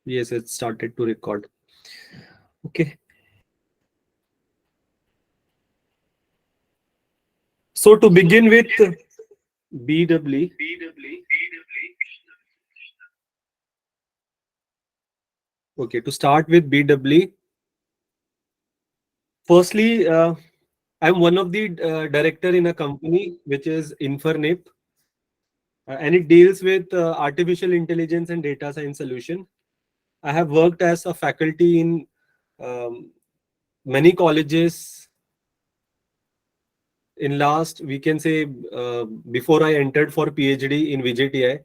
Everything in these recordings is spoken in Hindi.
Yes, it started to record. Okay. So to begin with, BW. Okay, to start with BW. Firstly, I'm one of the director in a company which is Infernip, and it deals with artificial intelligence and data science solution. I have worked as a faculty in um, many colleges in last, we can say, before I entered for PhD in VJTI,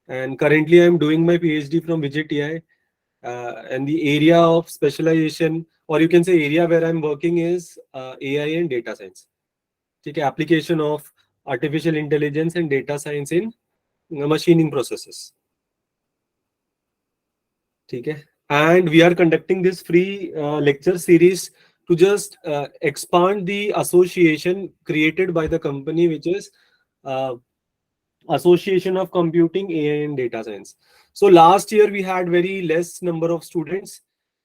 and currently I'm doing my PhD from VJTI. And the area of specialization, or you can say area where I'm working, is AI and data science. Okay, application of artificial intelligence and data science in machining processes. Okay. And we are conducting this free lecture series to just expand the association created by the company, which is uh, Association of Computing, AI and Data Science. So last year we had very less number of students.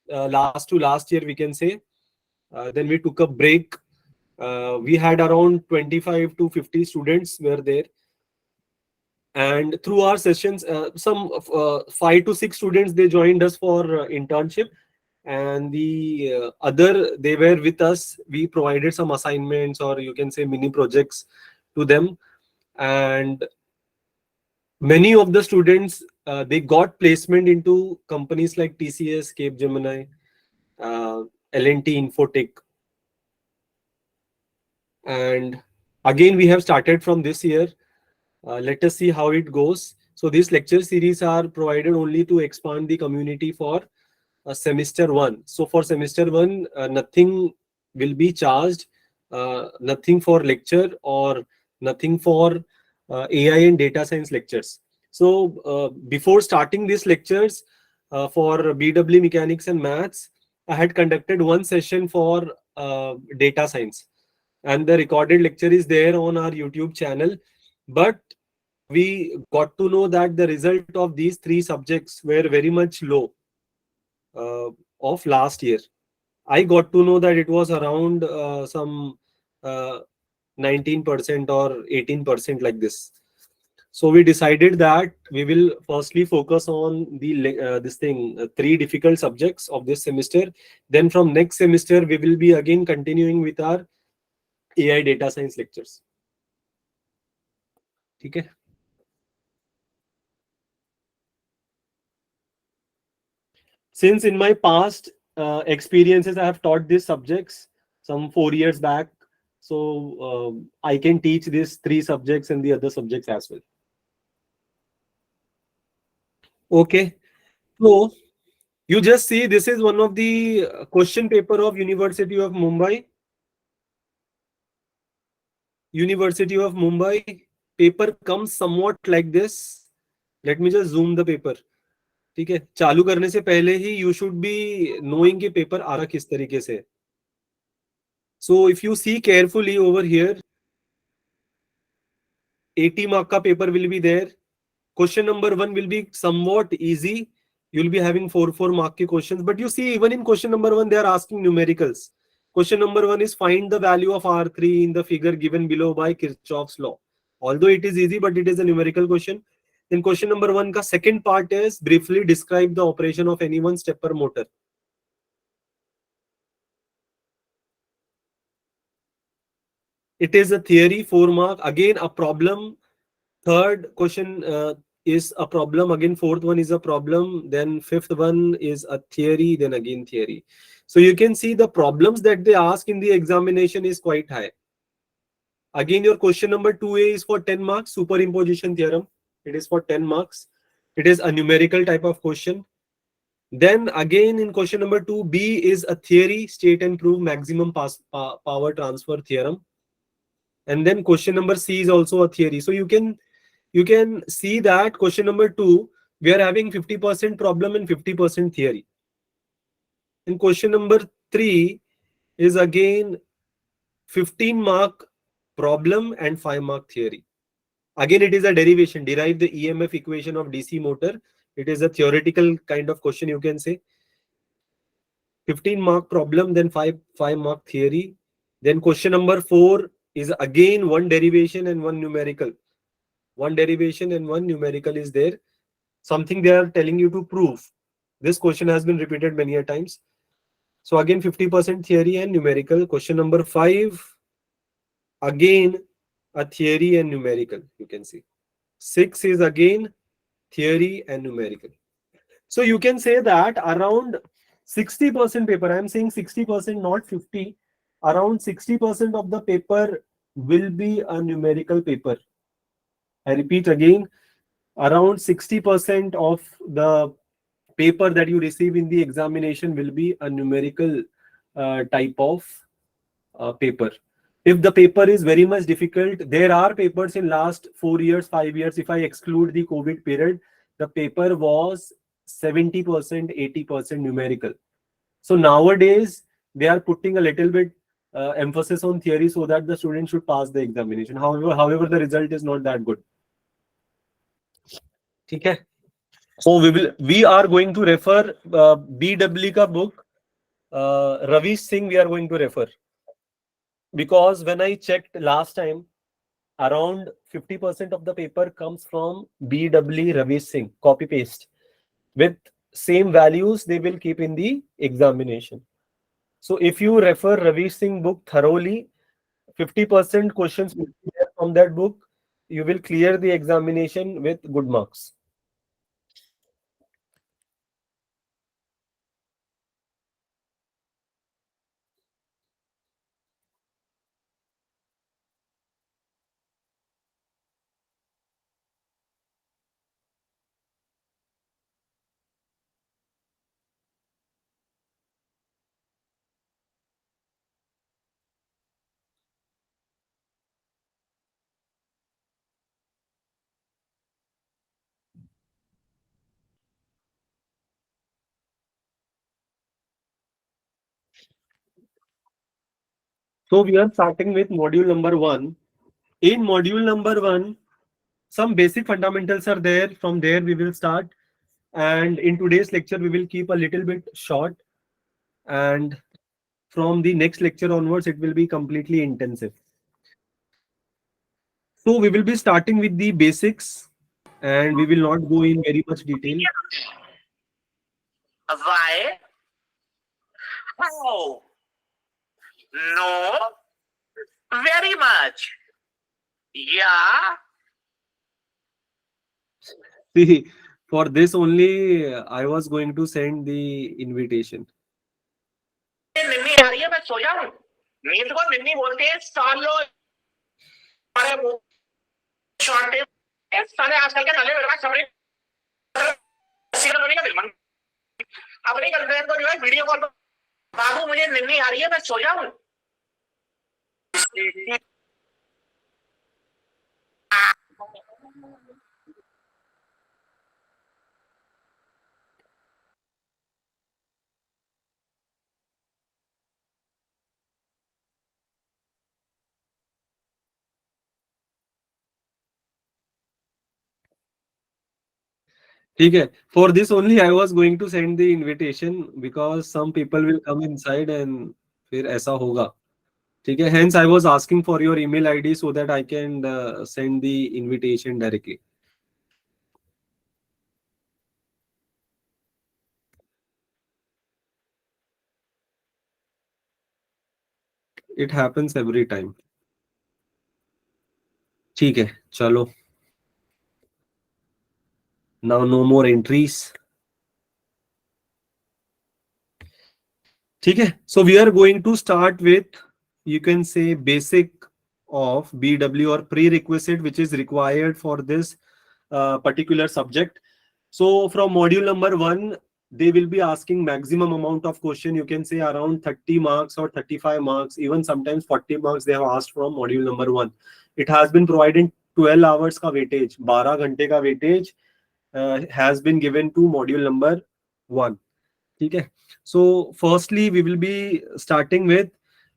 Last to last year, we can say. Then we took a break. We had around 25 to 50 students were there. And through our sessions, some 5 to 6 students, they joined us for internship. And the other, they were with us. We provided some assignments, or you can say mini projects to them. And many of the students, they got placement into companies like TCS, Capgemini, uh, L&T, Infotech. And again, we have started from this year. Let us see how it goes. So these lecture series are provided only to expand the community for semester one. So for semester one, nothing will be charged, nothing for lecture, or nothing for AI and data science lectures. So before starting these lectures for BW Mechanics and Maths, I had conducted one session for data science, and the recorded lecture is there on our YouTube channel. But we got to know that the result of these three subjects were very much low uh, of last year. I got to know that it was around some uh, 19% or 18%, like this. So we decided that we will firstly focus on the this thing, three difficult subjects of this semester. Then from next semester, we will be again continuing with our AI data science lectures. Okay. Since in my past experiences, I have taught these subjects some 4 years back, so I can teach these three subjects and the other subjects as well. Okay, so you just see, this is one of the question paper of University of Mumbai. University of Mumbai paper comes somewhat like this. Let me just zoom the paper. ठीक है, चालू करने से पहले ही you should be knowing कि पेपर आ रहा किस तरीके से. So if you see carefully over here, 80 mark ka paper will be there. Question number 1 will be somewhat easy. You'll be having 4 mark ke questions. But you see, even in question number 1, they are asking numericals. Question number 1 is find the value of R3 in the figure given below by Kirchhoff's law. Although it is easy, but it is a numerical question. Then question number 1 ka second part is briefly describe the operation of any one stepper motor. It is a theory, 4 mark. Again, a problem. Third question is a problem. Again, fourth one is a problem. Then fifth one is a theory. Then again theory. So you can see the problems that they ask in the examination is quite high. Again, your question number 2A is for 10 marks. Superimposition theorem. It is for 10 marks. It is a numerical type of question. Then again in question number 2B is a theory, state and prove maximum power transfer theorem. And then question number C is also a theory. So you can see that question number 2, we are having 50% problem and 50% theory. And question number 3 is again 15 mark problem and 5 mark theory. Again, it is a derivation. Derive the EMF equation of DC motor It is a theoretical kind of question, you can say. 15 mark problem, then 5 mark theory. Then question number 4 is again one derivation and one numerical. One derivation and one numerical is there. Something they are telling you to prove. This question has been repeated many a times. So again 50% theory and numerical. Question number 5, again a theory and numerical, you can see. 6 is again theory and numerical. So you can say that around 60% paper, I am saying 60%, not 50, around 60% of the paper will be a numerical paper. I repeat again, around 60% of the paper that you receive in the examination will be a numerical type of paper. If the paper is very much difficult, there are papers in last 4 years, 5 years, if I exclude the COVID period, the paper was 70%, 80% numerical. So nowadays, they are putting a little bit emphasis on theory so that the student should pass the examination. However, the result is not that good. Okay. So we are going to refer BW ka book. Ravish Singh we are going to refer. Because when I checked last time, around 50% of the paper comes from BW Ravish Singh, copy paste. With same values, they will keep in the examination. So if you refer Ravish Singh book thoroughly, 50% questions will be there from that book. You will clear the examination with good marks. So we are starting with module number 1. In module number 1, some basic fundamentals are there. From there we will start. And in today's lecture, we will keep a little bit short. And from the next lecture onwards, it will be completely intensive. So we will be starting with the basics and we will not go in very much detail. Why? How? No. Very much. Yeah. See, for this only, I was going to send the invitation. निन्नी आ रही है, मैं सो जाऊं। नींद को निन्नी बोलते हैं। सालो अरे वो शॉर्ट है। साले आजकल के नले मेरे समझ सीरियल होने का दिल मन। अपनी गर्लफ्रेंड को जो है वीडियो कॉल पर बाबू मुझे निन्नी आ रही है, मैं सो जाऊं। ठीक है. For this only I was going to send the invitation because some people will come inside and फिर ऐसा होगा. ठीक है. Hence I was asking for your email ID so that I can send the invitation directly. It happens every time. ठीक है. चलो. Now no more entries. ठीक है. So we are going to start with, you can say, basic of BW or prerequisite which is required for this particular subject. So from module number 1, they will be asking maximum amount of question. You can say around 30 marks or 35 marks, even sometimes 40 marks they have asked from module number 1. It has been provided 12 hours ka weightage, 12 घंटे का weightage has been given to module number 1. ठीक है. So firstly we will be starting with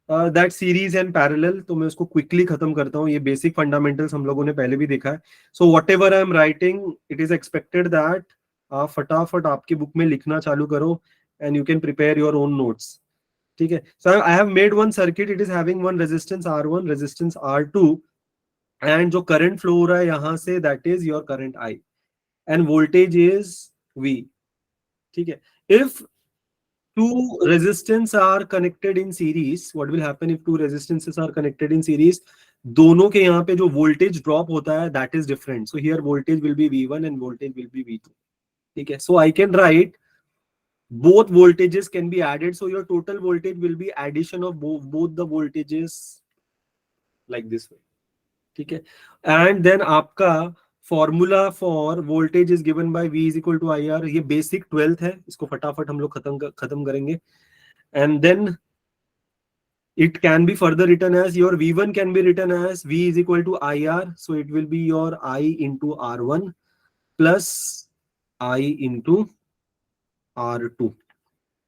that series and parallel. तो मैं उसको quickly खत्म करता हूँ. ये basic fundamentals हम लोगों ने पहले भी देखा है. So whatever I am writing, it is expected that आप फटाफट आपकी बुक में लिखना चालू करो and you can prepare your own notes. ठीक है, so I have made one circuit, it is having one resistance R1, resistance R2, and जो current flow हो रहा है यहाँ से, that is your current I, and voltage is V. ठीक है, if two resistance are connected in series, what will happen if two resistances are connected in series? दोनों के यहाँ पे जो voltage drop होता है, that is different. So here voltage will be V1 and voltage will be V2. ठीक है, so I can write both voltages can be added, so your total voltage will be addition of both the voltages like this way. ठीक है, and then आपका formula for voltage is given by V is equal to IR. ये basic 12th है, इसको फटाफट हम लोग खत्म करेंगे. And then it can be further written as, your V1 can be written as V is equal to IR, so it will be your I into R1 plus I into R2.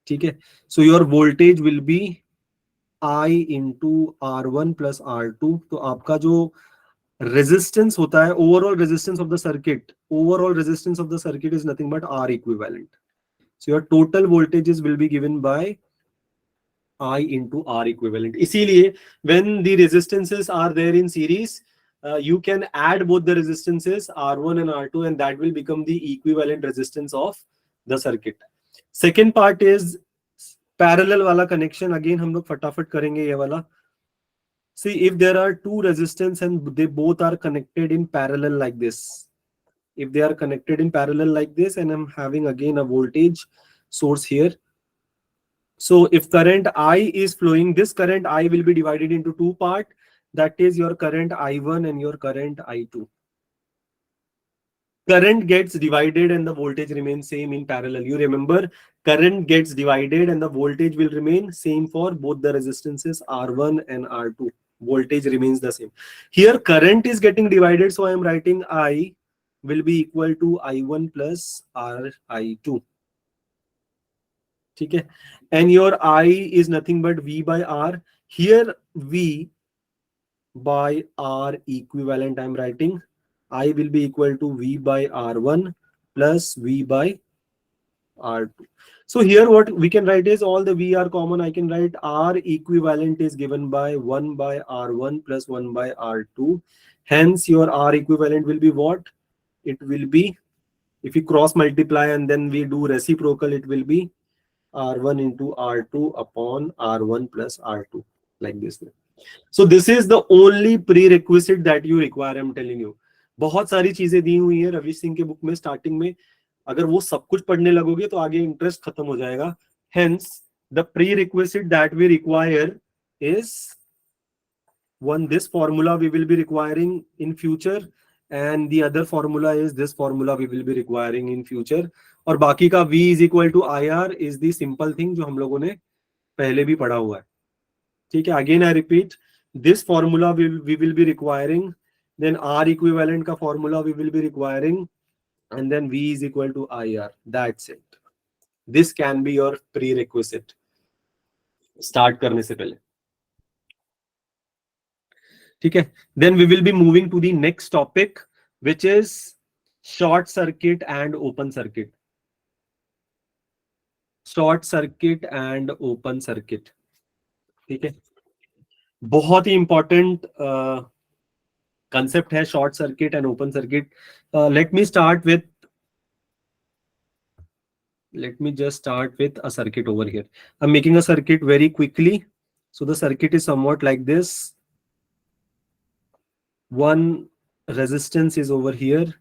ठीक है, so your voltage will be I into R1 plus R2. तो आपका जो resistance होता है, overall resistance of the circuit is nothing but R equivalent. So your total voltages will be given by I into R equivalent. इसीलिए when the resistances are there in series, you can add both the resistances R1 and R2 and that will become the equivalent resistance of the circuit. Second part is parallel वाला connection. Again हम लोग फटाफट करेंगे ये वाला. See, if there are two resistance and they both are connected in parallel like this, if they are connected in parallel like this, and I'm having again a voltage source here. So if current I is flowing, this current I will be divided into two parts. That is your current I1 and your current I2. Current gets divided and the voltage remains same in parallel. You remember, current gets divided and the voltage will remain same for both the resistances R1 and R2. Voltage remains the same. Here current is getting divided, so I am writing I will be equal to I1 plus RI2. ठीक है, and your I is nothing but V by R. Here V by R equivalent I am writing. I will be equal to V by R1 plus V by R2. So here what we can write is, all the V are common. I can write R equivalent is given by 1 by R1 plus 1 by R2. Hence your R equivalent will be what? It will be, if we cross multiply and then we do reciprocal, it will be R1 into R2 upon R1 plus R2, like this. So this is the only prerequisite that you require, I'm telling you. बहुत सारी चीजें दी हुई है रवि सिंह के बुक में स्टार्टिंग में. अगर वो सब कुछ पढ़ने लगोगे तो आगे इंटरेस्ट खत्म हो जाएगा. Hence the prerequisite that we require is one, this formula we will be requiring in future, and the other formula is this formula we will be requiring in future. और बाकी का V is equal to IR is the simple thing जो हम लोगों ने पहले भी पढ़ा हुआ है. ठीक है, again I repeat, this formula we will be requiring, then R equivalent का formula we will be requiring, and then V is equal to IR. That's it. This can be your prerequisite. Start करने से पहले. ठीक है, then we will be moving to the next topic, which is short circuit and open circuit. Short circuit and open circuit. ठीक है, बहुत ही इंपॉर्टेंट concept है short circuit and open circuit. Let me just start with a circuit over here. I'm making a circuit very quickly. So the circuit is somewhat like this. One resistance is over here.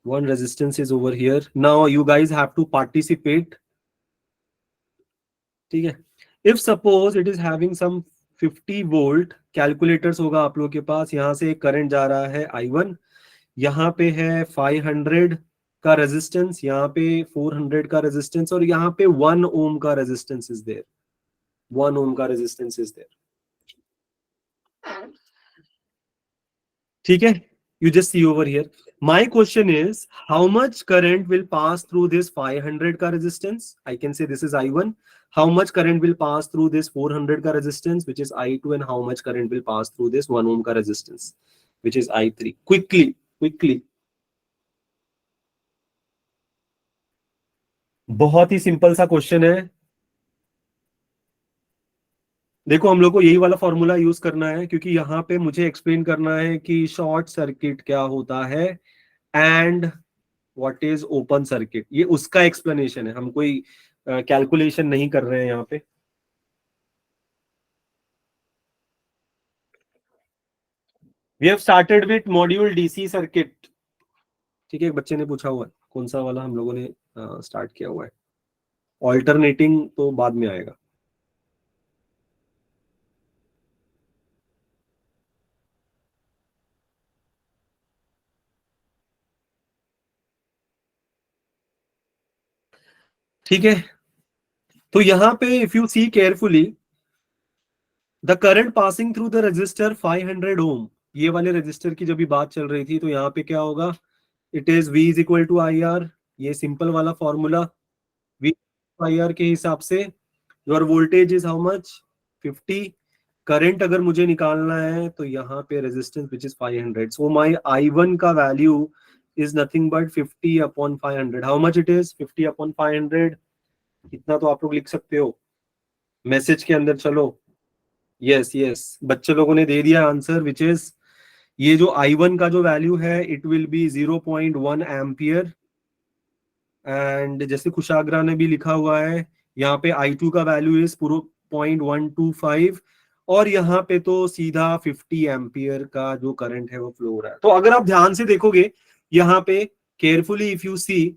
One resistance is over here. Now you guys have to participate. ठीक है, if suppose it is having some 50 volt, calculators होगा आप लोगों के पास. यहाँ से एक करंट जा रहा है I1, यहाँ पे है 500 का रेजिस्टेंस, यहाँ पे 400 का रेजिस्टेंस, और यहाँ पे 1 ओम का रेजिस्टेंस इज देयर. 1 ओम का रेजिस्टेंस इज देयर. ठीक है, you just see over here. My question is, how much current will pass through this 500 ka resistance? I can say this is I1. How much current will pass through this 400 ka resistance, which is I2, and how much current will pass through this 1 ohm ka resistance, which is I3? Quickly. बहुत ही सिंपल सा क्वेश्चन है। देखो हम लोग को यही वाला फॉर्मूला यूज करना है, क्योंकि यहाँ पे मुझे एक्सप्लेन करना है कि शॉर्ट सर्किट क्या होता है and what is open circuit. ये उसका एक्सप्लेनेशन है, हम कोई कैलकुलेशन नहीं कर रहे हैं यहाँ पे। We have started with module DC circuit. ठीक है, एक बच्चे ने पूछा हुआ है कौन सा वाला हम लोगों ने स्टार्ट किया हुआ है। ऑल्टरनेटिंग तो बाद में आएगा। ठीक है, तो यहाँ पे if you see carefully, the current passing through the resistor 500 ohm, ये वाले रेजिस्टर की जब भी बात चल रही थी, तो यहाँ पे क्या होगा, it is V is equal to I R. ये सिंपल वाला फॉर्मूला, V आई आर के हिसाब से your voltage is how much, 50। Current अगर मुझे निकालना है तो यहाँ पे resistance which is 500, so my I1 का value is nothing but 50 upon 500। How much it is, 50 upon 500। इतना तो आप लोग लिख सकते हो मैसेज के अंदर। चलो, यस यस, बच्चे लोगों ने दे दिया आंसर, विच इज, ये जो I1 का जो वैल्यू है it will B 0.1 ampere. And जैसे कुशाग्रा ने भी लिखा हुआ है, यहाँ पे I2 का वैल्यू इज पूरा 0.125, और यहाँ पे तो सीधा 50 एम्पियर का जो करंट है वो फ्लो हो रहा है। तो अगर आप ध्यान से देखोगे यहाँ पे केयरफुली इफ यू सी,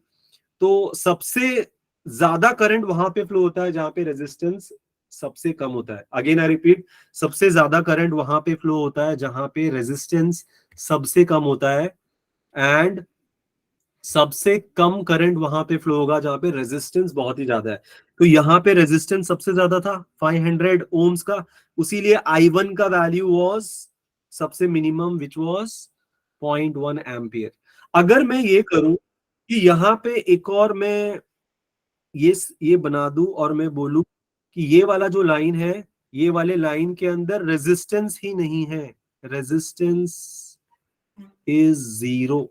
तो सबसे ज्यादा करंट वहां पे फ्लो होता है जहां पे रेजिस्टेंस सबसे कम होता है। अगेन आई रिपीट, सबसे ज्यादा करंट वहां पे फ्लो होता है जहां पे रेजिस्टेंस सबसे कम होता है, एंड सबसे कम करंट वहां पे फ्लो होगा जहां पे रेजिस्टेंस बहुत ही ज्यादा है। तो यहाँ पे रेजिस्टेंस सबसे ज्यादा था 500 ओम्स का, उसीलिए I1 का वैल्यू वाज सबसे मिनिमम विच वाज 0.1 एम्पियर। अगर मैं ये करूं कि यहाँ पे एक और मैं ये बना दूं और मैं बोलूं कि ये वाला जो लाइन है, ये वाले लाइन के अंदर रेजिस्टेंस ही नहीं है, रेजिस्टेंस इज 0।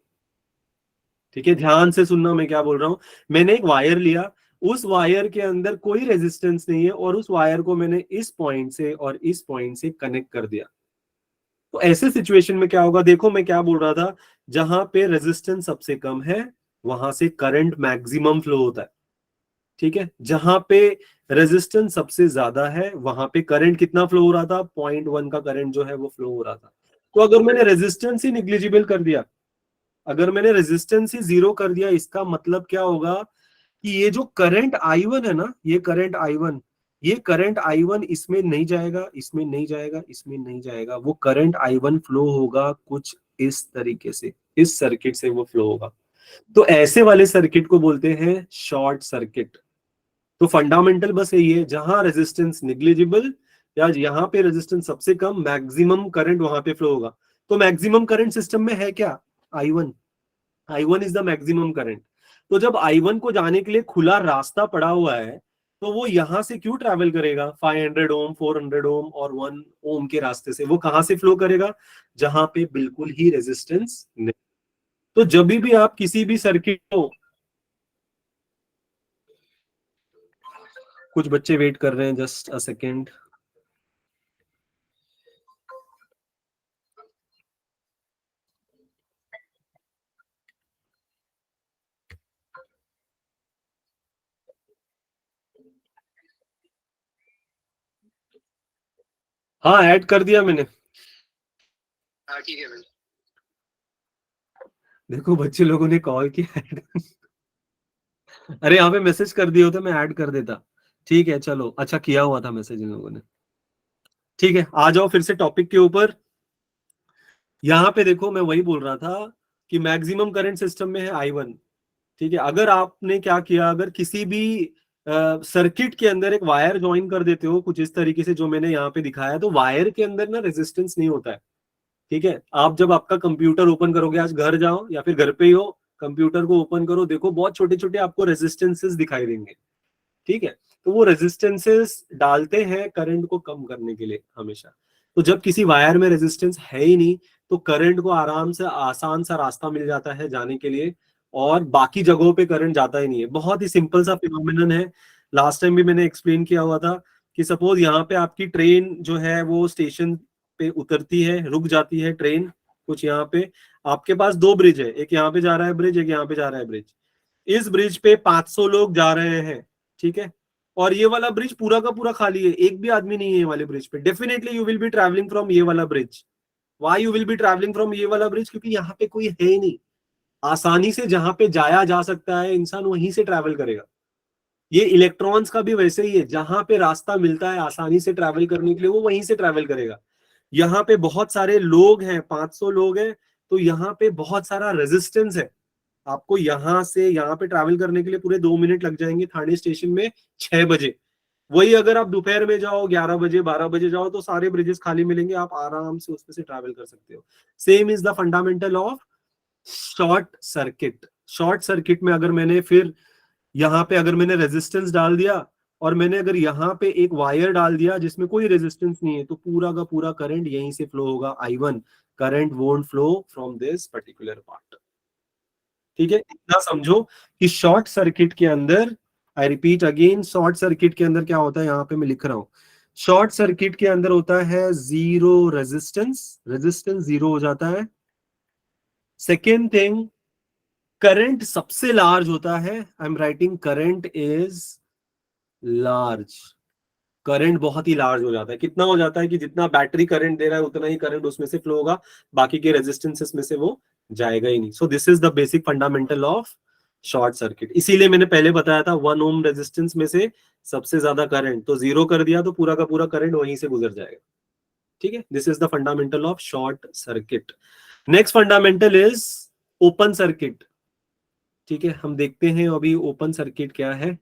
ठीक है, ध्यान से सुनना मैं क्या बोल रहा हूं। मैंने एक वायर लिया, उस वायर के अंदर कोई रेजिस्टेंस नहीं है, और उस वायर को मैंने इस पॉइंट से और इस पॉइंट से कनेक्ट कर दिया। तो ऐसे सिचुएशन में क्या होगा, देखो मैं क्या बोल रहा था, जहां पे रेजिस्टेंस सबसे कम है वहां से करंट मैक्सिमम फ्लो होता है। ठीक है, जहां पे रेजिस्टेंस सबसे ज्यादा है वहां पे करंट कितना फ्लो हो रहा था, 0.1 का करंट जो है वो फ्लो हो रहा था। तो अगर मैंने रेजिस्टेंस ही निग्लिजिबल कर दिया, अगर मैंने रेजिस्टेंस ही 0 कर दिया, इसका मतलब क्या होगा कि ये जो करंट I1 है ना, ये करंट I1, ये करंट I1 इसमें नहीं जाएगा, इसमें नहीं जाएगा, इसमें नहीं जाएगा। वो करंट I1 फ्लो होगा कुछ इस तरीके से, इस सर्किट से वो फ्लो होगा। तो ऐसे वाले सर्किट को बोलते हैं शॉर्ट सर्किट। तो फंडामेंटल बस यही है, जहां रेजिस्टेंस निग्लिजिबल या यहाँ पे रेजिस्टेंस सबसे कम, मैक्सिमम करंट वहां पे फ्लो होगा। तो मैक्सिमम करंट सिस्टम में है क्या, I1। I1 is the maximum current. तो जब I1 को जाने के लिए खुला रास्ता पड़ा हुआ है, तो वो यहां से क्यों ट्रैवल करेगा, 500 ओम, 400 ओम और 1 ओम के रास्ते से? वो कहां से फ्लो करेगा, जहां पे बिल्कुल ही रेजिस्टेंस नहीं। तो जब भी आप किसी भी सर्किट को, कुछ बच्चे वेट कर रहे हैं, जस्ट अ सेकेंड। हाँ, ऐड कर दिया मैंने। हाँ ठीक है भाई। देखो बच्चे लोगों ने कॉल किया अरे यहाँ पे मैसेज कर दिए होते मैं ऐड कर देता। ठीक है चलो, अच्छा किया हुआ था मैसेज इन लोगों ने। ठीक है, आ जाओ फिर से टॉपिक के ऊपर। यहाँ पे देखो मैं वही बोल रहा था कि मैक्सिमम करंट सिस्टम में है I1। ठीक है, अगर आपने क्या किया, अगर किसी भी सर्किट के अंदर एक वायर ज्वाइन कर देते हो कुछ इस तरीके से जो मैंने यहाँ पे दिखाया, तो वायर के अंदर ना रेजिस्टेंस नहीं होता है। ठीक है, आप जब आपका कंप्यूटर ओपन करोगे, आज घर जाओ या फिर घर पे ही हो, कंप्यूटर को ओपन करो, देखो बहुत छोटे छोटे आपको रेजिस्टेंसेस दिखाई देंगे। ठीक है, तो वो रेजिस्टेंसेस डालते हैं करंट को कम करने के लिए हमेशा। तो जब किसी वायर में रेजिस्टेंस है ही नहीं, तो करंट को आराम से आसान सा रास्ता मिल जाता है जाने के लिए, और बाकी जगहों पे करंट जाता ही नहीं है। बहुत ही सिंपल सा फिनोमिनन है, लास्ट टाइम भी मैंने एक्सप्लेन किया हुआ था कि सपोज यहाँ पे आपकी ट्रेन जो है वो स्टेशन पे उतरती है, रुक जाती है ट्रेन कुछ यहाँ पे, आपके पास दो ब्रिज है, एक यहाँ पे जा रहा है ब्रिज, एक यहाँ पे जा रहा है ब्रिज। इस ब्रिज पे 500 लोग जा रहे हैं, ठीक है, और ये वाला ब्रिज पूरा का पूरा खाली है, एक भी आदमी नहीं है ये वाले ब्रिज पे, definitely you will be travelling from ये वाला bridge. Why you will be travelling from ये वाला ब्रिज? क्योंकि यहाँ पे कोई है ही नहीं, आसानी से जहां पे जाया जा सकता है इंसान वहीं से ट्रैवल करेगा। ये इलेक्ट्रॉन्स का भी वैसे ही है, जहां पे रास्ता मिलता है आसानी से ट्रैवल करने के लिए वो वहीं से ट्रैवल करेगा। यहाँ पे बहुत सारे लोग हैं, 500 लोग हैं, तो यहाँ पे बहुत सारा रेजिस्टेंस है। आपको यहाँ से यहाँ पे ट्रैवल करने के लिए पूरे 2 मिनट लग जाएंगे थाने स्टेशन में 6 बजे। वही अगर आप दोपहर में जाओ 11 बजे 12 बजे जाओ तो सारे ब्रिजेस खाली मिलेंगे, आप आराम से उसमें से ट्रैवल कर सकते हो। Same is the fundamental of short circuit. Short circuit में अगर मैंने फिर यहाँ पे अगर मैंने रेजिस्टेंस डाल दिया और मैंने अगर यहाँ पे एक वायर डाल दिया जिसमें कोई रेजिस्टेंस नहीं है, तो पूरा का पूरा करंट यहीं से फ्लो होगा, I1 current won't flow from this particular part. ठीक है, इतना समझो कि शॉर्ट सर्किट के अंदर, I repeat again, short circuit के अंदर क्या होता है, यहाँ पे मैं लिख रहा हूं, शॉर्ट सर्किट के अंदर होता है जीरो रेजिस्टेंस, रेजिस्टेंस जीरो हो जाता है। सेकेंड थिंग, करंट सबसे लार्ज होता है, I am writing current is large, current बहुत ही लार्ज हो जाता है। कितना हो जाता है कि जितना बैटरी करंट दे रहा है उतना ही करंट उसमें से फ्लो होगा, बाकी के रेजिस्टेंसेस में से वो जाएगा ही नहीं। सो this is the basic fundamental of short circuit. इसीलिए मैंने पहले बताया था 1 ओम रेजिस्टेंस में से सबसे ज्यादा करंट, तो जीरो कर दिया तो पूरा का पूरा करंट वहीं से गुजर जाएगा। ठीक है, this is the fundamental of short circuit. Next fundamental is open circuit. ठीक है, हम देखते हैं अभी ओपन सर्किट क्या है।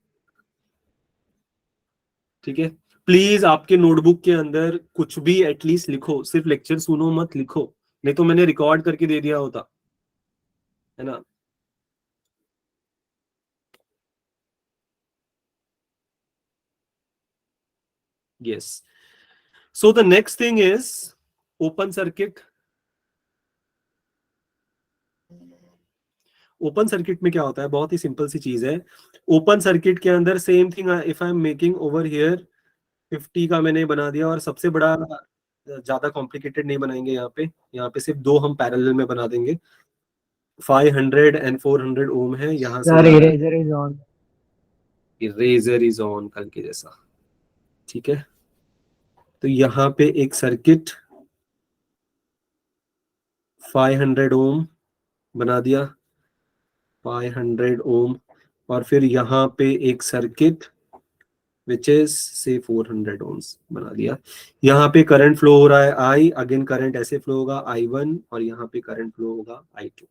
ठीक है, प्लीज आपके नोटबुक के अंदर कुछ भी एटलीस्ट लिखो, सिर्फ लेक्चर सुनो मत, लिखो, नहीं तो मैंने रिकॉर्ड करके दे दिया होता, है ना। Yes, so the next thing is open circuit. Open circuit में क्या होता है, बहुत ही सिंपल सी चीज है। ओपन सर्किट के अंदर same thing, if I am making over here 50 का मैंने बना दिया, और सबसे बड़ा ज्यादा कॉम्प्लिकेटेड नहीं बनाएंगे यहाँ पे सिर्फ दो हम पैरेलल में बना देंगे। 500 एंड 400 ओम है, यहाँ से eraser is on, eraser is on, कल के जैसा। ठीक है, तो यहाँ पे एक सर्किट 500 ओम बना दिया, 500 ओम, और फिर यहाँ पे एक सर्किट विच इज से 400 ओम्स बना दिया। यहाँ पे करंट फ्लो हो रहा है I, अगेन करंट ऐसे फ्लो होगा I1, और यहाँ पे करंट फ्लो होगा I2।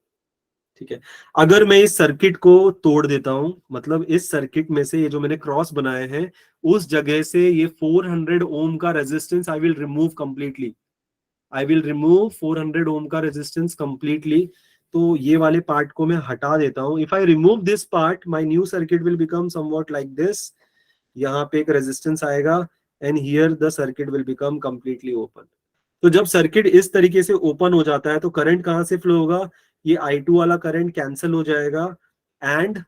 ठीक है, अगर मैं इस सर्किट को तोड़ देता हूं, मतलब इस सर्किट में से ये जो मैंने क्रॉस बनाए हैं उस जगह से ये 400 ओम का resistance I will remove completely, I will remove 400 ओम का रेजिस्टेंस कंप्लीटली। तो ये वाले पार्ट को मैं हटा देता हूं। If I remove this part, my new circuit will become somewhat like this. यहाँ पे एक रेजिस्टेंस आएगा and here the circuit will become completely open. तो जब सर्किट इस तरीके से ओपन हो जाता है तो करंट कहां से फ्लो होगा, ये I2 वाला करंट कैंसिल हो जाएगा एंड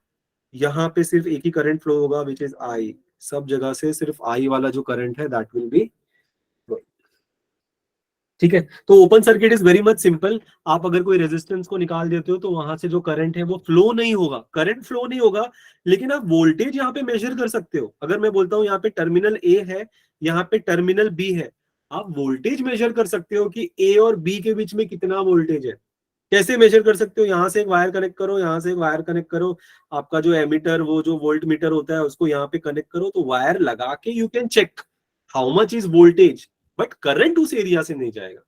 यहाँ पे सिर्फ एक ही करंट फ्लो होगा विच इज I। सब जगह से सिर्फ I वाला जो करंट है दैट विल बी। ठीक है, तो open circuit is very much simple. आप अगर कोई रेजिस्टेंस को निकाल देते हो तो वहां से जो करंट है वो फ्लो नहीं होगा, करंट फ्लो नहीं होगा, लेकिन आप वोल्टेज यहाँ पे मेजर कर सकते हो। अगर मैं बोलता हूँ यहाँ पे टर्मिनल A है, यहाँ पे टर्मिनल B है, आप वोल्टेज मेजर कर सकते हो कि A और B के बीच में कितना वोल्टेज है। कैसे मेजर कर सकते हो, यहाँ से एक वायर कनेक्ट करो, यहाँ से एक वायर कनेक्ट करो, आपका जो एमीटर वो जो वोल्ट मीटर होता है उसको यहाँ पे कनेक्ट करो, तो वायर लगा के you can check how much is voltage, but current उस एरिया से नहीं जाएगा।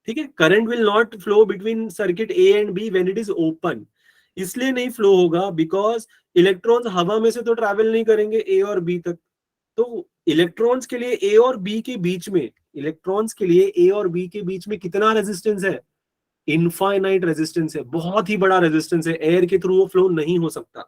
ठीक है, current will not flow between circuit A and B when it is open. इसलिए नहीं फ्लो होगा बिकॉज इलेक्ट्रॉन्स हवा में से तो ट्रैवल नहीं करेंगे A और B तक। तो इलेक्ट्रॉन्स के लिए A और B के बीच में, इलेक्ट्रॉन्स के लिए A और B के बीच में कितना रेजिस्टेंस है, इनफाइनाइट रेजिस्टेंस है, बहुत ही बड़ा रेजिस्टेंस है, एयर के थ्रू वो फ्लो नहीं हो सकता।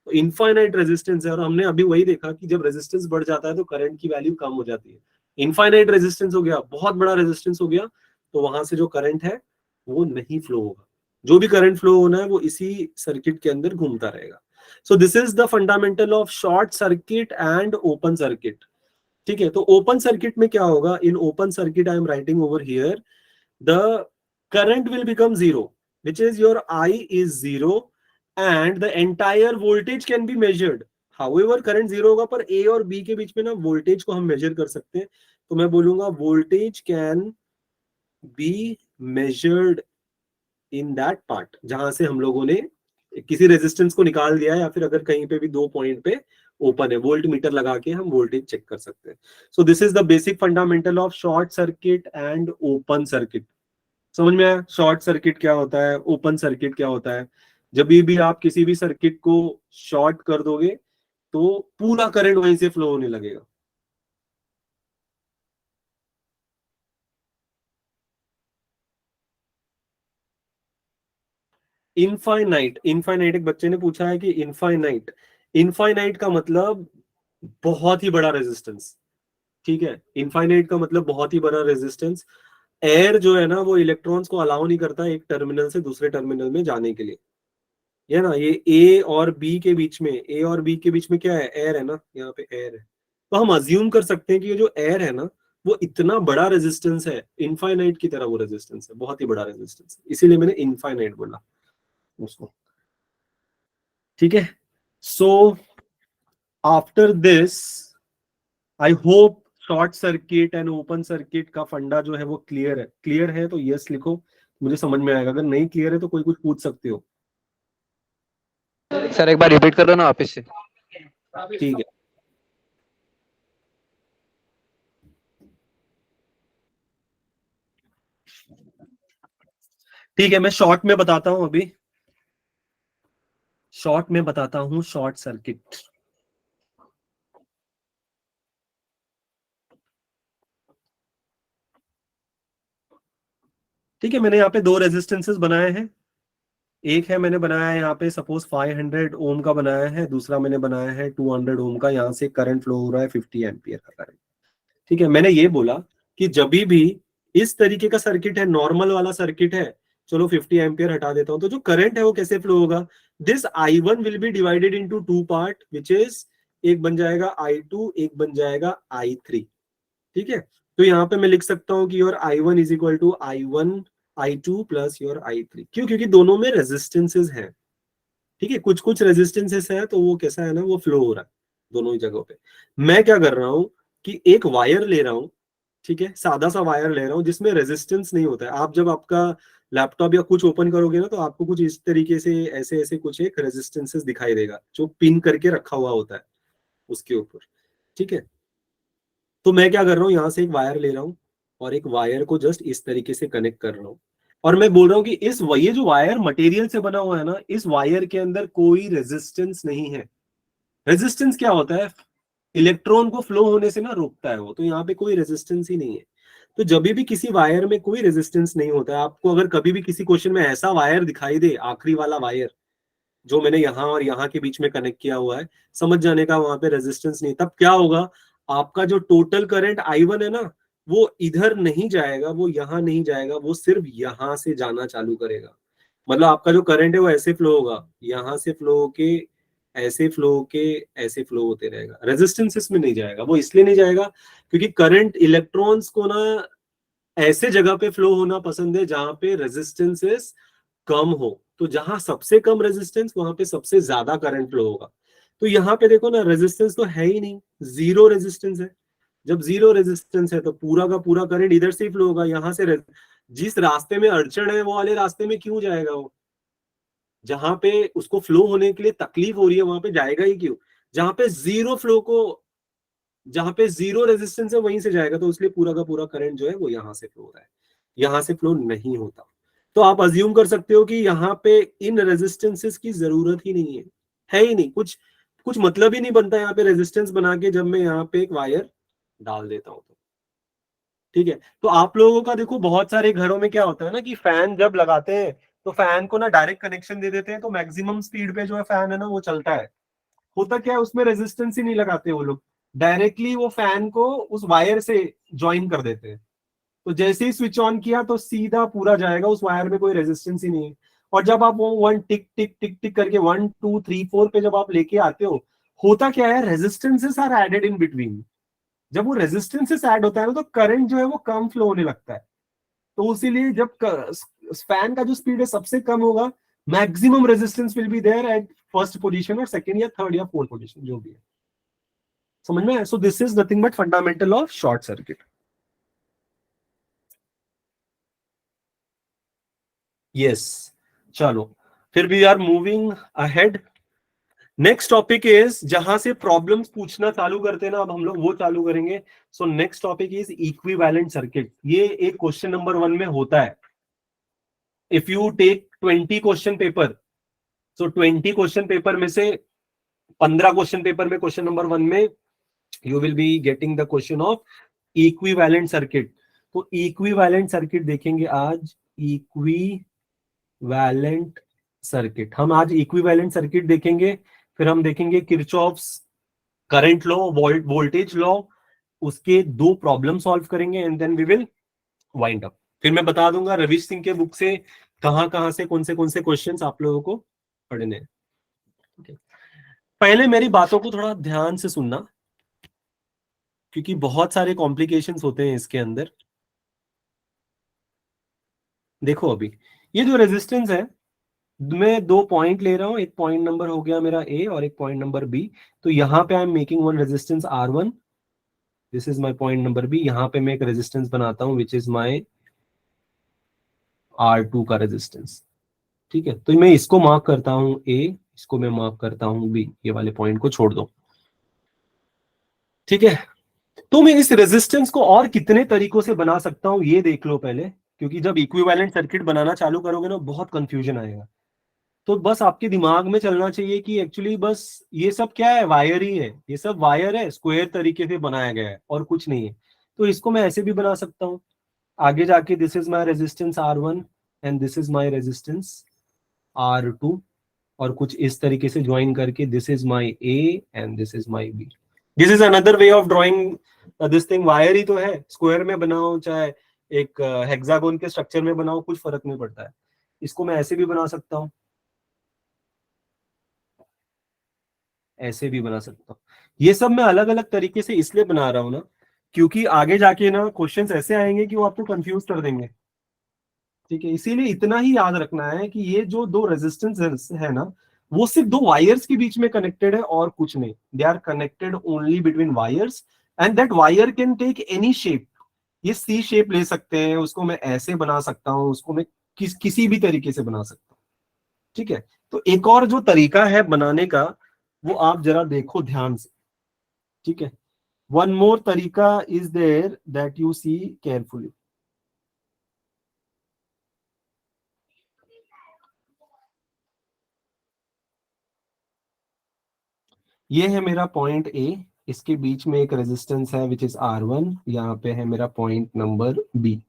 तो इनफाइनाइट रेजिस्टेंस है, और हमने अभी वही देखा कि जब रेजिस्टेंस बढ़ जाता है तो करंट की वैल्यू कम हो जाती है। इनफाइनाइट रेजिस्टेंस हो गया, बहुत बड़ा रेजिस्टेंस हो गया, तो वहां से जो करंट है वो नहीं फ्लो होगा। जो भी करंट फ्लो होना है वो इसी सर्किट के अंदर घूमता रहेगा. सो this is the fundamental of short circuit and open circuit. ठीक है, तो ओपन सर्किट में क्या होगा, in open circuit I am writing over here the current will become zero, which is your I is zero and the entire voltage can be measured. However current zero होगा पर ए और बी के बीच में ना वोल्टेज को हम मेजर कर सकते हैं. तो मैं बोलूंगा voltage can be measured in that part, जहां से हम लोगों ने किसी रेजिस्टेंस को निकाल दिया है, या फिर अगर कहीं पे भी 2 पॉइंट पे ओपन है, वोल्ट मीटर लगा के हम वोल्टेज चेक कर सकते हैं. सो this is the basic fundamental of short circuit and open circuit. समझ में आया शॉर्ट सर्किट क्या होता है, ओपन सर्किट क्या होता है. जब भी आप किसी भी सर्किट को शॉर्ट कर दोगे तो पूरा करंट वहीं से फ्लो होने लगेगा. इनफाइनाइट, इनफाइनाइट एक बच्चे ने पूछा है कि इनफाइनाइट, इनफाइनाइट का मतलब बहुत ही बड़ा रेजिस्टेंस. ठीक है, इनफाइनाइट का मतलब बहुत ही बड़ा रेजिस्टेंस. एयर जो है ना वो इलेक्ट्रॉन्स को अलाउ नहीं करता एक टर्मिनल से दूसरे टर्मिनल में जाने के लिए. ये ना, ये ए और बी के बीच में, ए और बी के बीच में क्या है, एयर है ना, यहाँ पे एयर है. तो हम अज्यूम कर सकते हैं कि ये जो एयर है ना वो इतना बड़ा रेजिस्टेंस है, इनफाइनाइट की तरह वो रेजिस्टेंस है, बहुत ही बड़ा रेजिस्टेंस है, इसीलिए मैंने इनफाइनाइट बोला उसको. ठीक है, so after this I hope short circuit and open circuit का फंडा जो है वो क्लियर है. क्लियर है तो यस लिखो, मुझे समझ में आएगा. अगर नहीं क्लियर है तो कोई कुछ पूछ सकते हो. सर एक बार रिपीट कर दो ना वापस से. ठीक है, ठीक है, मैं शॉर्ट में बताता हूं अभी. शॉर्ट में बताता हूं शॉर्ट सर्किट. ठीक है, मैंने यहाँ पे 2 रेजिस्टेंसेस बनाए हैं. एक है मैंने बनाया है यहाँ पे सपोज 500 ओम का बनाया है, दूसरा मैंने बनाया है 200 ओम का. यहाँ से करंट फ्लो हो रहा है 50 एम्पियर का करंट. ठीक है, मैंने ये बोला कि जब भी इस तरीके का सर्किट है, नॉर्मल वाला सर्किट है, चलो 50 एम्पियर हटा देता हूं, तो जो करंट है वो कैसे फ्लो होगा, this I1 will be divided into 2 part, which is एक बन जाएगा I2, एक बन जाएगा I3. ठीक है, तो यहाँ पे मैं लिख सकता हूँ कि your I1 is equal to I1 I2 plus your I3. क्यों, क्योंकि दोनों में रेजिस्टेंसेस हैं. ठीक है, कुछ कुछ रेजिस्टेंसेस है तो वो कैसा है ना, वो फ्लो हो रहा है दोनों ही जगहों पे. मैं क्या कर रहा हूं कि एक वायर ले रहा हूं. ठीक है, सादा सा वायर ले रहा हूं जिसमें रेजिस्टेंस नहीं होता है. आप जब आपका लैपटॉप या कुछ ओपन करोगे ना तो आपको कुछ इस तरीके से ऐसे ऐसे कुछ एक रेजिस्टेंसेस दिखाई देगा जो पिन करके रखा हुआ होता है उसके ऊपर. ठीक है, तो मैं क्या कर रहा हूँ, यहाँ से एक वायर ले रहा हूँ और एक वायर को जस्ट इस तरीके से कनेक्ट कर रहा हूँ. और मैं बोल रहा हूँ कि इस ये जो वायर मटेरियल से बना हुआ है ना, इस वायर के अंदर कोई रेजिस्टेंस नहीं है. रेजिस्टेंस क्या होता है, इलेक्ट्रॉन को फ्लो होने से ना रोकता है वो. तो यहाँ पे कोई रेजिस्टेंस ही नहीं है. तो जब भी किसी वायर में कोई रेजिस्टेंस नहीं होता है, आपको अगर कभी भी किसी क्वेश्चन में ऐसा वायर दिखाई दे, आखिरी वाला वायर जो मैंने यहाँ और यहाँ के बीच में कनेक्ट किया हुआ है, समझ जाने का वहां पे रेजिस्टेंस नहीं. तब क्या होगा, आपका जो टोटल करंट I1 है ना वो इधर नहीं जाएगा, वो यहाँ नहीं जाएगा, वो सिर्फ यहाँ से जाना चालू करेगा. मतलब आपका जो करंट है वो ऐसे फ्लो होगा, यहाँ से फ्लो होके ऐसे फ्लो होके ऐसे फ्लो होते रहेगा. रेजिस्टेंस इसमें नहीं जाएगा. वो इसलिए नहीं जाएगा क्योंकि करंट इलेक्ट्रॉन्स को ना ऐसे जगह पे फ्लो होना पसंद है जहां पे रेजिस्टेंसेस कम हो. तो जहां सबसे कम रेजिस्टेंस वहां पे सबसे ज्यादा करंट फ्लो होगा. तो यहाँ पे देखो ना, रेजिस्टेंस तो है ही नहीं, जीरो रेजिस्टेंस है. जब जीरो रेजिस्टेंस है तो पूरा का पूरा करंट इधर से ही फ्लो होगा. यहाँ से जिस रास्ते में अड़चन है वो वाले रास्ते में क्यों जाएगा वो, जहां पे उसको फ्लो होने के लिए तकलीफ हो रही है वहां पे जाएगा ही क्यों. जहां पे जीरो फ्लो को, जहां पे जीरो रेजिस्टेंस है वहीं से जाएगा. तो इसलिए पूरा का पूरा करंट जो है वो यहाँ से फ्लो हो रहा है, यहाँ से फ्लो नहीं होता. तो आप अज्यूम कर सकते हो कि यहाँ पे इन रेजिस्टेंसेस की जरूरत ही नहीं है ही नहीं. कुछ कुछ मतलब ही नहीं बनता यहाँ पे रेजिस्टेंस बना के जब मैं यहाँ पे एक वायर डाल देता हूँ तो. ठीक है, तो आप लोगों का देखो बहुत सारे घरों में क्या होता है ना कि फैन जब लगाते हैं तो फैन को ना डायरेक्ट कनेक्शन दे देते हैं, तो मैक्सिमम स्पीड पे जो है फैन है ना वो चलता है. होता क्या है, उसमें रेजिस्टेंस ही नहीं लगाते वो लोग, डायरेक्टली वो फैन को उस वायर से ज्वाइन कर देते हैं. तो जैसे ही स्विच ऑन किया तो सीधा पूरा जाएगा, उस वायर में कोई रेजिस्टेंस ही नहीं है. और जब आप वो 1 टिक टिक टिक टिक करके 1 2 3 4 पे जब आप लेके आते हो, होता क्या है, resistances are added in between. जब वो रेजिस्टेंसेस ऐड होता है ना, तो करंट जो है वो कम फ्लो होने लगता है। तो इसीलिए जब फैन का जो स्पीड है सबसे कम होगा, maximum resistance will be there at first position और सेकंड या थर्ड या फोर्थ पोजीशन, जो भी है। समझ में? So this is nothing but fundamental of short circuit. Yes, चलो, फिर we are moving ahead. Next topic is, जहां से प्रॉब्लम्स पूछना चालू करते हैं ना, अब हम लोग वो चालू करेंगे। So next topic is equivalent circuit. ये एक क्वेश्चन नंबर 1 में होता है। If you take 20 question paper, so 20 question paper में से 15 क्वेश्चन पेपर में क्वेश्चन नंबर 1 में you will be getting the question of equivalent circuit. तो इक्विवेलेंट सर्किट देखेंगे आज। इक्विवेलेंट सर्किट, हम आज इक्विवेलेंट सर्किट देखेंगे। फिर हम देखेंगे Kirchhoff's current law, voltage law, उसके 2 प्रॉब्लम सॉल्व करेंगे and then we will wind up. फिर मैं बता दूंगा रविश सिंह के बुक से कहां से कौन से क्वेश्चंस आप लोगों को पढ़ने हैं। Okay. पहले मेरी बातों को थोड़ा ध्यान से सुनना, क्योंकि बहुत सारे कॉम्प्लिकेशंस होते हैं इसके अंदर। देखो अभी ये जो रेजिस्टेंस है, मैं 2 पॉइंट ले रहा हूं। एक पॉइंट नंबर हो गया मेरा ए और एक पॉइंट नंबर बी। तो यहां पे I am making one resistance R1, this is my point number B. यहां पे मैं एक रेजिस्टेंस बनाता हूं विच इज माय R2 का रेजिस्टेंस। ठीक है, तो मैं इसको मार्क करता हूं ए, इसको मैं मार्क करता हूं बी। ये वाले पॉइंट को छोड़ दो। ठीक है, तो मैं इस रेजिस्टेंस को और कितने तरीकों से बना सकता हूं ये देख लो पहले, क्योंकि जब इक्विवेलेंट सर्किट बनाना चालू करोगे ना, बहुत कंफ्यूजन आएगा। तो बस आपके दिमाग में चलना चाहिए कि एक्चुअली बस ये सब क्या है, वायर ही है। ये सब वायर है, स्क्वायर तरीके से बनाया गया है और कुछ नहीं है। तो इसको मैं ऐसे भी बना सकता हूं आगे जाके, this is my resistance R1 and this is my resistance R2, और कुछ इस तरीके से ज्वाइन करके this is my A and this is my B. This is another way of drawing this thing. Wire ही तो है, स्क्वायर में बनाओ चाहे एक हेक्सागोन के स्ट्रक्चर में बनाओ, कुछ फर्क नहीं पड़ता है। इसको मैं ऐसे भी बना सकता हूं, ऐसे भी बना सकता हूँ। ये सब मैं अलग अलग तरीके से इसलिए बना रहा हूं ना, क्योंकि आगे जाके ना क्वेश्चंस ऐसे आएंगे कि वो आपको कंफ्यूज कर देंगे। ठीक है, इसीलिए इतना ही याद रखना है कि ये जो 2 रेजिस्टेंस है ना, वो सिर्फ 2 वायर्स के बीच में कनेक्टेड है और कुछ नहीं। They are connected only between wires and that wire can take any shape. ये सी शेप ले सकते हैं, उसको मैं ऐसे बना सकता हूँ, उसको मैं किसी भी तरीके से बना सकता हूँ। ठीक है, तो एक और जो तरीका है बनाने का, वो आप जरा देखो ध्यान से। ठीक है, वन मोर तरीका is there that you see carefully. ये है मेरा पॉइंट ए, इसके बीच में एक रेजिस्टेंस है विच इज R1, यहाँ पे है मेरा पॉइंट नंबर बी।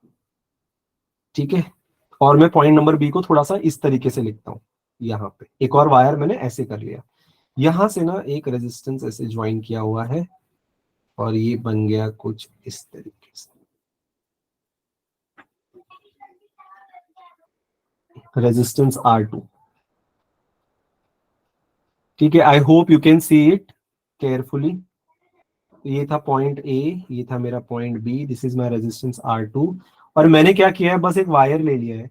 ठीक है, और मैं पॉइंट नंबर बी को थोड़ा सा इस तरीके से लिखता हूँ। यहाँ पे एक और वायर मैंने ऐसे कर लिया, यहां से ना एक रेजिस्टेंस ऐसे ज्वाइन किया हुआ है और ये बन गया कुछ इस तरीके से, रेजिस्टेंस R2। ठीक है, I hope you can see it carefully. ये था पॉइंट ए, ये था मेरा point B, this is my resistance R2। और मैंने क्या किया है, बस एक वायर ले लिया है,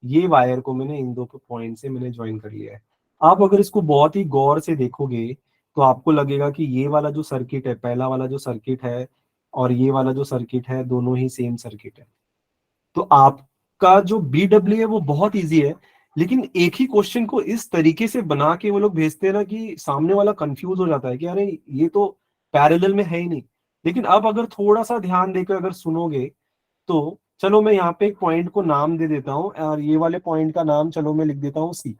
ये वायर को मैंने इन 2 पॉइंट से मैंने ज्वाइन कर लिया है। आप अगर इसको बहुत ही गौर से देखोगे तो आपको लगेगा कि ये वाला जो सर्किट है, पहला वाला जो सर्किट है और ये वाला जो सर्किट है, दोनों ही सेम सर्किट है। तो आपका जो BW है वो बहुत इजी है, लेकिन एक ही क्वेश्चन को इस तरीके से बना के वो लोग भेजते हैं ना कि सामने वाला कंफ्यूज हो जाता है कि अरे ये तो पैरेलल में है ही नहीं। लेकिन अब अगर थोड़ा सा ध्यान देकर अगर सुनोगे तो, चलो मैं यहाँ पे एक पॉइंट को नाम दे देता हूँ, और ये वाले पॉइंट का नाम चलो मैं लिख देता हूँ C।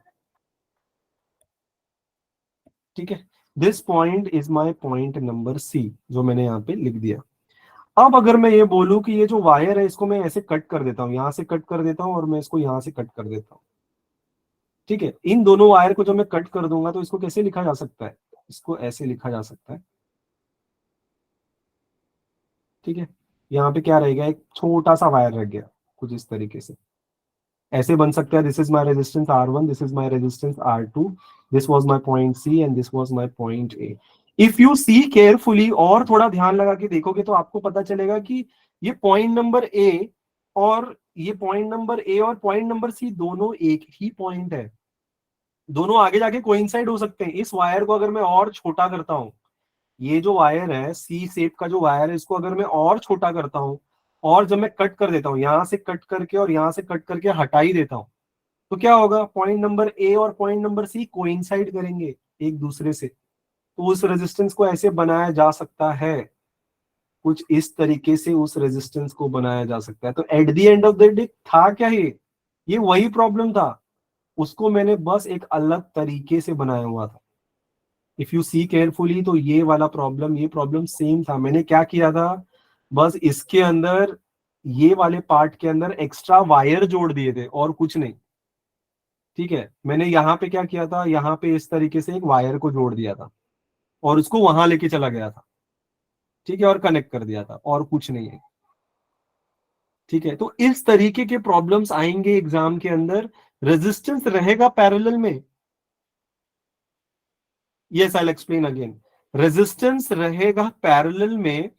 ठीक है, this point is my point number C, जो मैंने यहाँ पे लिख दिया। अब अगर मैं ये बोलूं कि ये जो वायर है इसको मैं ऐसे कट कर देता हूँ, यहां से कट कर देता हूँ और मैं इसको यहां से कट कर देता हूँ। ठीक है, इन दोनों वायर को जब मैं कट कर दूंगा तो इसको कैसे लिखा जा सकता है, इसको ऐसे लिखा जा सकता है। ठीक है, यहाँ पे क्या रहेगा, एक छोटा सा वायर रह गया कुछ इस तरीके से। ऐसे बन सकता है, this is my resistance R1, this is my resistance R2, this was my point C and this was my point A। If you see carefully और थोड़ा ध्यान लगा के देखोगे तो आपको पता चलेगा कि ये पॉइंट नंबर A और ये पॉइंट नंबर A और पॉइंट नंबर C दोनों एक ही पॉइंट है, दोनों आगे जाके कोइंसाइड हो सकते हैं। इस वायर को अगर मैं और छोटा करता हूं, ये जो वायर है सी शेप का जो वायर है, इसको अगर मैं और छोटा करता हूं और जब मैं कट कर देता हूं, यहां से कट करके और यहां से कट करके हटा ही देता हूं, तो क्या होगा, पॉइंट नंबर ए और पॉइंट नंबर सी कोइंसाइड करेंगे एक दूसरे से। तो उस रेजिस्टेंस को ऐसे बनाया जा सकता है, कुछ इस तरीके से उस रेजिस्टेंस को बनाया जा सकता है। तो at the end of the day था क्या, ये वही प्रॉब्लम था, उसको मैंने बस एक अलग तरीके से बनाया हुआ था। इफ यू सी केयरफुली तो ये वाला प्रॉब्लम, ये प्रॉब्लम सेम था। मैंने क्या किया था, बस इसके अंदर, ये वाले पार्ट के अंदर एक्स्ट्रा वायर जोड़ दिए थे और कुछ नहीं। ठीक है, मैंने यहाँ पे क्या किया था, यहाँ पे इस तरीके से एक वायर को जोड़ दिया था और उसको वहां लेके चला गया था। ठीक है, और कनेक्ट कर दिया था, और कुछ नहीं है। ठीक है, तो इस तरीके के प्रॉब्लम्स आएंगे एग्जाम के अंदर। रेजिस्टेंस रहेगा पैरेलल में, yes I will explain again. Resistance रहेगा पैरेलल में,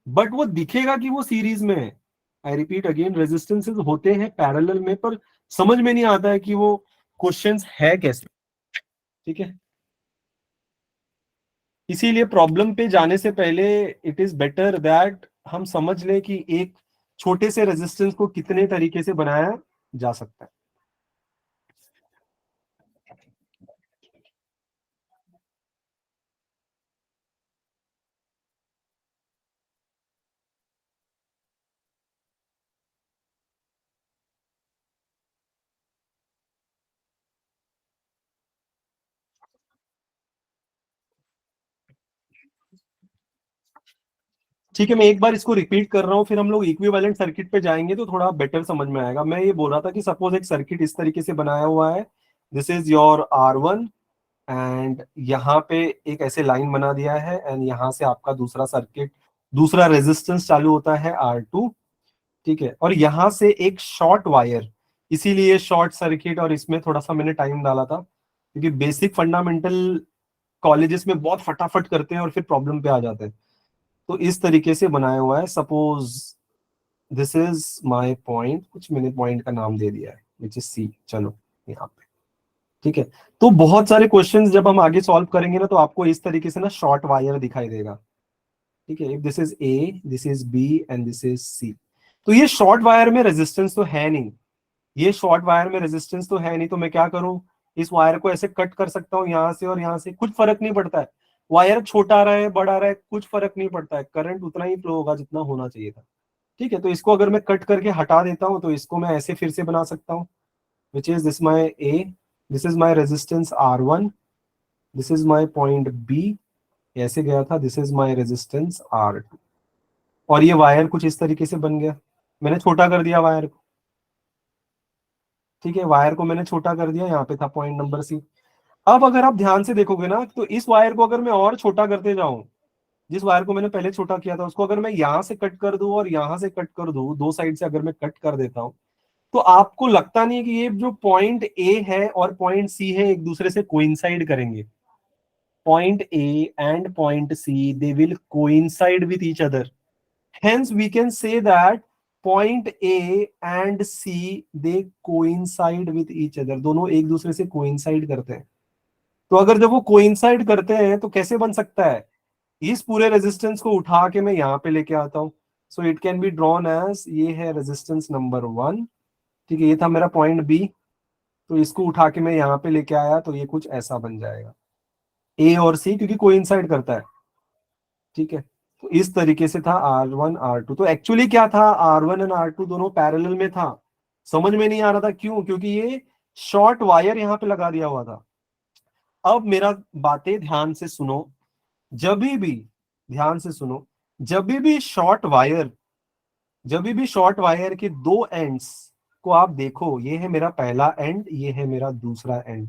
बट वो दिखेगा कि वो सीरीज में है। आई रिपीट अगेन, रेजिस्टेंसेस होते हैं पैरेलल में, पर समझ में नहीं आता है कि वो क्वेश्चंस है कैसे। ठीक है, इसीलिए प्रॉब्लम पे जाने से पहले इट इज बेटर दैट हम समझ लें कि एक छोटे से रेजिस्टेंस को कितने तरीके से बनाया जा सकता है। ठीक है, मैं एक बार इसको रिपीट कर रहा हूँ, फिर हम लोग इक्विवेलेंट सर्किट पे जाएंगे तो थोड़ा बेटर समझ में आएगा। मैं ये बोल रहा था कि सपोज एक सर्किट इस तरीके से बनाया हुआ है, this is your R1 and यहाँ पे एक ऐसे लाइन बना दिया है एंड यहाँ से आपका दूसरा सर्किट, दूसरा रेजिस्टेंस चालू होता है R2। ठीक है, और यहाँ से एक शॉर्ट वायर, इसीलिए शॉर्ट सर्किट, और इसमें थोड़ा सा मैंने टाइम डाला था क्योंकि बेसिक फंडामेंटल कॉलेजेस में बहुत फटाफट करते हैं और फिर प्रॉब्लम पे आ जाते हैं। तो इस तरीके से बनाया हुआ है। Suppose this is my point, कुछ मैंने पॉइंट का नाम दे दिया है विच इज सी, चलो यहाँ पे। ठीक है, तो बहुत सारे क्वेश्चंस जब हम आगे सॉल्व करेंगे ना, तो आपको इस तरीके से ना शॉर्ट वायर दिखाई देगा। ठीक है, if this is A, this is B and this is C, तो ये शॉर्ट वायर में रेजिस्टेंस तो है नहीं, ये शॉर्ट वायर में रेजिस्टेंस तो है नहीं, तो मैं क्या करूं, इस वायर को ऐसे कट कर सकता हूं यहां से और यहां से, कुछ फर्क नहीं पड़ता है। वायर छोटा रहा है बड़ा रहा है कुछ फर्क नहीं पड़ता है, करंट उतना ही फ्लो होगा जितना होना चाहिए था। ठीक है, तो इसको अगर मैं कट करके हटा देता हूं तो इसको मैं ऐसे फिर से बना सकता हूं, which is this my A, this is my resistance R1, this is my point B, ऐसे गया था, this is my resistance R2, और ये वायर कुछ इस तरीके से बन गया। मैंने छोटा कर दिया वायर को। ठीक है, वायर को मैंने छोटा कर दिया, यहाँ पे था पॉइंट नंबर C। अब अगर आप ध्यान से देखोगे ना, तो इस वायर को अगर मैं और छोटा करते जाऊं, जिस वायर को मैंने पहले छोटा किया था उसको अगर मैं यहां से कट कर दूं और यहां से कट कर दूं, दो साइड से अगर मैं कट कर देता हूं, तो आपको लगता नहीं कि ये जो पॉइंट ए है और पॉइंट सी है एक दूसरे से कोइंसाइड करेंगे। Point A and point C, they will coincide with each other, hence we can say that point A and C they coincide with each other, दोनों एक दूसरे से कोइंसाइड करते हैं। तो अगर जब वो कोइंसाइड करते हैं तो कैसे बन सकता है, इस पूरे रेजिस्टेंस को उठा के मैं यहाँ पे लेके आता हूँ, so it can be drawn as, ये है रेजिस्टेंस नंबर 1। ठीक है, ये था मेरा पॉइंट B, तो इसको उठा के मैं यहाँ पे लेके आया तो ये कुछ ऐसा बन जाएगा, A और C क्योंकि कोइंसाइड करता है। ठीक है, तो इस तरीके से था R1 R2। तो एक्चुअली क्या था, R1 एंड R2 दोनों पैरेलल में था, समझ में नहीं आ रहा था क्यों, क्योंकि ये शॉर्ट वायर यहाँ पे लगा दिया हुआ था। अब मेरा बातें ध्यान से सुनो, जब भी ध्यान से सुनो, जब भी शॉर्ट वायर के दो एंड्स को आप देखो, ये है मेरा पहला एंड, ये है मेरा दूसरा एंड,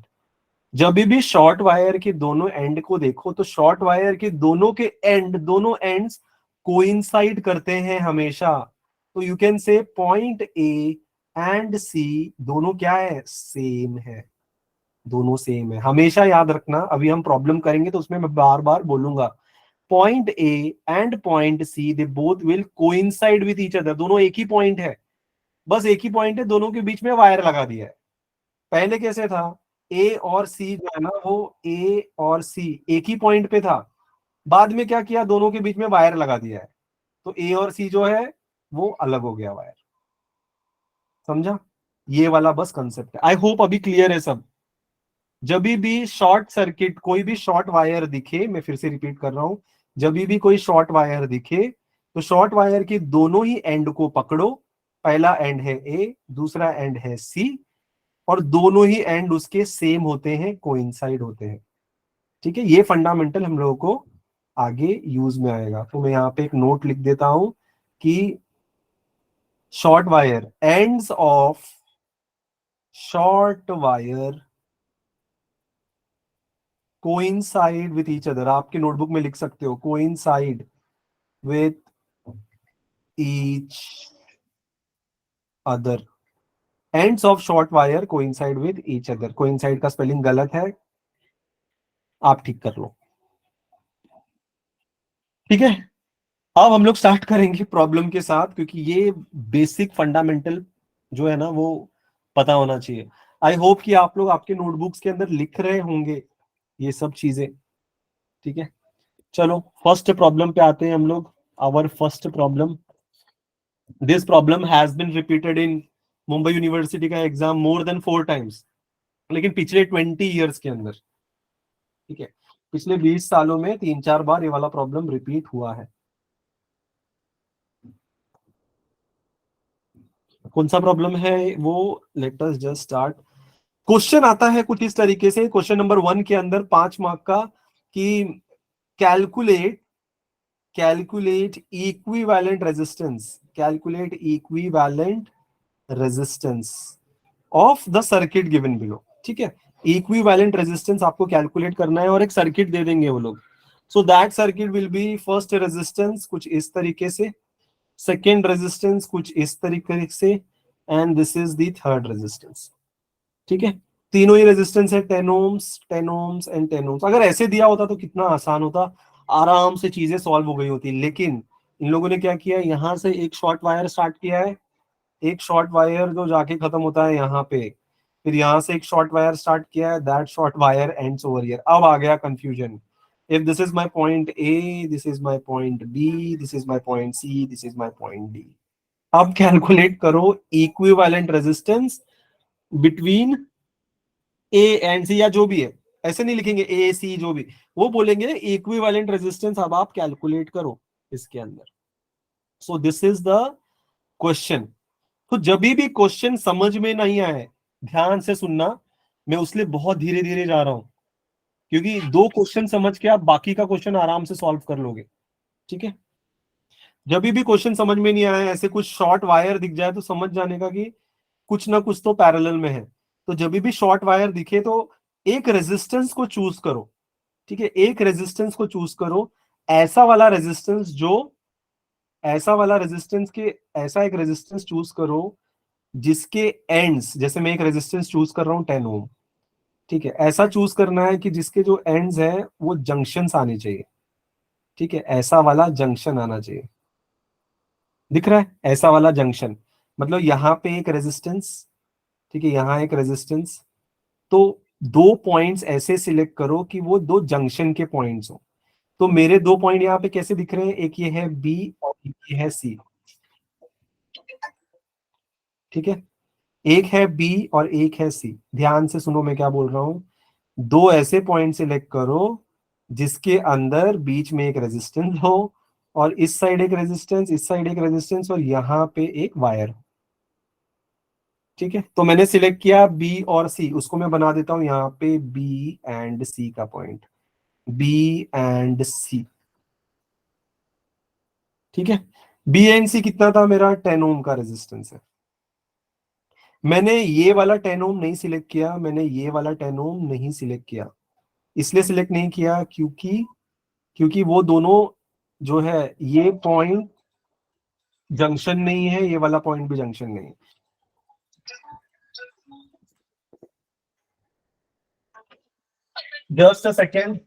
जब भी शॉर्ट वायर के दोनों एंड को देखो तो शॉर्ट वायर के दोनों के एंड, दोनों एंड्स कोइंसाइड करते हैं हमेशा। तो you can say point A and C दोनों क्या है, सेम है, दोनों सेम है। हमेशा याद रखना, अभी हम प्रॉब्लम करेंगे तो उसमें मैं बार बार बोलूंगा, point A and point C they both will coincide with each other. दोनों एक ही पॉइंट है, बस एक ही पॉइंट है, दोनों के बीच में वायर लगा दिया है। पहले कैसे था, ए और सी जो है ना, वो ए और सी एक ही पॉइंट पे था, बाद में क्या किया, दोनों के बीच में वायर लगा दिया है, तो ए और सी जो है वो अलग हो गया वायर। समझा, ये वाला बस कंसेप्ट है। आई होप अभी क्लियर है सब। जब भी शॉर्ट सर्किट, कोई भी शॉर्ट वायर दिखे, मैं फिर से रिपीट कर रहा हूं, जब भी कोई शॉर्ट वायर दिखे तो शॉर्ट वायर के दोनों ही एंड को पकड़ो, पहला एंड है ए, दूसरा एंड है सी, और दोनों ही एंड उसके सेम होते हैं, कोइंसाइड होते हैं। ठीक है, ये फंडामेंटल हम लोगों को आगे यूज में आएगा। तो मैं यहाँ पे एक नोट लिख देता हूं कि short wire, ends of short wire coincide with each other. आपके नोटबुक में लिख सकते हो, coincide with each other. Ends of short wire coincide with each other. Coincide का स्पेलिंग गलत है, आप ठीक कर लो। ठीक है, अब हम लोग स्टार्ट करेंगे प्रॉब्लम के साथ, क्योंकि ये बेसिक फंडामेंटल जो है ना वो पता होना चाहिए। आई होप कि आप लोग आपके नोटबुक्स के अंदर लिख रहे होंगे ये सब चीजें। ठीक है, चलो फर्स्ट प्रॉब्लम पे आते हैं हम लोग। Our first problem, this problem has been repeated in Mumbai university का एग्जाम मोर देन 4 टाइम्स, लेकिन पिछले 20 ईयर्स के अंदर। ठीक है, पिछले 20 सालों में 3-4 बार ये वाला प्रॉब्लम रिपीट हुआ है। कौन सा प्रॉब्लम है वो, let us just start. Question आता है कुछ इस तरीके से, क्वेश्चन नंबर 1 के अंदर 5 मार्क का, कि calculate calculate equivalent resistance, calculate equivalent resistance of the circuit given below. ठीक है, इक्विवेलेंट रेजिस्टेंस आपको कैलकुलेट करना है और एक सर्किट दे देंगे वो लोग। So that circuit will B, first resistance कुछ इस तरीके से, सेकेंड रेजिस्टेंस कुछ इस तरीके से, and this is the third resistance. ठीक है, तीनों ही रेजिस्टेंस है, 10 ohms 10 ohms एंड 10 ohms। अगर ऐसे दिया होता तो कितना आसान होता, आराम से चीजें सॉल्व हो गई होती, लेकिन इन लोगों ने क्या किया, यहां से एक शॉर्ट वायर स्टार्ट किया है, एक शॉर्ट वायर जो जाके खत्म होता है यहाँ पे, फिर यहाँ से एक शॉर्ट वायर स्टार्ट किया है, that short wire ends over here. अब आ गया confusion, if this is my point A, this is my point B, this is my point C, this is my point D. अब कैलकुलेट करो equivalent resistance between A and C, या जो भी है, ऐसे नहीं लिखेंगे ए सी जो भी, वो बोलेंगे इक्विवेलेंट रेजिस्टेंस। अब आप कैलकुलेट करो इसके अंदर। सो दिस इज द क्वेश्चन। तो जब भी क्वेश्चन समझ में नहीं आए, ध्यान से सुनना, मैं उसलिए बहुत धीरे धीरे जा रहा हूं, क्योंकि 2 क्वेश्चन समझ के आप बाकी का क्वेश्चन आराम से सॉल्व कर लोगे। ठीक है, जब भी क्वेश्चन समझ में नहीं आया, ऐसे कुछ शॉर्ट वायर दिख जाए तो समझ जाने का कि कुछ ना कुछ तो पैरेलल में है। तो जब भी शॉर्ट वायर दिखे तो एक रेजिस्टेंस को चूज करो। ठीक है, एक रेजिस्टेंस को चूज करो, ऐसा वाला रेजिस्टेंस जो, ऐसा वाला रेजिस्टेंस के, ऐसा एक रेजिस्टेंस चूज करो जिसके एंड्स, जैसे मैं एक रेजिस्टेंस चूज कर रहा हूं 10 ओम। ठीक है, ऐसा चूज करना है कि जिसके जो एंड्स है वो जंक्शंस आने चाहिए। ठीक है, ऐसा वाला जंक्शन आना चाहिए, दिख रहा है, ऐसा वाला जंक्शन, मतलब यहाँ पे एक रेजिस्टेंस, ठीक है, यहाँ एक रेजिस्टेंस, तो 2 पॉइंट्स ऐसे सिलेक्ट करो कि वो 2 जंक्शन के पॉइंट्स हो। तो मेरे 2 पॉइंट यहाँ पे कैसे दिख रहे हैं, एक ये है बी और एक ये है सी। ठीक है, एक है बी और एक है सी। ध्यान से सुनो मैं क्या बोल रहा हूं, 2 ऐसे पॉइंट सिलेक्ट करो जिसके अंदर बीच में एक रेजिस्टेंस हो, और इस साइड एक रेजिस्टेंस, इस साइड एक रेजिस्टेंस, और यहाँ पे एक वायर। ठीक है, तो मैंने सिलेक्ट किया बी और सी, उसको मैं बना देता हूं यहाँ पे बी एंड सी का पॉइंट, बी एंड सी। ठीक है, बी एंड सी कितना था मेरा, 10 ओम का रेजिस्टेंस है। मैंने ये वाला 10 ओम नहीं सिलेक्ट किया, मैंने ये वाला 10 ओम नहीं सिलेक्ट किया, इसलिए सिलेक्ट नहीं किया क्योंकि वो दोनों जो है, ये पॉइंट जंक्शन नहीं है, ये वाला पॉइंट भी जंक्शन नहीं है। Just a second.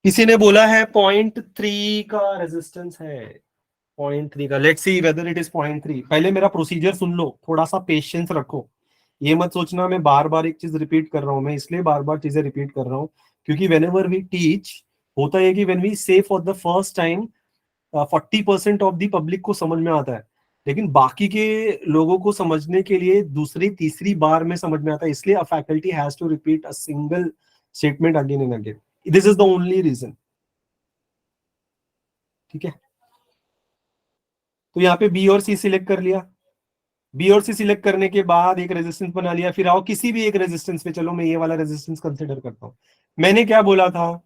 किसी ने बोला है 0.3 का रेजिस्टेंस है, 0.3 का। Let's see whether it is 0.3। पहले मेरा प्रोसीजर सुन लो, थोड़ा सा पेशेंस रखो। ये मत सोचना मैं बार बार एक चीज रिपीट कर रहा हूं। मैं इसलिए बार बार चीजें रिपीट कर रहा हूं क्योंकि वेन एवर वी टीच, होता है कि वेन वी से for the first time 40% of the public को समझ में आता है, लेकिन बाकी के लोगों को समझने के लिए दूसरी तीसरी बार में समझ में आता है। इसलिए a faculty has to repeat a single statement again and again. This is the only reason. ठीक है, तो यहाँ पे बी और सी सिलेक्ट कर लिया। बी और सी सिलेक्ट करने के बाद एक रेजिस्टेंस बना लिया। फिर आओ किसी भी एक रेजिस्टेंस पे, चलो मैं ये वाला रेजिस्टेंस कंसिडर करता हूं। मैंने क्या बोला था,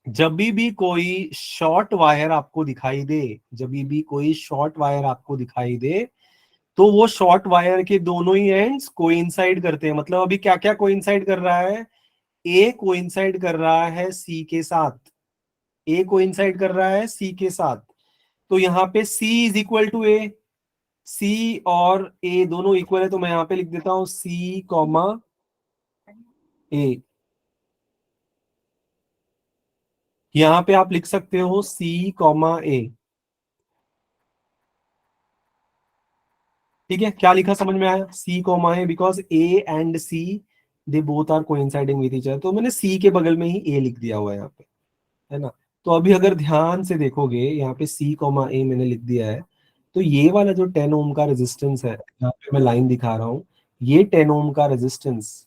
जब भी कोई शॉर्ट वायर आपको दिखाई दे, जब भी कोई शॉर्ट वायर आपको दिखाई दे, तो वो शॉर्ट वायर के दोनों ही एंड्स कोइंसाइड करते हैं। मतलब अभी क्या क्या कोइंसाइड कर रहा है, ए कोइंसाइड कर रहा है सी के साथ, ए कोइंसाइड कर रहा है सी के साथ। तो यहाँ पे C इज इक्वल टू ए, सी और ए दोनों इक्वल है, तो मैं यहाँ पे लिख देता हूं C कॉमा ए। यहाँ पे आप लिख सकते हो C कॉमा ए। ठीक है, क्या लिखा समझ में आया? C comma A, because A and C they both are coinciding with each other. तो मैंने C के बगल में ही A लिख दिया हुआ है यहाँ पे, है ना। तो अभी अगर ध्यान से देखोगे, यहाँ पे C कॉमा ए मैंने लिख दिया है। तो ये वाला जो 10 ओम का रेजिस्टेंस है, यहाँ पे मैं लाइन दिखा रहा हूँ, ये 10 ओम का रेजिस्टेंस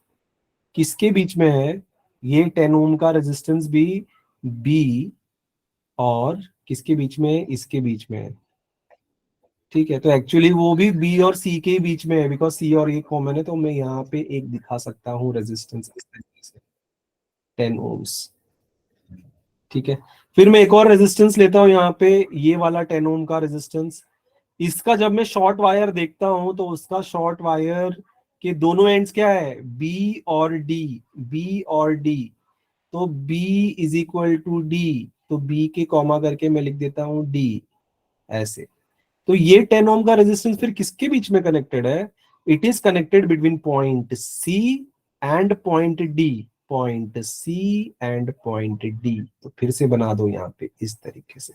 किसके बीच में है? ये 10 ओम का रेजिस्टेंस भी बी और किसके बीच में है? इसके बीच में है। ठीक है, तो एक्चुअली वो भी बी और सी के बीच में है, बिकॉज सी और ए कॉमन है। तो मैं यहाँ पे एक दिखा सकता हूँ रेजिस्टेंस इस तरीके से, 10 ओम्स। ठीक है, फिर मैं एक और रेजिस्टेंस लेता हूँ यहाँ पे, ये वाला 10 ओम का रेजिस्टेंस। इसका जब मैं शॉर्ट वायर देखता हूं तो उसका शॉर्ट वायर के दोनों एंड्स क्या है? बी और डी, बी और डी। तो B is equal to D, तो B के कॉमा करके मैं लिख देता हूं D, ऐसे। तो ये 10 ओम का रेजिस्टेंस फिर किसके बीच में कनेक्टेड है? It is connected between point C and point D, point C and point D। तो फिर से बना दो यहाँ पे इस तरीके से।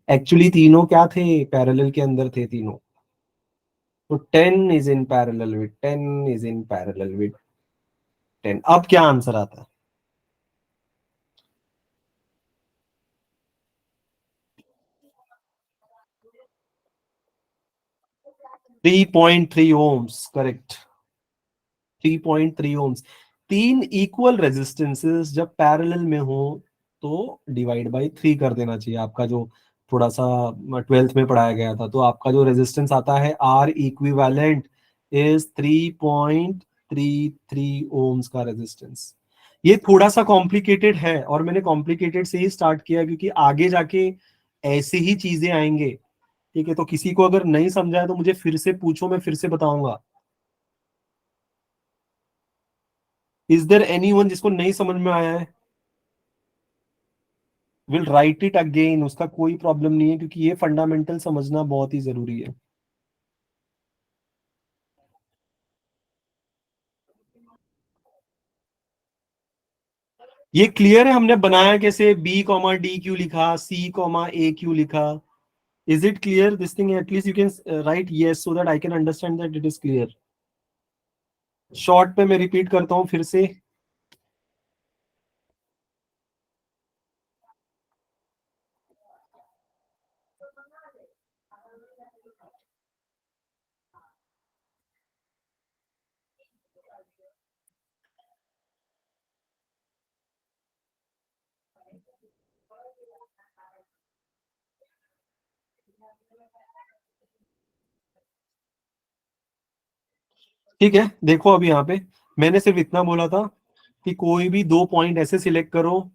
एक्चुअली तीनों क्या थे? पैरेलल के अंदर थे तीनों। तो 10 is in parallel with 10 is in parallel with 10। अब क्या आंसर आता है? 3.3 ओम्स, करेक्ट। 3.3 ओम्स। तीन इक्वल रेजिस्टेंसेस जब पैरेलल में हो तो डिवाइड बाय 3 कर देना चाहिए। आपका जो थोड़ा सा 12th में पढ़ाया गया था, तो आपका जो रेजिस्टेंस आता है R इक्विवेलेंट इज 3.33 ओम्स का रेजिस्टेंस। ये थोड़ा सा कॉम्प्लिकेटेड है और मैंने कॉम्प्लिकेटेड से ही स्टार्ट किया क्योंकि आगे जाके ऐसे ही चीजें आएंगे। ठीक है, तो किसी को अगर नहीं समझा है तो मुझे फिर से पूछो, मैं फिर से बताऊंगा। इज देयर एनीवन जिसको नहीं समझ में आया है? विल राइट इट अगेन, उसका कोई प्रॉब्लम नहीं है क्योंकि ये फंडामेंटल समझना बहुत ही जरूरी है। ये क्लियर है हमने बनाया कैसे? B कॉमा डी क्यों लिखा, C कॉमा ए क्यों लिखा? Is it clear this thing? At least you can right yes so that I can understand that it is clear. Short पे मैं रिपीट करता हूं फिर से। ठीक है, देखो अभी यहाँ पे मैंने सिर्फ इतना बोला था कि कोई भी दो पॉइंट ऐसे सिलेक्ट करो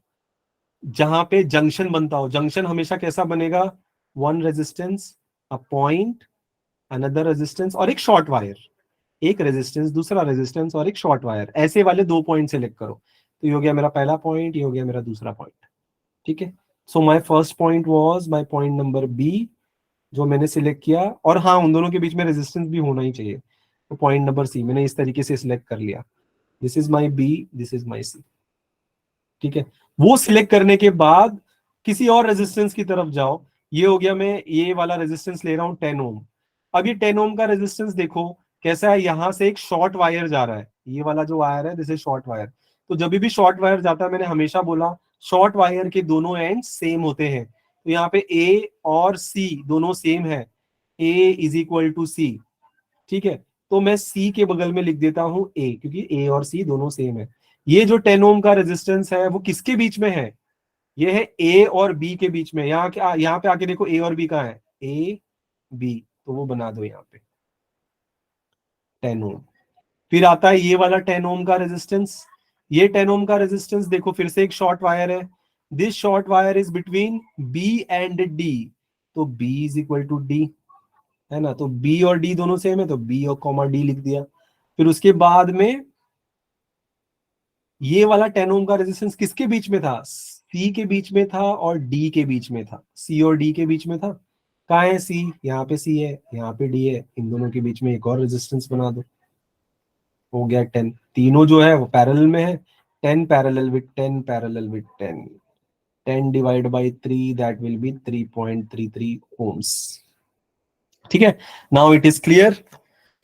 जहां पे जंक्शन बनता हो। जंक्शन हमेशा कैसा बनेगा? One resistance, a point, another resistance और एक शॉर्ट वायर। एक रेजिस्टेंस, दूसरा रेजिस्टेंस और एक शॉर्ट वायर, ऐसे वाले दो पॉइंट सिलेक्ट करो। तो ये हो गया मेरा पहला पॉइंट, ये हो गया मेरा दूसरा पॉइंट। ठीक है, so my first point was my point number B जो मैंने सिलेक्ट किया, और हाँ उन दोनों के बीच में रेजिस्टेंस भी होना ही चाहिए, तो पॉइंट नंबर सी मैंने इस तरीके से सिलेक्ट कर लिया, this is my B, this is my C. ठीक है, वो सिलेक्ट करने के बाद किसी और रेजिस्टेंस की तरफ जाओ, ये हो गया, मैं ये वाला रेजिस्टेंस ले रहा हूँ 10 ओम। अब ये 10 ओम का रेजिस्टेंस देखो कैसा है, यहां से एक शॉर्ट वायर जा रहा है, ये वाला जो वायर है दिस इज शॉर्ट वायर। तो जब भी शॉर्ट वायर जाता है, मैंने हमेशा बोला शॉर्ट वायर के दोनों एंड सेम होते हैं, तो यहाँ पे ए और सी दोनों सेम है, ए इज इक्वल टू सी। ठीक है, तो मैं सी के बगल में लिख देता हूं ए, क्योंकि ए और सी दोनों सेम है। ये जो 10 ओम का रेजिस्टेंस है वो किसके बीच में है, ये है ए और बी के बीच में। यहाँ पे आके देखो ए और बी कहाँ है, ए बी, तो वो बना दो यहाँ पे 10 ओम। फिर आता है ये वाला 10 ओम का रेजिस्टेंस, ये 10 ओम का रेजिस्टेंस देखो फिर से एक शॉर्ट वायर है, this short wire is between B and D, तो B is equal to D, है ना, तो बी और डी दोनों सेम है, तो बी और कॉमा डी लिख दिया। फिर उसके बाद में ये वाला 10 ओम का रेजिस्टेंस किसके बीच में था, सी के बीच में था और डी के बीच में था, सी और डी के बीच में था। कहाँ है सी, यहाँ पे सी है, यहाँ पे डी है, इन दोनों के बीच में एक और रेजिस्टेंस बना दो, हो गया 10। तीनों जो है वो पैरेलल में है, 10 parallel with 10 parallel with 10, 10 divide by 3 that will be 3.33 ohms. ठीक है, नाउ इट इज क्लियर।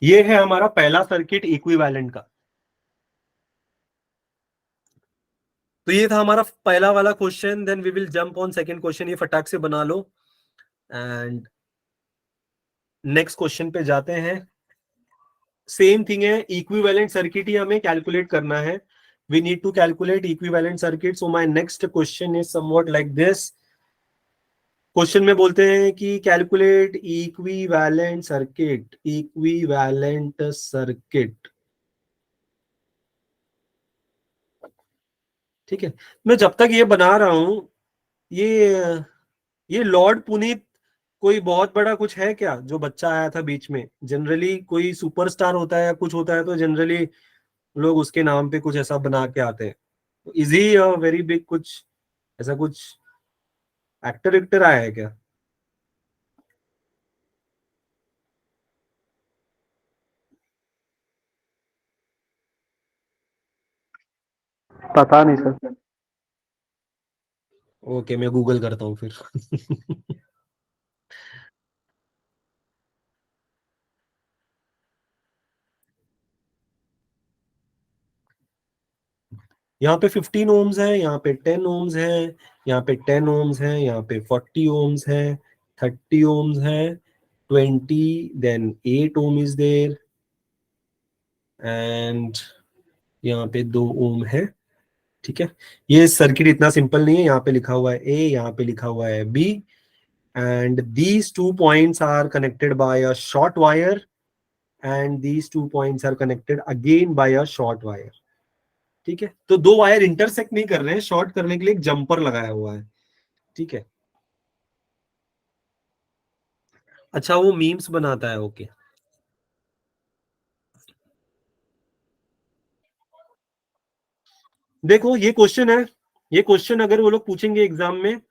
ये है हमारा पहला सर्किट इक्विवेलेंट का। तो ये था हमारा पहला वाला question, then we will jump on second question, ये फटाक से बना लो एंड नेक्स्ट क्वेश्चन पे जाते हैं। सेम थिंग है, इक्विवेलेंट सर्किट ही हमें कैलकुलेट करना है, we need to calculate equivalent circuit. So my next question is somewhat like this. Question में बोलते हैं कि calculate equivalent circuit, equivalent circuit. ठीक है, मैं जब तक ये बना रहा हूं, ये लॉर्ड पुनीत कोई बहुत बड़ा कुछ है क्या, जो बच्चा आया था बीच में, जनरली कोई सुपरस्टार होता है या कुछ होता है तो जनरली लोग उसके नाम पे कुछ ऐसा बना के आते हैं, इज ही वेरी बिग, कुछ ऐसा कुछ एक्टर एक्टर आया है क्या? पता नहीं सर। ओके, मैं गूगल करता हूँ फिर। यहाँ पे 15 ओम्स है, यहाँ पे 10 ओम्स है, यहाँ पे 10 ओम्स है, यहाँ पे 40 ओम्स है, 30 ओम्स है, 20, then 8 ohm is there and यहाँ पे 2 ओम है। ठीक है, ये सर्किट इतना सिंपल नहीं है, यहाँ पे लिखा हुआ है ए, यहाँ पे लिखा हुआ है B, and these 2 points are connected by a short wire and these 2 points are connected again by a short wire. ठीक है, तो दो वायर इंटरसेक्ट नहीं कर रहे हैं, शॉर्ट करने के लिए एक जंपर लगाया हुआ है। ठीक है, अच्छा वो मीम्स बनाता है, ओके। देखो ये क्वेश्चन है, ये क्वेश्चन अगर वो लोग पूछेंगे एग्जाम में,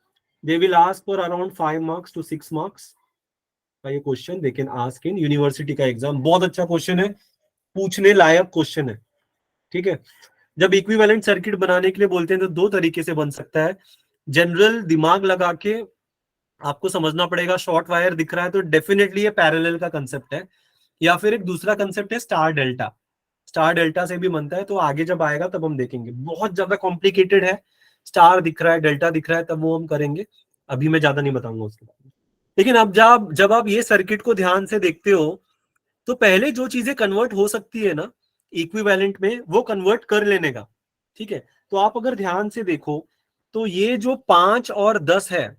they will ask for around 5 marks to 6 marks का ये question, they can ask in university का एग्जाम, बहुत अच्छा क्वेश्चन है, पूछने लायक क्वेश्चन है। ठीक है, जब इक्विवेलेंट सर्किट बनाने के लिए बोलते हैं तो दो तरीके से बन सकता है, जनरल दिमाग लगा के आपको समझना पड़ेगा, शॉर्ट वायर दिख रहा है तो डेफिनेटली ये पैरेलल का कंसेप्ट है, या फिर एक दूसरा कंसेप्ट है स्टार डेल्टा, स्टार डेल्टा से भी बनता है, तो आगे जब आएगा तब हम देखेंगे, बहुत ज्यादा कॉम्प्लिकेटेड है, स्टार दिख रहा है डेल्टा दिख रहा है तब वो हम करेंगे, अभी मैं ज्यादा नहीं बताऊंगा उसके बारे में। लेकिन अब जब आप ये सर्किट को ध्यान से देखते हो, तो पहले जो चीजें कन्वर्ट हो सकती है ना इक्विवेलेंट में, वो कन्वर्ट कर लेने का। ठीक है, तो आप अगर ध्यान से देखो तो ये जो 5 और 10 है,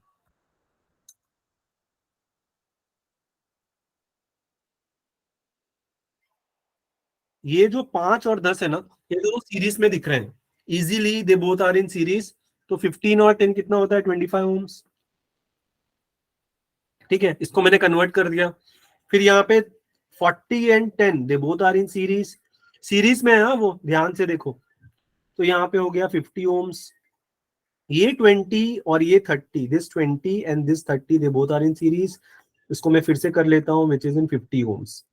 ये जो 5 और 10 है ना, ये दोनों सीरीज में दिख रहे हैं, easily they both are in series, तो 15 और 10 कितना होता है, 25 ओम्स। ठीक है, इसको मैंने कन्वर्ट कर दिया। फिर यहाँ पे 40 and 10 they both are in series, series में है ना वो, ध्यान से देखो, तो यहाँ पे हो गया 50 ओम्स। ये 20 और ये 30, this 20 and this 30 they both are in series. इसको मैं फिर से कर लेता हूं, विच इज इन 50 ओम्स,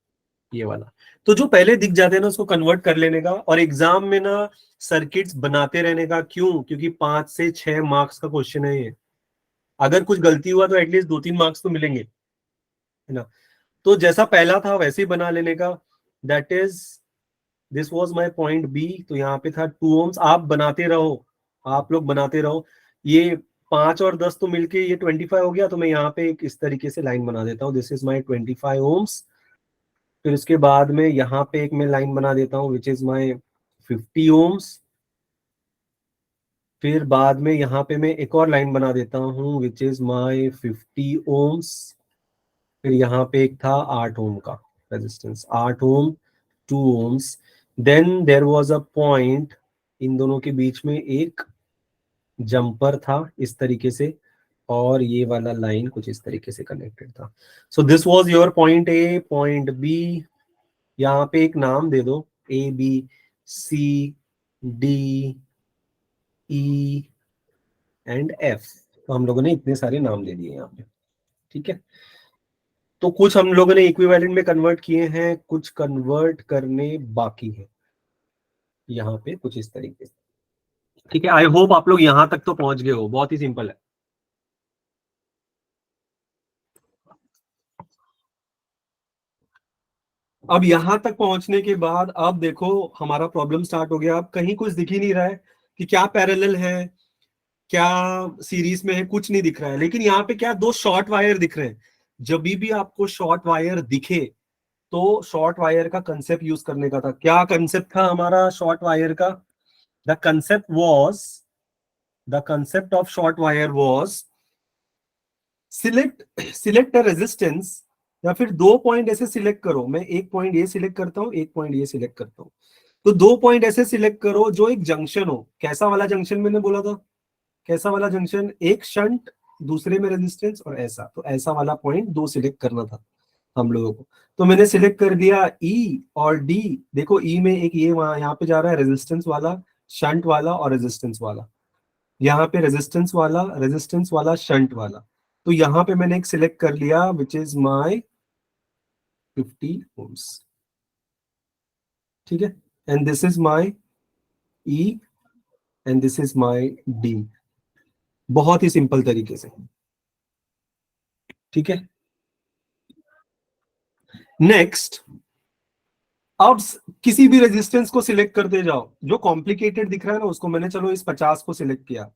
ये वाला। तो जो पहले दिख जाते हैं ना उसको कन्वर्ट कर लेने का, और एग्जाम में ना सर्किट्स बनाते रहने का। क्यों? क्योंकि 5 से 6 मार्क्स का क्वेश्चन है ये। अगर कुछ गलती हुआ तो एटलीस्ट 2-3 मार्क्स तो मिलेंगे, है ना। तो जैसा पहला था वैसे ही बना लेने का। That is, this was my point B. तो यहाँ पे था 2 ओम्स। आप बनाते रहो, आप लोग बनाते रहो। ये 5 और 10 तो मिलके ये 25 हो गया। तो मैं यहाँ पे एक इस तरीके से लाइन बना देता हूँ, दिस इज माय 25 ओम्स। फिर उसके बाद में यहाँ पे एक मैं लाइन बना देता हूँ विच इज माय 50 ओम्स। फिर बाद में यहाँ पे मैं एक और लाइन बना देता हूँ विच इज माय 50 ओम्स। फिर यहाँ पे एक था 8 ओम का resistance, 8 ohm, 2 ohms. Then there was a point, इन दोनों के बीच में एक जंपर था इस तरीके से, और ये वाला लाइन कुछ इस तरीके से कनेक्टेड था। So this was your point A. Point B, यहाँ पे एक नाम दे दो, A B C D E and F. तो हम लोगों ने इतने सारे नाम दे दिए यहाँ पे, ठीक है। तो कुछ हम लोगों ने इक्विवेलेंट में कन्वर्ट किए हैं, कुछ कन्वर्ट करने बाकी है यहाँ पे कुछ इस तरीके से, ठीक है। आई होप आप लोग यहाँ तक तो पहुंच गए हो, बहुत ही सिंपल है। अब यहां तक पहुंचने के बाद अब देखो हमारा प्रॉब्लम स्टार्ट हो गया। अब कहीं कुछ दिख ही नहीं रहा है कि क्या पैरेलल है, क्या सीरीज में है, कुछ नहीं दिख रहा है। लेकिन यहाँ पे क्या, 2 शॉर्ट वायर दिख रहे हैं। जब भी आपको शॉर्ट वायर दिखे तो शॉर्ट वायर का कंसेप्ट यूज करने का था। क्या कंसेप्ट था हमारा शॉर्ट वायर का? The concept was, the concept of short wire was select a resistance, या फिर 2 पॉइंट ऐसे सिलेक्ट करो। मैं एक पॉइंट ये सिलेक्ट करता हूं, एक पॉइंट ये सिलेक्ट करता हूं। तो 2 पॉइंट ऐसे सिलेक्ट करो जो एक जंक्शन हो। कैसा वाला जंक्शन मैंने बोला था? कैसा वाला जंक्शन? एक शंट, दूसरे में रेजिस्टेंस, और ऐसा। तो ऐसा वाला पॉइंट 2 सिलेक्ट करना था हम लोगों को। तो मैंने सिलेक्ट कर दिया ई और डी। देखो ई में एक ये वहां यहाँ पे जा रहा है रेजिस्टेंस वाला, शंट वाला और रेजिस्टेंस वाला। यहाँ पे रेजिस्टेंस वाला शंट वाला। तो यहाँ पे मैंने एक सिलेक्ट कर लिया विच इज माय 50 ओम्स, ठीक है। And this is my E and this is my D. बहुत ही सिंपल तरीके से, ठीक है। नेक्स्ट, अब किसी भी रेजिस्टेंस को सिलेक्ट करते जाओ। जो कॉम्प्लिकेटेड दिख रहा है ना उसको मैंने, चलो इस 50 को सिलेक्ट किया।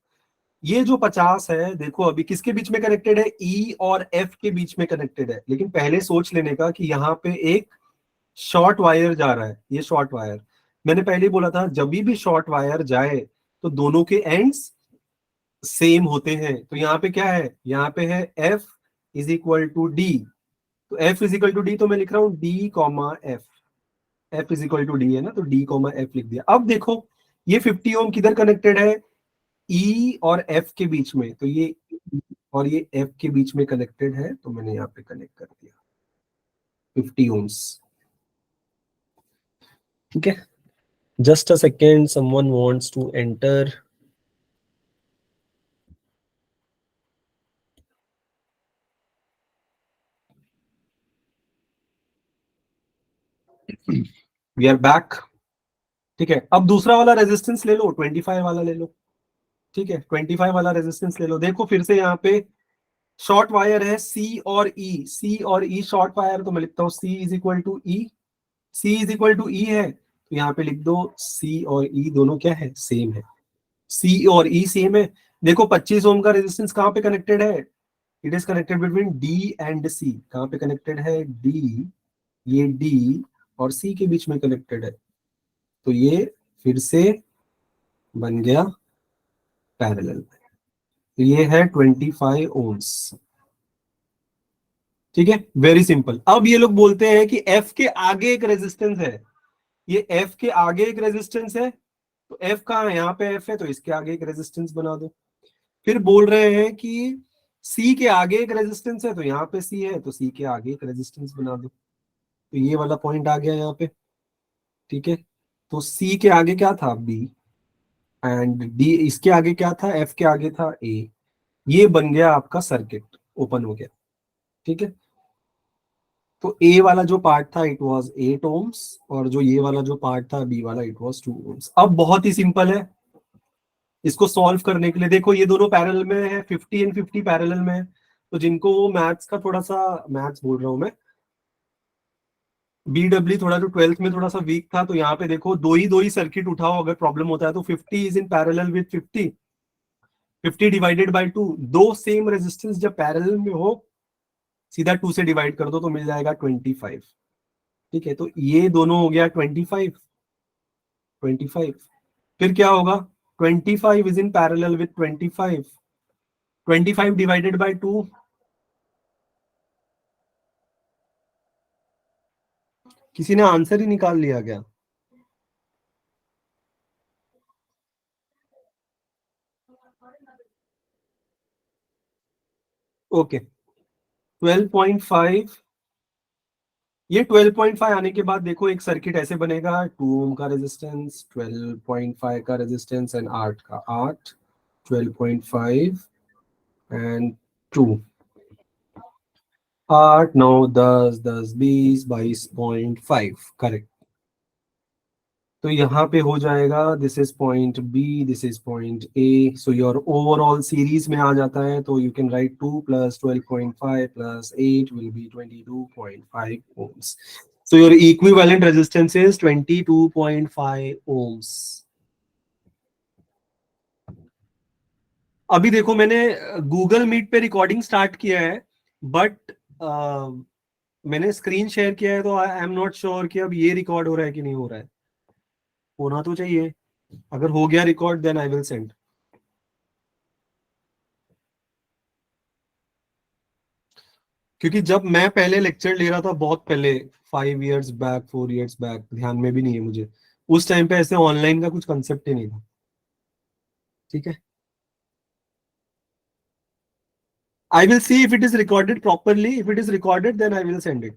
ये जो 50 है देखो अभी किसके बीच में कनेक्टेड है? ई और एफ के बीच में कनेक्टेड है। लेकिन पहले सोच लेने का कि यहाँ पे एक शॉर्ट वायर जा रहा है। ये शॉर्ट वायर, मैंने पहले ही बोला था जब भी शॉर्ट वायर जाए तो दोनों के एंड्स सेम होते हैं। तो यहाँ पे क्या है? यहाँ पे है F is equal to D. तो F is equal to D, तो मैं लिख रहा हूँ D comma F. F is equal to D है ना, तो डी कॉमा एफ लिख दिया। अब देखो ये 50 ओम किधर कनेक्टेड है? ई और एफ के बीच में। तो ये E और ये एफ के बीच में कनेक्टेड है, तो मैंने यहाँ पे कनेक्ट कर दिया 50 ओम्स, ठीक है। Just a second, someone wants to enter. We are back, ठीक है। अब दूसरा वाला रेजिस्टेंस ले लो, 25 वाला ले लो, ठीक है। 25 वाला रेजिस्टेंस ले लो। देखो फिर से यहाँ पे शॉर्ट वायर है सी और ई, सी और ई शॉर्ट वायर। तो मैं लिखता हूँ C is equal to E, C is equal to E है तो यहाँ पे लिख दो सी और ई दोनों क्या है? सेम है। सी और ई सेम है। देखो 25 ओम का रेजिस्टेंस कहाँ पे कनेक्टेड है? It is connected between D and C. कहाँ पे कनेक्टेड है? डी, ये डी और सी के बीच में कनेक्टेड है। तो ये फिर से बन गया पैरेलल। तो ये है 25 ओम्स, ठीक है। Very simple. अब ये लोग बोलते हैं कि एफ के आगे एक रेजिस्टेंस है। ये एफ के आगे एक रेजिस्टेंस है, तो एफ कहाँ है? यहाँ पे एफ है, तो इसके आगे एक रेजिस्टेंस बना दो। फिर बोल रहे हैं कि सी के आगे एक रेजिस्टेंस है, तो यहाँ पे सी है, तो सी के आगे एक रेजिस्टेंस बना दो। तो ये वाला पॉइंट आ गया यहाँ पे, ठीक है। तो सी के आगे क्या था? बी, एंड डी, इसके आगे क्या था, एफ के आगे था ए। ये बन गया आपका सर्किट, ओपन हो गया। ठीक है, तो ए वाला जो पार्ट था इट वाज 8 ओम्स, और जो ये वाला जो पार्ट था बी वाला इट वाज 2 ओम्स। अब बहुत ही सिंपल है इसको सॉल्व करने के लिए। देखो ये दोनों पैरेलल में है, 50 एंड 50 पैरेलल में है। तो जिनको मैथ्स का थोड़ा सा, मैथ्स बोल रहा हूं मैं, बीडब्ल्यू थोड़ा जो 12th में थोड़ा सा वीक था, तो यहाँ पे देखो दो ही सर्किट उठाओ अगर प्रॉब्लम होता है तो 50 is in parallel with 50, 50 divided by 2, दो सेम रेजिस्टेंस जब पैरेलल में हो सीधा 2 से डिवाइड कर दो तो मिल जाएगा 25। ठीक है, तो ये दोनों हो गया 25, 25। फिर क्या होगा, 25 is in parallel with 25, 25 divided by 2, किसी ने आंसर ही निकाल लिया क्या? ओके, 12.5। ये 12.5 आने के बाद देखो एक सर्किट ऐसे बनेगा, 2 ओम का रेजिस्टेंस, 12.5 का रेजिस्टेंस एंड 8 का, 8, 12.5 एंड 2, 8, 9, 10, 10, 20, 22.5, करेक्ट। तो यहाँ पे हो जाएगा, this is point B, this is point A, so your overall series में आ जाता है। तो you can write 2 plus 12.5 plus 8 will be 22.5 ohms. So your equivalent resistance is 22.5 ohms. अभी देखो मैंने गूगल मीट पे रिकॉर्डिंग स्टार्ट किया है, बट मैंने स्क्रीन शेयर किया है, तो आई एम नॉट श्योर कि अब ये रिकॉर्ड हो रहा है कि नहीं हो रहा है। होना तो चाहिए, अगर हो गया record then I will send. क्योंकि जब मैं पहले लेक्चर ले रहा था बहुत पहले, 5 years बैक, 4 years बैक, ध्यान में भी नहीं है मुझे, उस टाइम पे ऐसे ऑनलाइन का कुछ कंसेप्ट ही नहीं था। ठीक है, I will see if it is recorded properly. If it is recorded, then I will send it.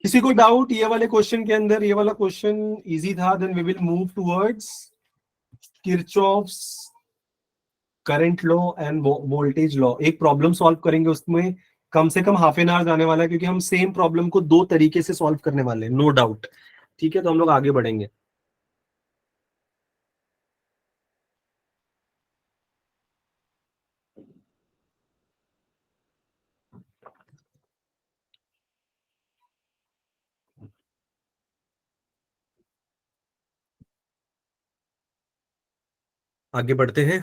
किसी को डाउट ये वाले क्वेश्चन के अंदर? ये वाला क्वेश्चन इजी था। Then we will move towards Kirchhoff's current law and voltage law. एक प्रॉब्लम सॉल्व करेंगे, उसमें कम से कम हाफ एन आवर जाने वाला है, क्योंकि हम सेम प्रॉब्लम को दो तरीके से सॉल्व करने वाले हैं, नो डाउट। ठीक है, तो हम लोग आगे बढ़ेंगे। आगे बढ़ते हैं।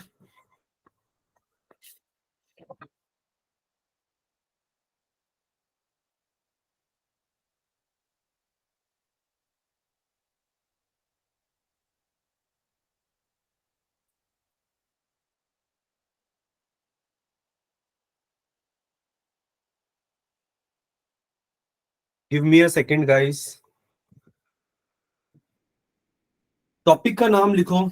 Give me a second guys. Topic का नाम लिखो,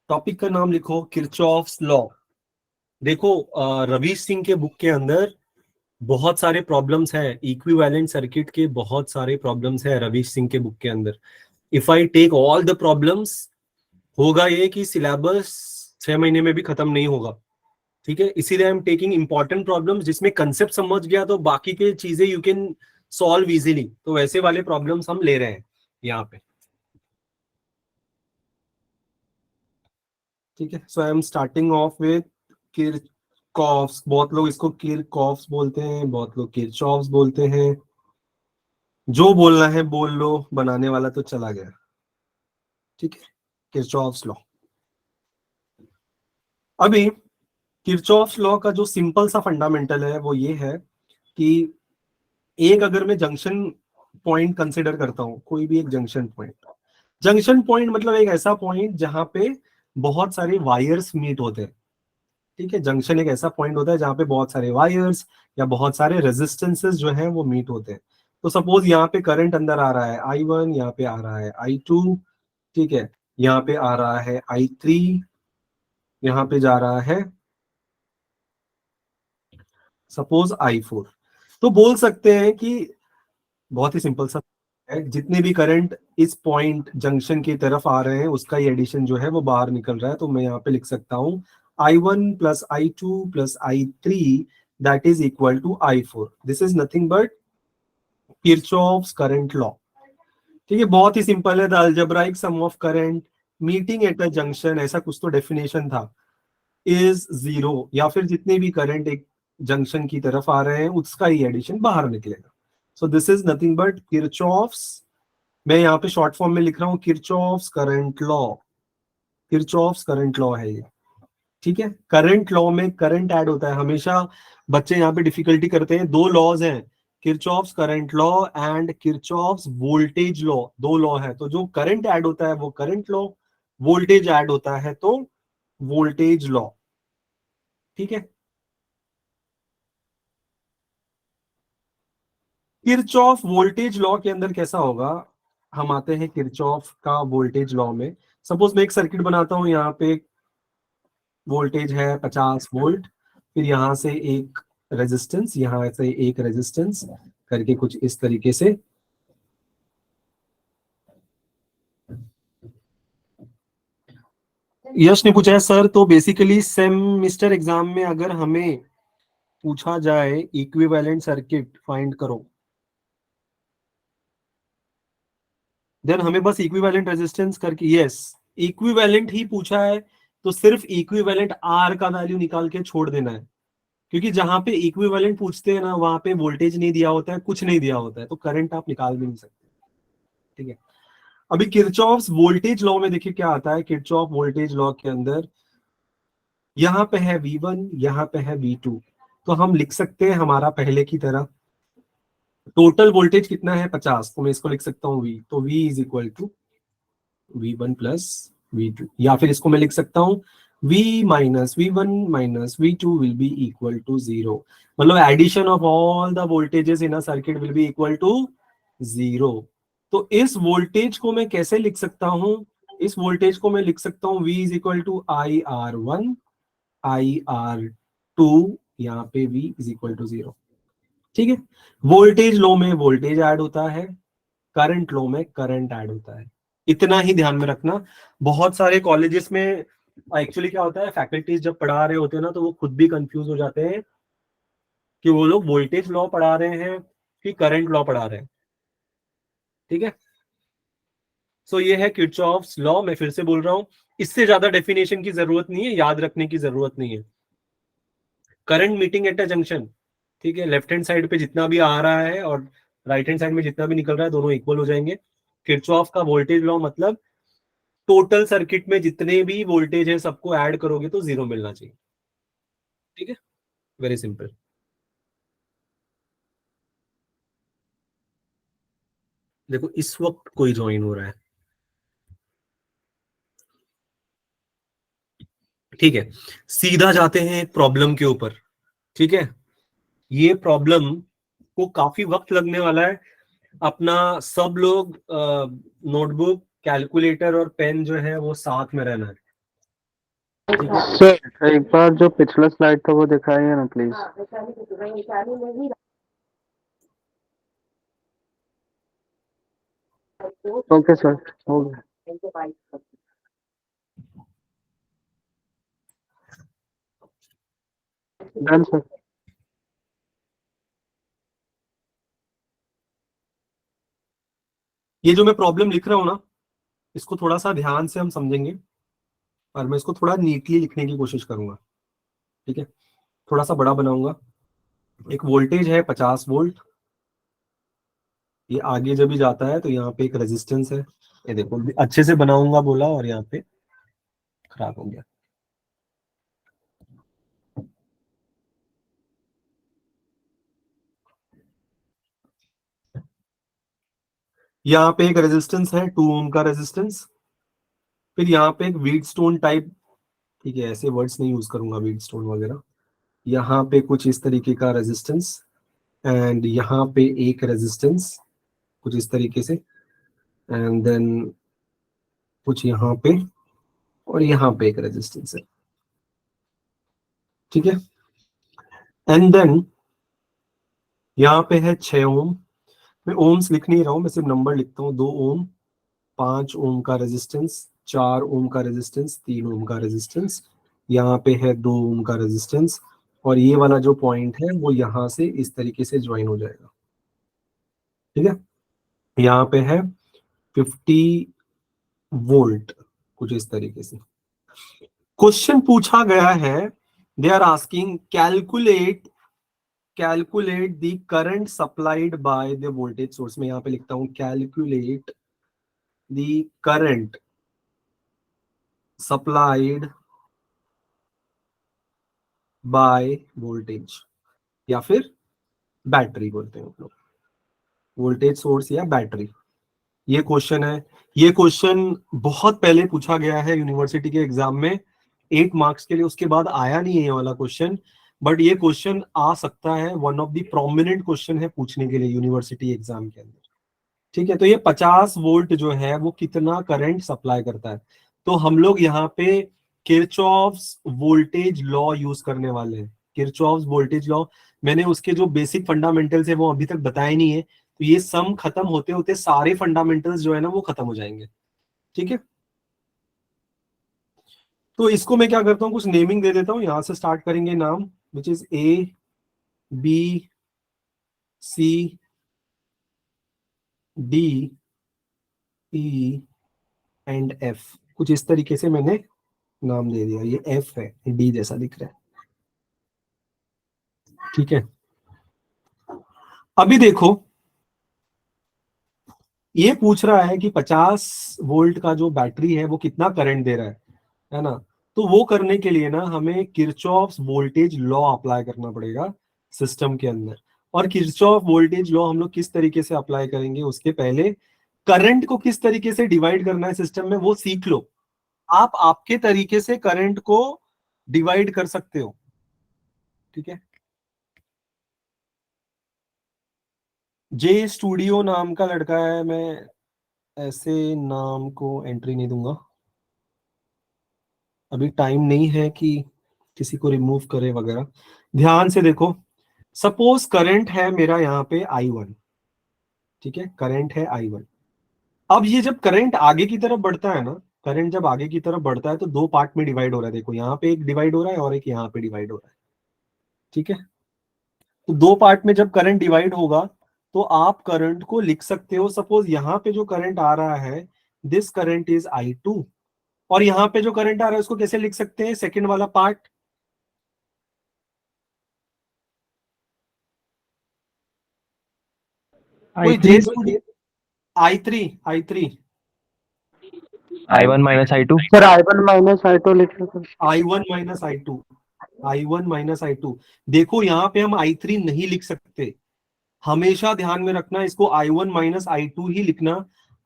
टॉपिक का नाम लिखो किरचॉफ्स लॉ। देखो रवीश सिंह के बुक के अंदर बहुत सारे प्रॉब्लम्स हैं, इक्विवेलेंट सर्किट के बहुत सारे प्रॉब्लम्स हैं रवीश सिंह के बुक के अंदर। If I take all the problems, होगा ये कि सिलेबस 6 महीने में भी खत्म नहीं होगा। ठीक है, इसीलिए I am taking important problems जिसमें कंसेप्ट समझ गया तो बाकी के चीजें यू कैन सॉल्व इजीली। तो वैसे वाले प्रॉब्लम्स हम ले रहे हैं यहाँ पे। ठीक है, so I am starting off with Kirchhoff's. बहुत लोग इसको किरचॉफ्स बोलते हैं, बहुत लोग किरचॉफ्स बोलते हैं। जो बोलना है बोल लो, बनाने वाला तो चला गया। ठीक है, किरचॉफ्स लॉ। अभी किरचॉफ्स लॉ का जो सिंपल सा फंडामेंटल है वो ये है कि एक अगर मैं जंक्शन पॉइंट कंसिडर करता हूं, कोई भी एक जंक्शन पॉइंट, जंक्शन पॉइंट मतलब एक ऐसा पॉइंट जहां पे बहुत सारे वायर्स मीट होते हैं। ठीक है, जंक्शन एक ऐसा पॉइंट होता है जहां पे बहुत सारे वायर्स या बहुत सारे रेजिस्टेंसेस जो हैं वो मीट होते हैं। तो सपोज यहाँ पे करंट अंदर आ रहा है I1, यहाँ पे आ रहा है I2। ठीक है, यहाँ पे आ रहा है I3, यहाँ पे जा रहा है सपोज I4। तो बोल सकते हैं कि बहुत ही सिंपल सा जितने भी करंट इस पॉइंट जंक्शन की तरफ आ रहे हैं उसका ही एडिशन जो है वो बाहर निकल रहा है। तो मैं यहाँ पे लिख सकता हूँ I1 plus I2 plus I3 that is equal to I4। This is nothing but Kirchhoff's current law. ठीक है, बहुत ही सिंपल है। The algebraic sum of current meeting at a junction, ऐसा कुछ तो डेफिनेशन था, इज जीरो, या फिर जितने भी करंट एक जंक्शन की तरफ आ रहे हैं उसका ही एडिशन बाहर निकलेगा। सो this is nothing but Kirchhoff's, मैं यहाँ पे शॉर्ट फॉर्म में लिख रहा हूँ Kirchhoff's current law. Kirchhoff's current law है ये। ठीक है, करंट लॉ में करंट ऐड होता है हमेशा। बच्चे यहाँ पे डिफिकल्टी करते हैं। दो लॉज हैं, Kirchhoff's current law and Kirchhoff's voltage law. दो लॉ है, तो जो करंट ऐड होता है वो करंट लॉ, वोल्टेज ऐड होता है तो वोल्टेज लॉ। ठीक है, किरचॉफ वोल्टेज लॉ के अंदर कैसा होगा, हम आते हैं किरचॉफ का वोल्टेज लॉ में। सपोज मैं एक सर्किट बनाता हूं, यहाँ पे वोल्टेज है 50 वोल्ट, फिर यहाँ से एक रेजिस्टेंस, यहाँ से एक रेजिस्टेंस करके कुछ इस तरीके से। यश ने पूछा है सर, तो बेसिकली सेमेस्टर एग्जाम में अगर हमें पूछा जाए इक्विवेलेंट सर्किट फाइंड करो, देन हमें बस इक्विवेलेंट रेजिस्टेंस करके, यस इक्विवेलेंट ही पूछा है तो सिर्फ इक्विवेलेंट आर का वैल्यू निकाल के छोड़ देना है। क्योंकि जहां पे इक्विवेलेंट पूछते हैं ना, वहां पे वोल्टेज नहीं दिया होता है, कुछ नहीं दिया होता है, तो करंट आप निकाल भी नहीं सकते। ठीक है, अभी किरचॉफ्स वोल्टेज लॉ में देखिए क्या आता है। किरचॉफ वोल्टेज लॉ के अंदर यहाँ पे है V1, यहाँ पे है V2, तो हम लिख सकते हैं हमारा पहले की तरह टोटल वोल्टेज कितना है 50, तो मैं इसको लिख सकता हूँ V, तो V is equal to V1 plus V2, या फिर इसको मैं लिख सकता हूँ V minus V1 minus V2 will be equal to 0। मतलब addition of all the voltages in a circuit will be equal to 0। तो इस वोल्टेज को मैं कैसे लिख सकता हूँ, इस वोल्टेज को मैं लिख सकता हूँ V is equal to IR1 IR2, यहाँ पे V इज इक्वल टू 0। ठीक है, वोल्टेज लो में वोल्टेज ऐड होता है, करंट लो में करंट ऐड होता है। इतना ही ध्यान में रखना। बहुत सारे कॉलेजेस में एक्चुअली क्या होता है, फैकल्टीज जब पढ़ा रहे होते हैं ना, तो वो खुद भी कंफ्यूज हो जाते हैं कि वो लोग वोल्टेज लॉ पढ़ा रहे हैं कि करंट लॉ पढ़ा रहे हैं। ठीक है, सो ये है किरचॉफ्स लॉ। मैं फिर से बोल रहा हूं, इससे ज्यादा डेफिनेशन की जरूरत नहीं है, याद रखने की जरूरत नहीं है। Current meeting at a junction, ठीक है, लेफ्ट हैंड साइड पे जितना भी आ रहा है और राइट हैंड साइड में जितना भी निकल रहा है, दोनों इक्वल हो जाएंगे। किरचॉफ का वोल्टेज लॉ मतलब टोटल सर्किट में जितने भी वोल्टेज है सबको ऐड करोगे तो 0 मिलना चाहिए। ठीक है, वेरी सिंपल। देखो इस वक्त कोई ज्वाइन हो रहा है। ठीक है, सीधा जाते हैं एक प्रॉब्लम के ऊपर। ठीक है, ये प्रॉब्लम को काफी वक्त लगने वाला है। अपना सब लोग नोटबुक कैलकुलेटर और पेन जो है वो साथ में रहना है। ठीक है, सर एक बार जो पिछला स्लाइड था वो दिखाइए ना प्लीज। ओके सर, हो गया। Done sir. ये जो मैं प्रॉब्लम लिख रहा हूँ ना, इसको थोड़ा सा ध्यान से हम समझेंगे और मैं इसको थोड़ा नीटली लिखने की कोशिश करूंगा। ठीक है, थोड़ा सा बड़ा बनाऊंगा। एक वोल्टेज है 50 वोल्ट, ये आगे जब भी जाता है तो यहाँ पे एक रेजिस्टेंस है। ये देखो अच्छे से बनाऊंगा बोला और यहाँ पे खराब हो गया। यहाँ पे एक रेजिस्टेंस है 2 ओम का रेजिस्टेंस, फिर यहाँ पे एक व्हीट स्टोन टाइप, ठीक है ऐसे वर्ड्स नहीं यूज करूंगा व्हीट स्टोन वगैरह, यहाँ पे कुछ इस तरीके का रेजिस्टेंस, एंड यहाँ पे एक रेजिस्टेंस कुछ इस तरीके से, एंड देन कुछ यहाँ पे, और यहाँ पे एक रेजिस्टेंस है। ठीक है, एंड देन यहाँ पे है 6 ओम। मैं ओम्स लिख नहीं रहा हूँ, मैं सिर्फ नंबर लिखता हूँ। 2 ओम, 5 ओम का रेजिस्टेंस, 4 ओम का रेजिस्टेंस, 3 ओम का रेजिस्टेंस, यहाँ पे है 2 ओम का रेजिस्टेंस, और ये वाला जो पॉइंट है वो यहाँ से इस तरीके से ज्वाइन हो जाएगा। ठीक है, यहाँ पे है 50 वोल्ट, कुछ इस तरीके से। क्वेश्चन पूछा गया है, they are asking calculate the current supplied by the voltage source. में यहाँ पे लिखता हूं calculate the current supplied by voltage, या फिर बैटरी बोलते हैं हम लोग, वोल्टेज सोर्स या बैटरी। ये क्वेश्चन है। ये क्वेश्चन बहुत पहले पूछा गया है यूनिवर्सिटी के एग्जाम में 8 मार्क्स के लिए, उसके बाद आया नहीं है ये वाला क्वेश्चन, बट ये क्वेश्चन आ सकता है, one of the prominent question है पूछने के लिए यूनिवर्सिटी एग्जाम के अंदर। ठीक है, तो ये 50 वोल्ट जो है वो कितना करंट सप्लाई करता है। तो हम लोग यहाँ पे किरचॉफ्स वोल्टेज लॉ यूज करने वाले हैं। किरचॉफ्स वोल्टेज लॉ, मैंने उसके जो बेसिक फंडामेंटल्स है वो अभी तक बताए नहीं है, तो ये सम खत्म होते होते सारे फंडामेंटल्स जो है ना वो खत्म हो जाएंगे। ठीक है, तो इसको मैं क्या करता हूँ, कुछ नेमिंग दे देता हूँ। यहां से स्टार्ट करेंगे नाम, which is A B C D E and F, कुछ इस तरीके से मैंने नाम दे दिया। ये एफ है, डी जैसा दिख रहा है। ठीक है, अभी देखो ये पूछ रहा है कि 50 वोल्ट का जो बैटरी है वो कितना करंट दे रहा है ना। तो वो करने के लिए ना हमें किरचॉफ्स वोल्टेज लॉ अप्लाई करना पड़ेगा सिस्टम के अंदर। और किरचॉफ वोल्टेज लॉ हम लोग किस तरीके से अप्लाई करेंगे, उसके पहले करंट को किस तरीके से डिवाइड करना है सिस्टम में वो सीख लो। आप आपके तरीके से करंट को डिवाइड कर सकते हो। ठीक है, जे स्टूडियो नाम का लड़का है, मैं ऐसे नाम को एंट्री नहीं दूंगा, अभी टाइम नहीं है कि किसी को रिमूव करे वगैरह। ध्यान से देखो, सपोज करंट है मेरा यहाँ पे I1। ठीक है, करंट है I1। अब ये जब करंट आगे की तरफ बढ़ता है ना, करंट जब आगे की तरफ बढ़ता है तो दो पार्ट में डिवाइड हो रहा है। देखो यहाँ पे एक डिवाइड हो रहा है और एक यहाँ पे डिवाइड हो रहा है। ठीक है, तो दो पार्ट में जब करंट डिवाइड होगा तो आप करंट को लिख सकते हो। सपोज यहाँ पे जो करंट आ रहा है, दिस करंट इज I2, और यहाँ पे जो करंट आ रहा है उसको कैसे लिख सकते हैं, सेकंड वाला पार्ट, कोई जे स्टूडियो I3 I1 minus I2. Sir I1 minus I2 लिख लो। I1 minus I2। देखो यहाँ पे हम I3 नहीं लिख सकते, हमेशा ध्यान में रखना इसको I1 माइनस I2 ही लिखना।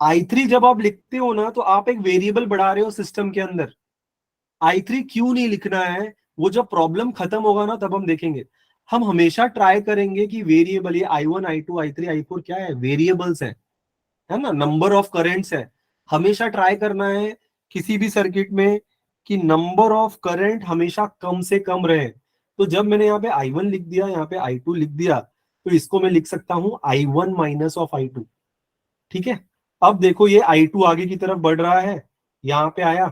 I3 जब आप लिखते हो ना तो आप एक वेरिएबल बढ़ा रहे हो सिस्टम के अंदर। I3 क्यों नहीं लिखना है, वो जब प्रॉब्लम खत्म होगा ना तब हम देखेंगे। हम हमेशा ट्राई करेंगे कि वेरिएबल, ये I1 I2 I3 I4 क्या है, वेरिएबल्स है ना, नंबर ऑफ करेंट्स है। हमेशा ट्राई करना है किसी भी सर्किट में कि नंबर ऑफ करंट हमेशा कम से कम रहे। तो जब मैंने यहाँ पे I1 लिख दिया, यहाँ पे I2 लिख दिया, तो इसको मैं लिख सकता हूं I1 माइनस ऑफ I2। ठीक है, अब देखो ये I2 आगे की तरफ बढ़ रहा है, यहाँ पे आया,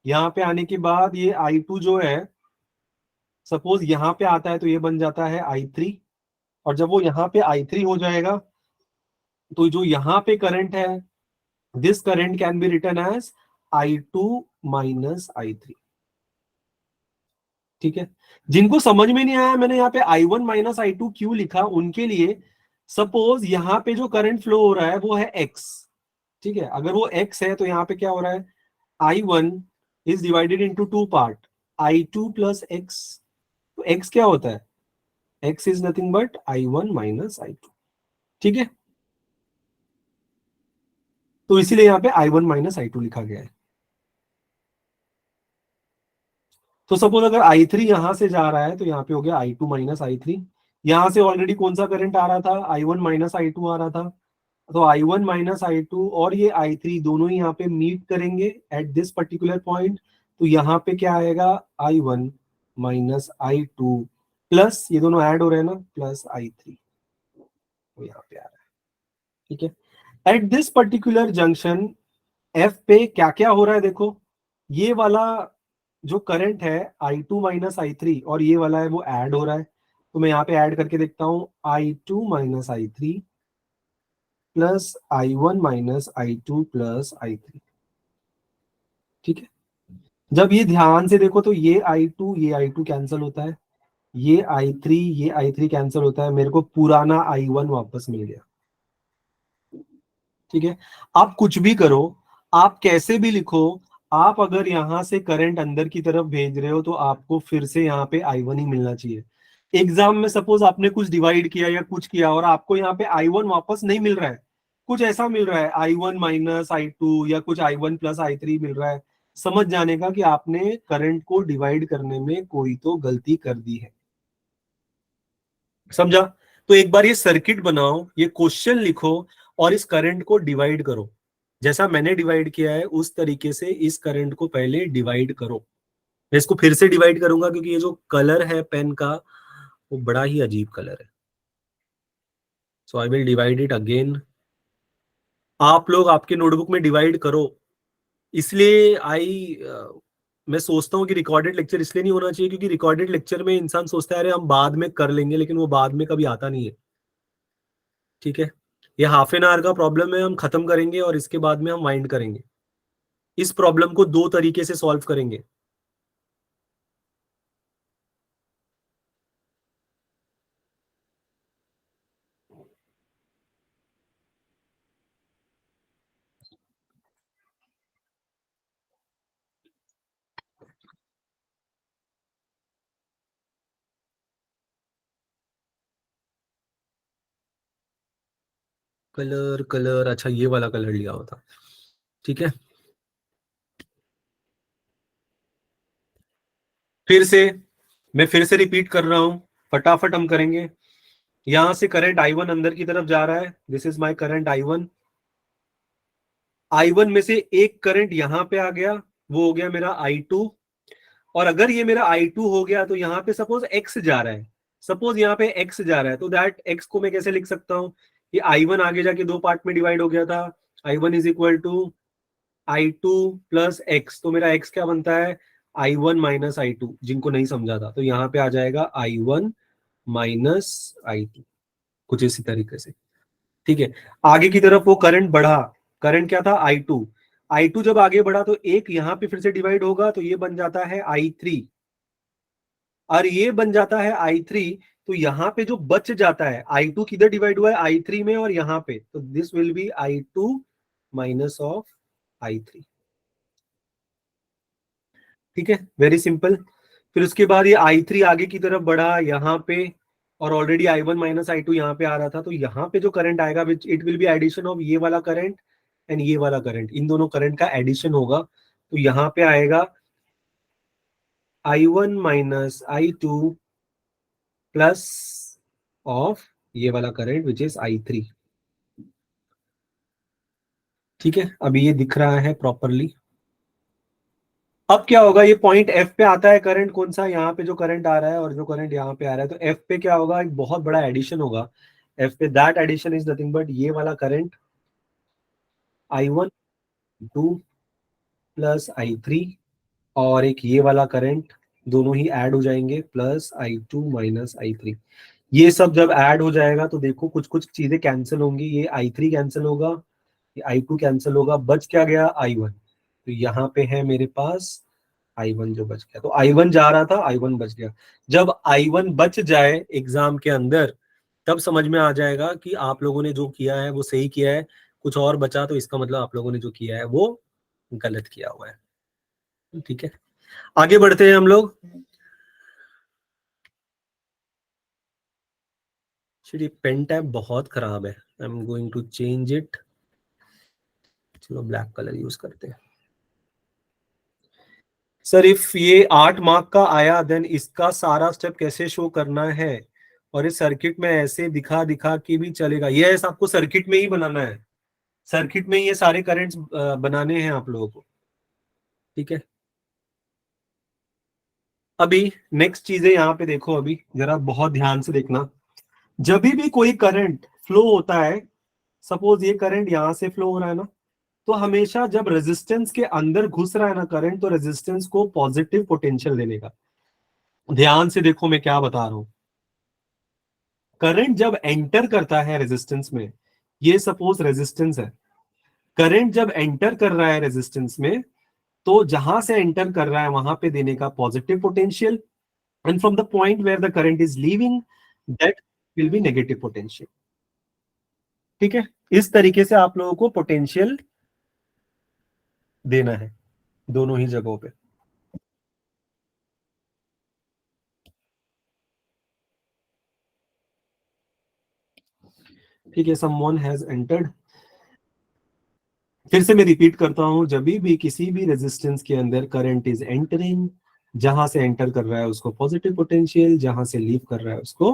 यहाँ पे आने के बाद ये I2 जो है सपोज यहाँ पे आता है तो ये बन जाता है I3, और जब वो यहाँ पे I3 हो जाएगा तो जो यहाँ पे करंट है, this current can be written as I2 minus I3। ठीक है, जिनको समझ में नहीं आया मैंने यहाँ पे I1 माइनस I2 क्यों लिखा, उनके लिए सपोज यहाँ पे जो करंट फ्लो हो रहा है वो है X। ठीक है, अगर वो X है तो यहाँ पे क्या हो रहा है, I1 is divided into two part, I2 plus X। तो X क्या होता है, X is nothing but I1 minus I2। ठीक है, तो इसीलिए यहाँ पे I1 माइनस I2 लिखा गया है। तो सपोज अगर I3 यहां से जा रहा है तो यहाँ पे हो गया I2 माइनस I3। यहां से ऑलरेडी कौन सा करंट आ रहा था, I1 माइनस I2 आ रहा था, तो I1 माइनस I2 और ये I3 दोनों ही यहाँ पे मीट करेंगे एट दिस पर्टिकुलर पॉइंट। तो यहाँ पे क्या आएगा, I1 माइनस I2 प्लस ये दोनों ऐड हो रहे हैं ना, प्लस I3, तो यहाँ पे आ रहा है। ठीक है, at this particular junction F पे क्या क्या हो रहा है देखो, ये वाला जो करंट है I2 माइनस I3 और ये वाला है वो ऐड हो रहा है, तो मैं यहाँ पे ऐड करके देखता हूं I2 minus I3 plus I1 minus I2 plus I3। ठीक है, जब ये ध्यान से देखो तो ये I2 कैंसिल होता है, ये I3 कैंसिल होता है, मेरे को पुराना I1 वापस मिल गया। ठीक है, आप कुछ भी करो, आप कैसे भी लिखो, आप अगर यहां से करंट अंदर की तरफ भेज रहे हो तो आपको फिर से यहाँ पे I1 ही मिलना चाहिए। एग्जाम में सपोज आपने कुछ डिवाइड किया या कुछ किया और आपको यहाँ पे I1 वापस नहीं मिल रहा है, कुछ ऐसा मिल रहा है I1 माइनस I2 या कुछ I1 प्लस I3 मिल रहा है, समझ जाने का कि आपने करंट को डिवाइड करने में कोई तो गलती कर दी है। समझा? तो एक बार ये सर्किट बनाओ, ये क्वेश्चन लिखो और इस करंट को डिवाइड करो, जैसा मैंने डिवाइड किया है उस तरीके से इस करंट को पहले डिवाइड करो। मैं इसको फिर से डिवाइड करूंगा क्योंकि ये जो कलर है पेन का वो बड़ा ही अजीब कलर है, so I will divide it again. आप लोग आपके नोटबुक में डिवाइड करो, इसलिए मैं सोचता हूँ कि रिकॉर्डेड लेक्चर इसलिए नहीं होना चाहिए क्योंकि रिकॉर्डेड लेक्चर में इंसान सोचता है अरे हम बाद में कर लेंगे, लेकिन वो बाद में कभी आता नहीं है। ठीक है, ये हाफ एन आवर का प्रॉब्लम है, हम खत्म करेंगे और इसके बाद में हम वाइंड करेंगे। इस प्रॉब्लम को दो तरीके से सॉल्व करेंगे। कलर कलर, अच्छा ये वाला कलर लिया हुआ था। ठीक है, मैं फिर से रिपीट कर रहा हूं, फटाफट हम करेंगे। यहां से करंट I1 अंदर की तरफ जा रहा है, this is my current I1। I1 में से एक करंट यहां पे आ गया, वो हो गया मेरा I2। और अगर ये मेरा I2 हो गया तो यहाँ पे सपोज X जा रहा है, सपोज यहाँ पे X जा रहा है, तो दैट X को मैं कैसे लिख सकता हूँ, ये I1 आगे जाके दो पार्ट में डिवाइड हो गया था, I1 is equal to I2 plus X, तो मेरा X क्या बनता है I1 माइनस I2, जिनको नहीं समझा था तो यहाँ पे आ जाएगा I1 माइनस I2, कुछ इसी तरीके से। ठीक है, आगे की तरफ वो करंट बढ़ा, करंट क्या था I2 जब आगे बढ़ा तो एक यहाँ पे फिर से डिवाइड होगा तो ये बन जाता है I3, और ये बन जाता है I3, तो यहाँ पे जो बच जाता है I2 किधर डिवाइड हुआ है I3 में और यहाँ पे, तो this will be I2 minus of I3। ठीक है, वेरी सिंपल। फिर उसके बाद ये I3 आगे की तरफ बढ़ा यहाँ पे, और ऑलरेडी I1 माइनस I2 यहाँ पे आ रहा था, तो यहाँ पे जो करंट आएगा which it will be addition of ये वाला करंट एंड ये वाला करंट, इन दोनों करंट का एडिशन होगा, तो यहाँ पे आएगा I1 minus I2 plus of ये वाला करंट विच इज I3। ठीक है, अभी ये दिख रहा है प्रॉपरली। अब क्या होगा, ये पॉइंट F पे आता है करंट, कौन सा, यहाँ पे जो करंट आ रहा है और जो करंट यहाँ पे आ रहा है, तो F पे क्या होगा, एक बहुत बड़ा एडिशन होगा F पे, that addition is nothing but ये वाला करंट I1 2 प्लस I3 और एक ये वाला करंट, दोनों ही ऐड हो जाएंगे प्लस I2 माइनस I3। ये सब जब ऐड हो जाएगा तो देखो कुछ कुछ चीजें कैंसिल होंगी, ये I3 कैंसिल होगा, ये I2 कैंसिल होगा, बच क्या गया I1, तो यहाँ पे है मेरे पास I1 जो बच गया, तो I1 जा रहा था I1 बच गया। जब I1 बच जाए एग्जाम के अंदर तब समझ में आ जाएगा कि आप लोगों ने जो किया है वो सही किया है, कुछ और बचा तो इसका मतलब आप लोगों ने जो किया है वो गलत किया हुआ है। ठीक है, आगे बढ़ते हैं हम लोग। ये पेन टैब बहुत खराब है, I am going to change it. चलो ब्लैक कलर यूज करते हैं। सर इफ ये 8 मार्क का आया देन इसका सारा स्टेप कैसे शो करना है, और इस सर्किट में ऐसे दिखा दिखा के भी चलेगा, ये ऐसा आपको सर्किट में ही बनाना है, सर्किट में ही ये सारे करंट्स बनाने हैं आप लोगों को। ठीक है, अभी नेक्स्ट चीजें यहाँ पे देखो, अभी जरा बहुत ध्यान से देखना, जब भी कोई करंट फ्लो होता है सपोज ये करंट यहां से फ्लो हो रहा है ना, तो हमेशा जब रेजिस्टेंस के अंदर घुस रहा है ना करंट, तो रेजिस्टेंस को पॉजिटिव पोटेंशियल देने का। ध्यान से देखो मैं क्या बता रहा हूं। करंट जब एंटर करता है रेजिस्टेंस में, ये सपोज रेजिस्टेंस है, करंट जब एंटर कर रहा है रेजिस्टेंस में, तो जहां से एंटर कर रहा है वहां पे देने का positive potential, and from the point where the current is leaving, that will be negative potential. ठीक है, इस तरीके से आप लोगों को पोटेंशियल देना है दोनों ही जगहों पे। ठीक है, समवन हैज एंटर्ड। फिर से मैं रिपीट करता हूं, जब भी किसी भी रेजिस्टेंस के अंदर करंट इज एंटरिंग, जहां से एंटर कर रहा है उसको पॉजिटिव पोटेंशियल, जहां से लीव कर रहा है उसको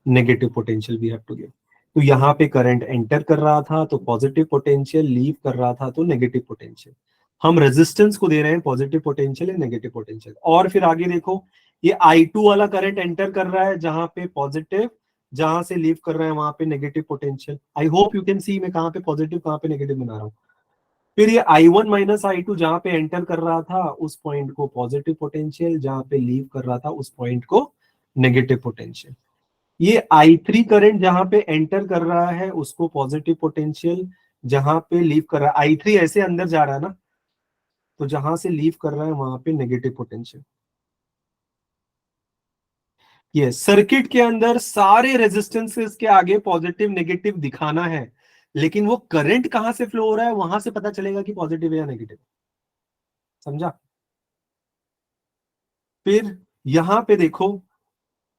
negative potential we have to give. तो यहाँ पे करंट एंटर कर रहा था तो पॉजिटिव पोटेंशियल, लीव कर रहा था तो नेगेटिव पोटेंशियल। हम रेजिस्टेंस को दे रहे हैं पॉजिटिव पोटेंशियल या नेगेटिव पोटेंशियल। और फिर आगे देखो, ये I2 वाला करंट एंटर कर रहा है जहां पे पॉजिटिव, जहां से लीव कर रहा है वहां पे negative potential. I hope you can सी मैं कहां पे पॉजिटिव कहां पे नेगेटिव बना रहा हूं। फिर ये I1 माइनस I2 जहां पे एंटर कर रहा था उस पॉइंट को पॉजिटिव पोटेंशियल, जहां पे लीव कर रहा था उस पॉइंट को नेगेटिव पोटेंशियल। ये I3 करंट जहां पे एंटर कर रहा है उसको पॉजिटिव पोटेंशियल, जहां पे लीव कर रहा है, I3 ऐसे अंदर जा रहा है ना, तो जहां से लीव कर रहा है वहां पे नेगेटिव पोटेंशियल। ये सर्किट के अंदर सारे रेजिस्टेंसेस के आगे पॉजिटिव नेगेटिव दिखाना है, लेकिन वो करंट कहां से फ्लो हो रहा है वहां से पता चलेगा कि पॉजिटिव है या नेगेटिव। समझा? फिर यहां पे देखो,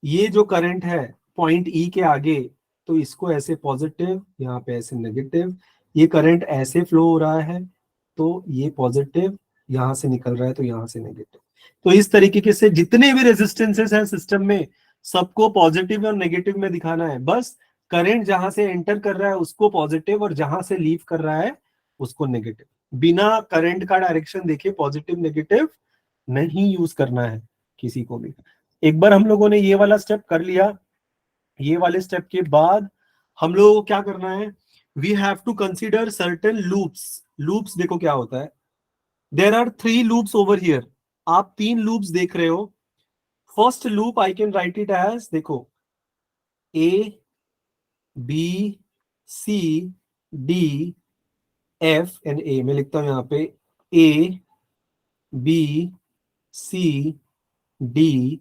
ये जो करंट है पॉइंट ई के आगे, तो इसको ऐसे पॉजिटिव, यहाँ पे ऐसे नेगेटिव। ये करंट ऐसे फ्लो हो रहा है तो ये पॉजिटिव, यहां से निकल रहा है तो यहां से नेगेटिव। तो इस तरीके से जितने भी रेजिस्टेंसेस हैं सिस्टम में, सबको पॉजिटिव और नेगेटिव में दिखाना है। बस करंट जहां से एंटर कर रहा है उसको पॉजिटिव और जहां से लीव कर रहा है उसको नेगेटिव। बिना करंट का डायरेक्शन देखे पॉजिटिव नेगेटिव नहीं यूज करना है किसी को भी। एक बार हम लोगों ने ये वाला स्टेप कर लिया, ये वाले स्टेप के बाद हम लोगों को क्या करना है, we have to consider certain loops. Loops देखो क्या होता है, there are 3 loops over here. आप 3 लूप्स देख रहे हो। First loop I can write it as, देखो A B C D F and A. मैं लिखता हूं यहां पे A B C D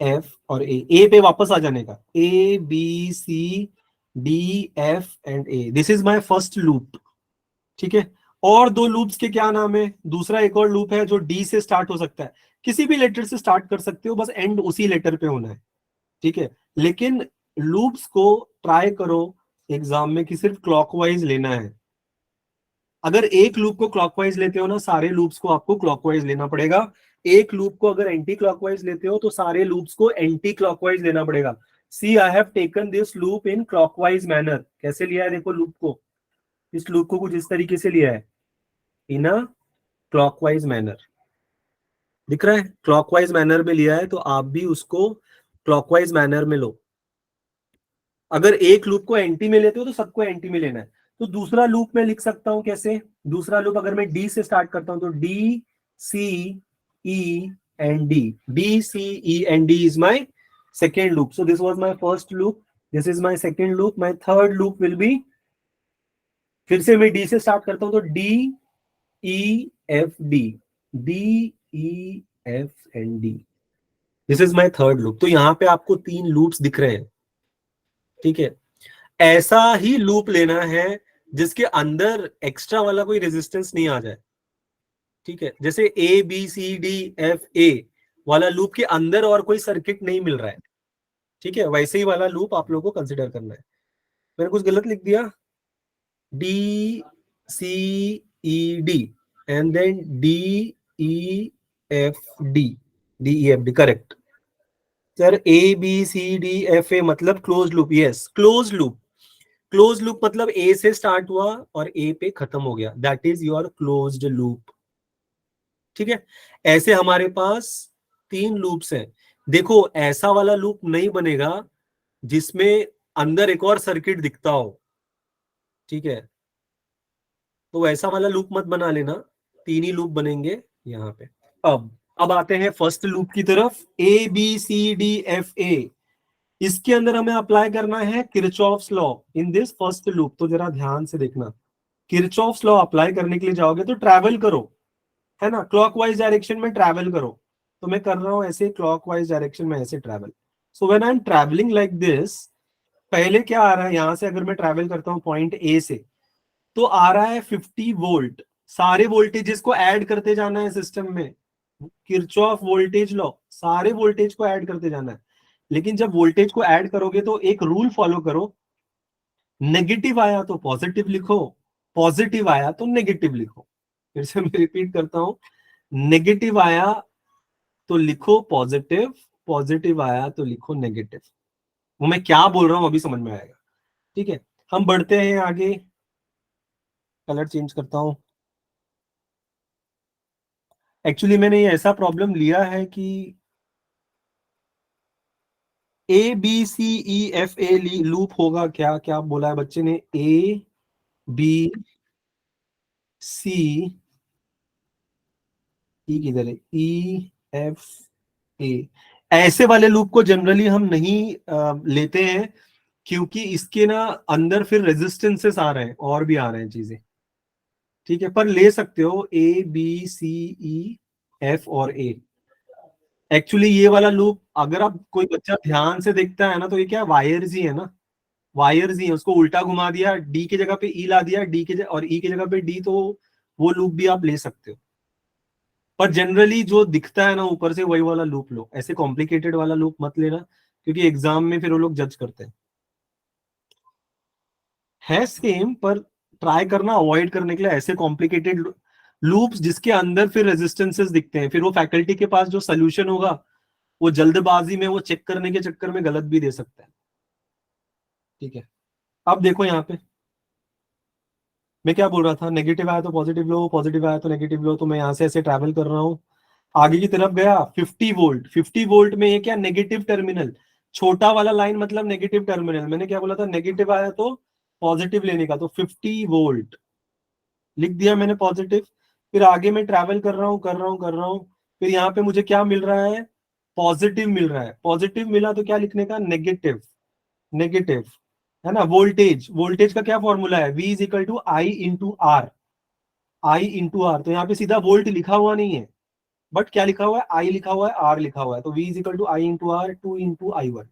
F और ए पे वापस आ जाने का, A B C D F and A. This is my first loop. ठीक है, और 2 लूप्स के क्या नाम है, दूसरा एक और लूप है जो डी से स्टार्ट हो सकता है, किसी भी लेटर से स्टार्ट कर सकते हो, बस एंड उसी लेटर पे होना है। ठीक है, लेकिन लूप्स को ट्राई करो एग्जाम में कि सिर्फ क्लॉकवाइज लेना है। अगर एक लूप को क्लॉकवाइज लेते हो ना, सारे लूप्स को आपको क्लॉकवाइज लेना पड़ेगा। एक लूप को अगर एंटी क्लॉकवाइज लेते हो तो सारे लूप्स को एंटी क्लॉकवाइज लेना पड़ेगा। See I have taken this loop in clockwise manner. कैसे लिया है देखो लूप को, इस लूप को कुछ इस तरीके से लिया है, इन अ क्लॉकवाइज मैनर। दिख रहा है, क्लॉकवाइज मैनर में लिया है, तो आप भी उसको क्लॉकवाइज मैनर में लो। अगर एक लूप को एंटी में लेते हो तो सबको एंटी में लेना है। तो दूसरा लूप मैं लिख सकता हूं कैसे, दूसरा लूप अगर मैं डी से स्टार्ट करता हूं तो D C E and D, D C E and D is my second loop. So this was my first loop, this is my second loop, my third loop will be, फिर से मैं डी से स्टार्ट करता हूं तो D E F D, D E F and D, this is my third loop. तो यहां पे आपको 3 लूप्स दिख रहे हैं। ठीक है, ऐसा ही लूप लेना है जिसके अंदर एक्स्ट्रा वाला कोई रेजिस्टेंस नहीं आ जाए। ठीक है, जैसे A B C D F A वाला लूप के अंदर और कोई सर्किट नहीं मिल रहा है। ठीक है, वैसे ही वाला लूप आप लोगों को कंसिडर करना है। मैंने कुछ गलत लिख दिया, D C E D and then D E F D, D E F D correct sir. A B C D F A मतलब close loop. Yes, close loop. Close loop मतलब ए से स्टार्ट हुआ और ए पे खत्म हो गया, that is your closed loop. ठीक है, ऐसे हमारे पास 3 लूप्स हैं। देखो ऐसा वाला लूप नहीं बनेगा जिसमें अंदर एक और सर्किट दिखता हो। ठीक है, तो वैसा वाला लूप मत बना लेना, 3 ही लूप बनेंगे यहाँ पे। अब आते हैं फर्स्ट लूप की तरफ, ABCDFA। इसके अंदर हमें अप्लाई करना है Kirchhoff's law in this first loop. तो जरा ध्यान से देखना, किरचॉफ्स लॉ अप्लाई करने के लिए जाओगे तो ट्रैवल करो, है ना, क्लॉकवाइज डायरेक्शन में ट्रैवल करो। तो मैं कर रहा हूं ऐसे क्लॉकवाइज डायरेक्शन में ऐसे travel. So when I am travelling like this, पहले क्या आ रहा है यहां से, अगर मैं ट्रैवल करता हूं पॉइंट ए से, तो आ रहा है 50 वोल्ट। सारे वोल्टेजेस को ऐड करते जाना है सिस्टम में, किरचॉफ वोल्टेज लॉ, सारे वोल्टेज को ऐड करते जाना है। लेकिन जब वोल्टेज को ऐड करोगे तो एक रूल फॉलो करो, नेगेटिव आया तो पॉजिटिव लिखो, पॉजिटिव आया तो नेगेटिव लिखो। फिर से मैं रिपीट करता हूं, नेगेटिव आया तो लिखो पॉजिटिव, पॉजिटिव आया तो लिखो नेगेटिव। वो मैं क्या बोल रहा हूं अभी समझ में आएगा। ठीक है, हम बढ़ते हैं आगे, कलर चेंज करता हूं। एक्चुअली मैंने ये ऐसा प्रॉब्लम लिया है कि ABCEFA लूप होगा क्या, क्या बोला है बच्चे ने, ABC, ई किधर है, EFA। ऐसे वाले लूप को जनरली हम नहीं लेते हैं, क्योंकि इसके ना अंदर फिर रेजिस्टेंसेस आ रहे हैं और भी आ रहे हैं चीजें। ठीक है, पर ले सकते हो ABCEF और A। एक्चुअली ये वाला लूप अगर आप कोई बच्चा ध्यान से देखता है ना, तो ये क्या वायर्स ही है ना, वायर्स ही है। उसको उल्टा घुमा दिया, डी की जगह पे ई ला दिया, डी के और ई की जगह पे डी, तो वो लूप भी आप ले सकते हो। पर जनरली जो दिखता है ना ऊपर से, वही वाला लूप लो, ऐसे कॉम्प्लिकेटेड वाला लूप मत लेना, क्योंकि एग्जाम में फिर वो लोग जज करते हैं। है सेम, पर ट्राई करना अवॉइड करने के लिए ऐसे कॉम्प्लिकेटेड लूप्स जिसके अंदर फिर रेजिस्टेंसेस दिखते हैं, फिर वो फैकल्टी के पास जो सोल्यूशन होगा, वो जल्दबाजी में वो चेक करने के चक्कर में गलत भी दे सकता है। ठीक है, अब देखो यहाँ पे मैं क्या बोल रहा था, नेगेटिव आया तो पॉजिटिव लो, पॉजिटिव आया तो नेगेटिव लो। तो मैं यहाँ से ऐसे ट्रैवल कर रहा हूँ, आगे की तरफ गया, 50 वोल्ट, 50 वोल्ट में ये क्या, नेगेटिव टर्मिनल, छोटा वाला लाइन मतलब नेगेटिव टर्मिनल। मैंने क्या बोला था, नेगेटिव आया तो पॉजिटिव लेने का, तो 50 वोल्ट लिख दिया मैंने पॉजिटिव। फिर आगे मैं ट्रैवल कर रहा हूँ, कर रहा हूँ, कर रहा हूँ। फिर यहाँ पे मुझे क्या मिल रहा है, पॉजिटिव मिल रहा है। पॉजिटिव मिला तो क्या लिखने का, नेगेटिव, नेगेटिव, है ना। वोल्टेज, वोल्टेज का क्या फॉर्मूला है, V is equal to I into R, I into R. तो यहाँ पे सीधा वोल्ट लिखा हुआ नहीं है, बट क्या लिखा हुआ है, आई लिखा हुआ है, आर लिखा हुआ है। तो V is equal to I into R, 2 into I1।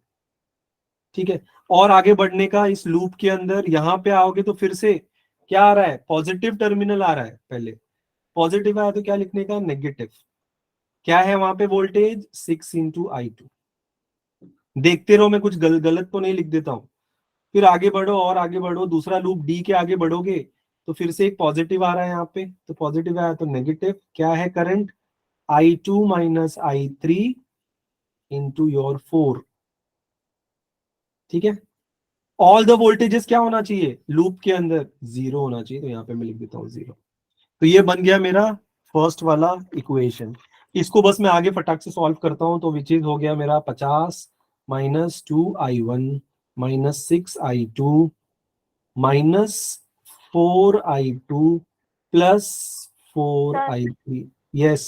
ठीक है, और आगे बढ़ने का इस लूप के अंदर, यहाँ पे आओगे तो फिर से क्या आ रहा है, पॉजिटिव टर्मिनल आ रहा है। पहले पॉजिटिव आया तो क्या लिखने का, नेगेटिव। क्या है वहां पे वोल्टेज, 6 इंटू I2। देखते रहो, मैं कुछ गलत तो नहीं लिख देता हूं। फिर आगे बढ़ो और आगे बढ़ो, दूसरा लूप डी के आगे बढ़ोगे तो फिर से एक पॉजिटिव आ रहा है यहाँ पे, तो पॉजिटिव आया तो नेगेटिव। क्या है current, I2 minus I3 into your 4। ठीक है, ऑल द वोल्टेजेस क्या होना चाहिए लूप के अंदर, 0 होना चाहिए। तो यहाँ पे मैं लिख देता हूँ 0। तो ये बन गया मेरा फर्स्ट वाला इक्वेशन। इसको बस मैं आगे फटाक से सॉल्व करता हूं, तो विच इज हो गया मेरा 50 minus 2I1 minus 6I2 minus 4I2 plus 4I3। Yes,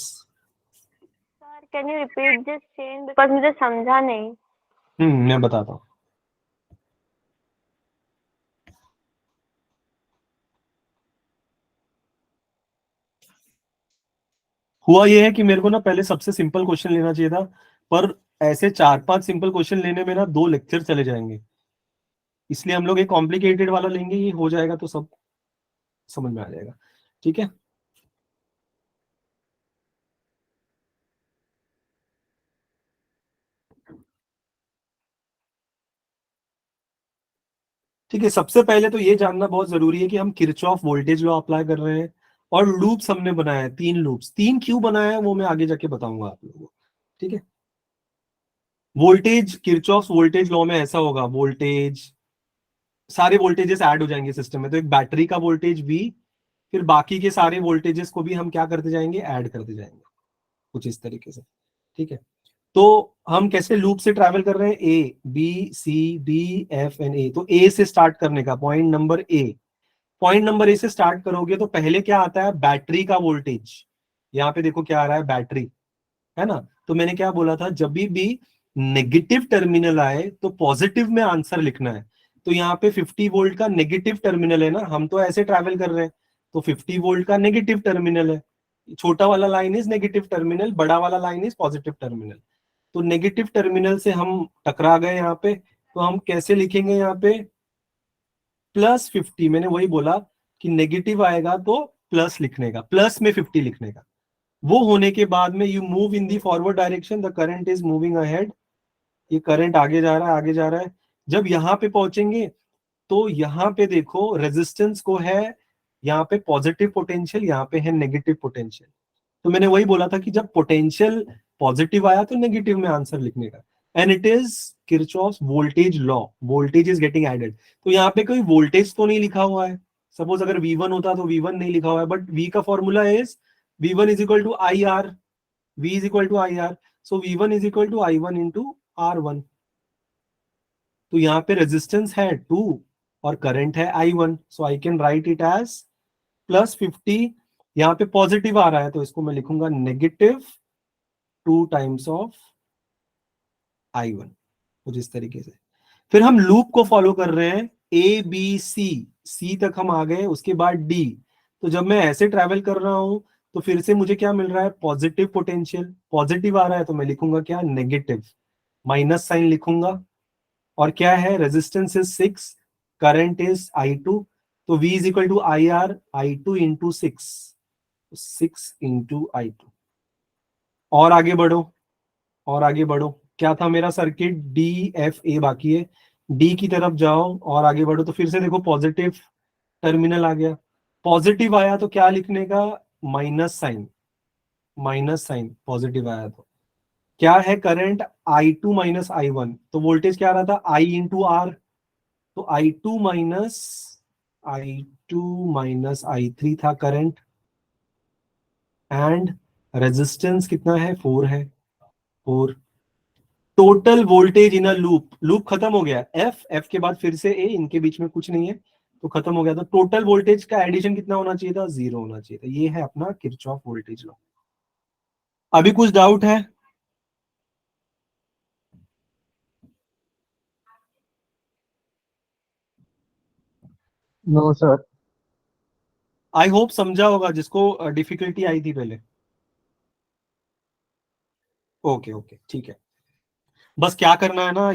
sir can you repeat this chain because मुझे समझा नहीं। मैं बताता हूँ। हुआ ये है कि मेरे को ना पहले सबसे सिंपल क्वेश्चन लेना चाहिए था, पर ऐसे 4-5 सिंपल क्वेश्चन लेने में ना 2 लेक्चर चले जाएंगे। इसलिए हम लोग एक कॉम्प्लिकेटेड वाला लेंगे, ये हो जाएगा तो सब समझ में आ जाएगा। ठीक है, ठीक है। सबसे पहले तो ये जानना बहुत जरूरी है कि हम किरचॉफ वोल्टेज लॉ अप्लाई कर रहे हैं, और लूप्स हमने बनाया है 3 लूप्स। 3 क्यों बनाया है वो मैं आगे जाके बताऊंगा आप लोगों को। ठीक है, वोल्टेज, किरचॉफ वोल्टेज लॉ में ऐसा होगा, वोल्टेज, सारे वोल्टेजेस ऐड हो जाएंगे सिस्टम में। तो एक बैटरी का वोल्टेज V, फिर बाकी के सारे वोल्टेजेस को भी हम क्या करते जाएंगे, ऐड करते जाएंगे, कुछ इस तरीके से। ठीक है, तो हम कैसे लूप से ट्रैवल कर रहे हैं, A B C D F and A। तो A से स्टार्ट करने का, point number A, point number A से स्टार्ट करोगे तो पहले क्या आता है, बैटरी का वोल्टेज। यहाँ पे देखो क्या आ रहा है, बैटरी, है ना। तो मैंने क्या बोला था, जब भी नेगेटिव टर्मिनल आए तो पॉजिटिव में आंसर लिखना है। तो यहाँ पे 50 वोल्ट का नेगेटिव टर्मिनल है ना, हम तो ऐसे ट्रैवल कर रहे हैं, तो 50 वोल्ट का नेगेटिव टर्मिनल है। छोटा वाला लाइन इज नेगेटिव टर्मिनल, बड़ा वाला लाइन इज पॉजिटिव टर्मिनल। तो नेगेटिव टर्मिनल से हम टकरा गए यहाँ पे, तो हम कैसे लिखेंगे यहाँ पे, +50। मैंने वही बोला कि नेगेटिव आएगा तो प्लस लिखने का, प्लस में 50 लिखने का। वो होने के बाद में you move in the forward direction, the current is moving ahead. ये करंट आगे जा रहा है, आगे जा रहा है। जब यहाँ पे पहुंचेंगे तो यहाँ पे देखो रेजिस्टेंस को है यहाँ पे पॉजिटिव पोटेंशियल, यहाँ पे है नेगेटिव पोटेंशियल। तो मैंने वही बोला था कि जब पोटेंशियल पॉजिटिव आया तो नेगेटिव में आंसर लिखने का, and it is Kirchhoff's voltage law, voltage is getting added. तो यहाँ पे कोई वोल्टेज तो नहीं लिखा हुआ है, सपोज अगर V1 होता तो V1 नहीं लिखा हुआ है, बट V का formula is V1 is equal to IR, V is equal to IR, so V1 is equal to I1 into R1। तो यहाँ पे रेजिस्टेंस है 2 और करंट है I1, so I can write it as +50। यहाँ पे पॉजिटिव आ रहा है तो इसको मैं लिखूंगा नेगेटिव 2 टाइम्स ऑफ I1, कुछ इस तरीके से। फिर हम लूप को फॉलो कर रहे हैं, ABC तक हम आ गए, उसके बाद D। तो जब मैं ऐसे ट्रैवल कर रहा हूं तो फिर से मुझे क्या मिल रहा है, पॉजिटिव पोटेंशियल। पॉजिटिव आ रहा है तो मैं लिखूंगा क्या, नेगेटिव, माइनस साइन लिखूंगा। और क्या है, resistance is 6, current is I2, तो V is equal to IR, I2 into 6 into I2। और आगे बढ़ो, और आगे बढ़ो, क्या था मेरा सर्किट, DFA बाकी है, डी की तरफ जाओ और आगे बढ़ो। तो फिर से देखो पॉजिटिव टर्मिनल आ गया, पॉजिटिव आया तो क्या लिखने का, minus sign, minus sign positive आया तो क्या है, करंट I2 माइनस I1। तो वोल्टेज क्या आ रहा था, I इंटू R, तो I2 माइनस I3 था करंट, एंड रेजिस्टेंस कितना है, 4 है, 4। Total voltage in a loop, loop खत्म हो गया, एफ के बाद फिर से ए, इनके बीच में कुछ नहीं है तो खत्म हो गया। तो टोटल वोल्टेज का एडिशन कितना होना चाहिए था, 0 होना चाहिए था। ये है अपना किरचॉफ वोल्टेज लॉ। अभी कुछ डाउट है? No sir. आई होप समझा होगा जिसको डिफिकल्टी आई थी पहले। ओके ओके ठीक है। बस क्या करना है ना,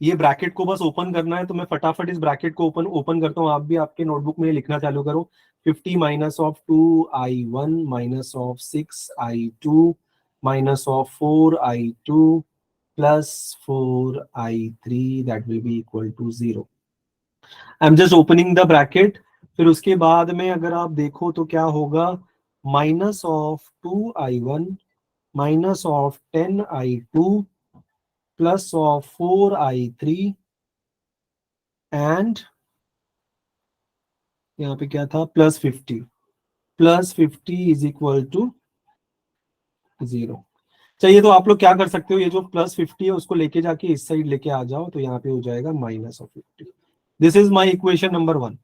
ये ब्रैकेट को बस ओपन करना है। तो मैं फटाफट इस ब्रैकेट को ओपन ओपन करता हूँ, आप भी आपके नोटबुक में लिखना चालू करो। 50 minus of 2I1 minus of 6I2 minus of 4I2 plus 4I3 that will be equal to 0। I am just opening the bracket. फिर उसके बाद में अगर आप देखो तो क्या होगा, minus of 2I1 minus of 10I2 plus of 4I3 and यहाँ पे क्या था, +50 इज इक्वल टू 0। चाहिए तो आप लोग क्या कर सकते हो, ये जो +50 है उसको लेके जाके इस साइड लेके आ जाओ, तो यहाँ पे हो जाएगा -50। This is my equation number 1।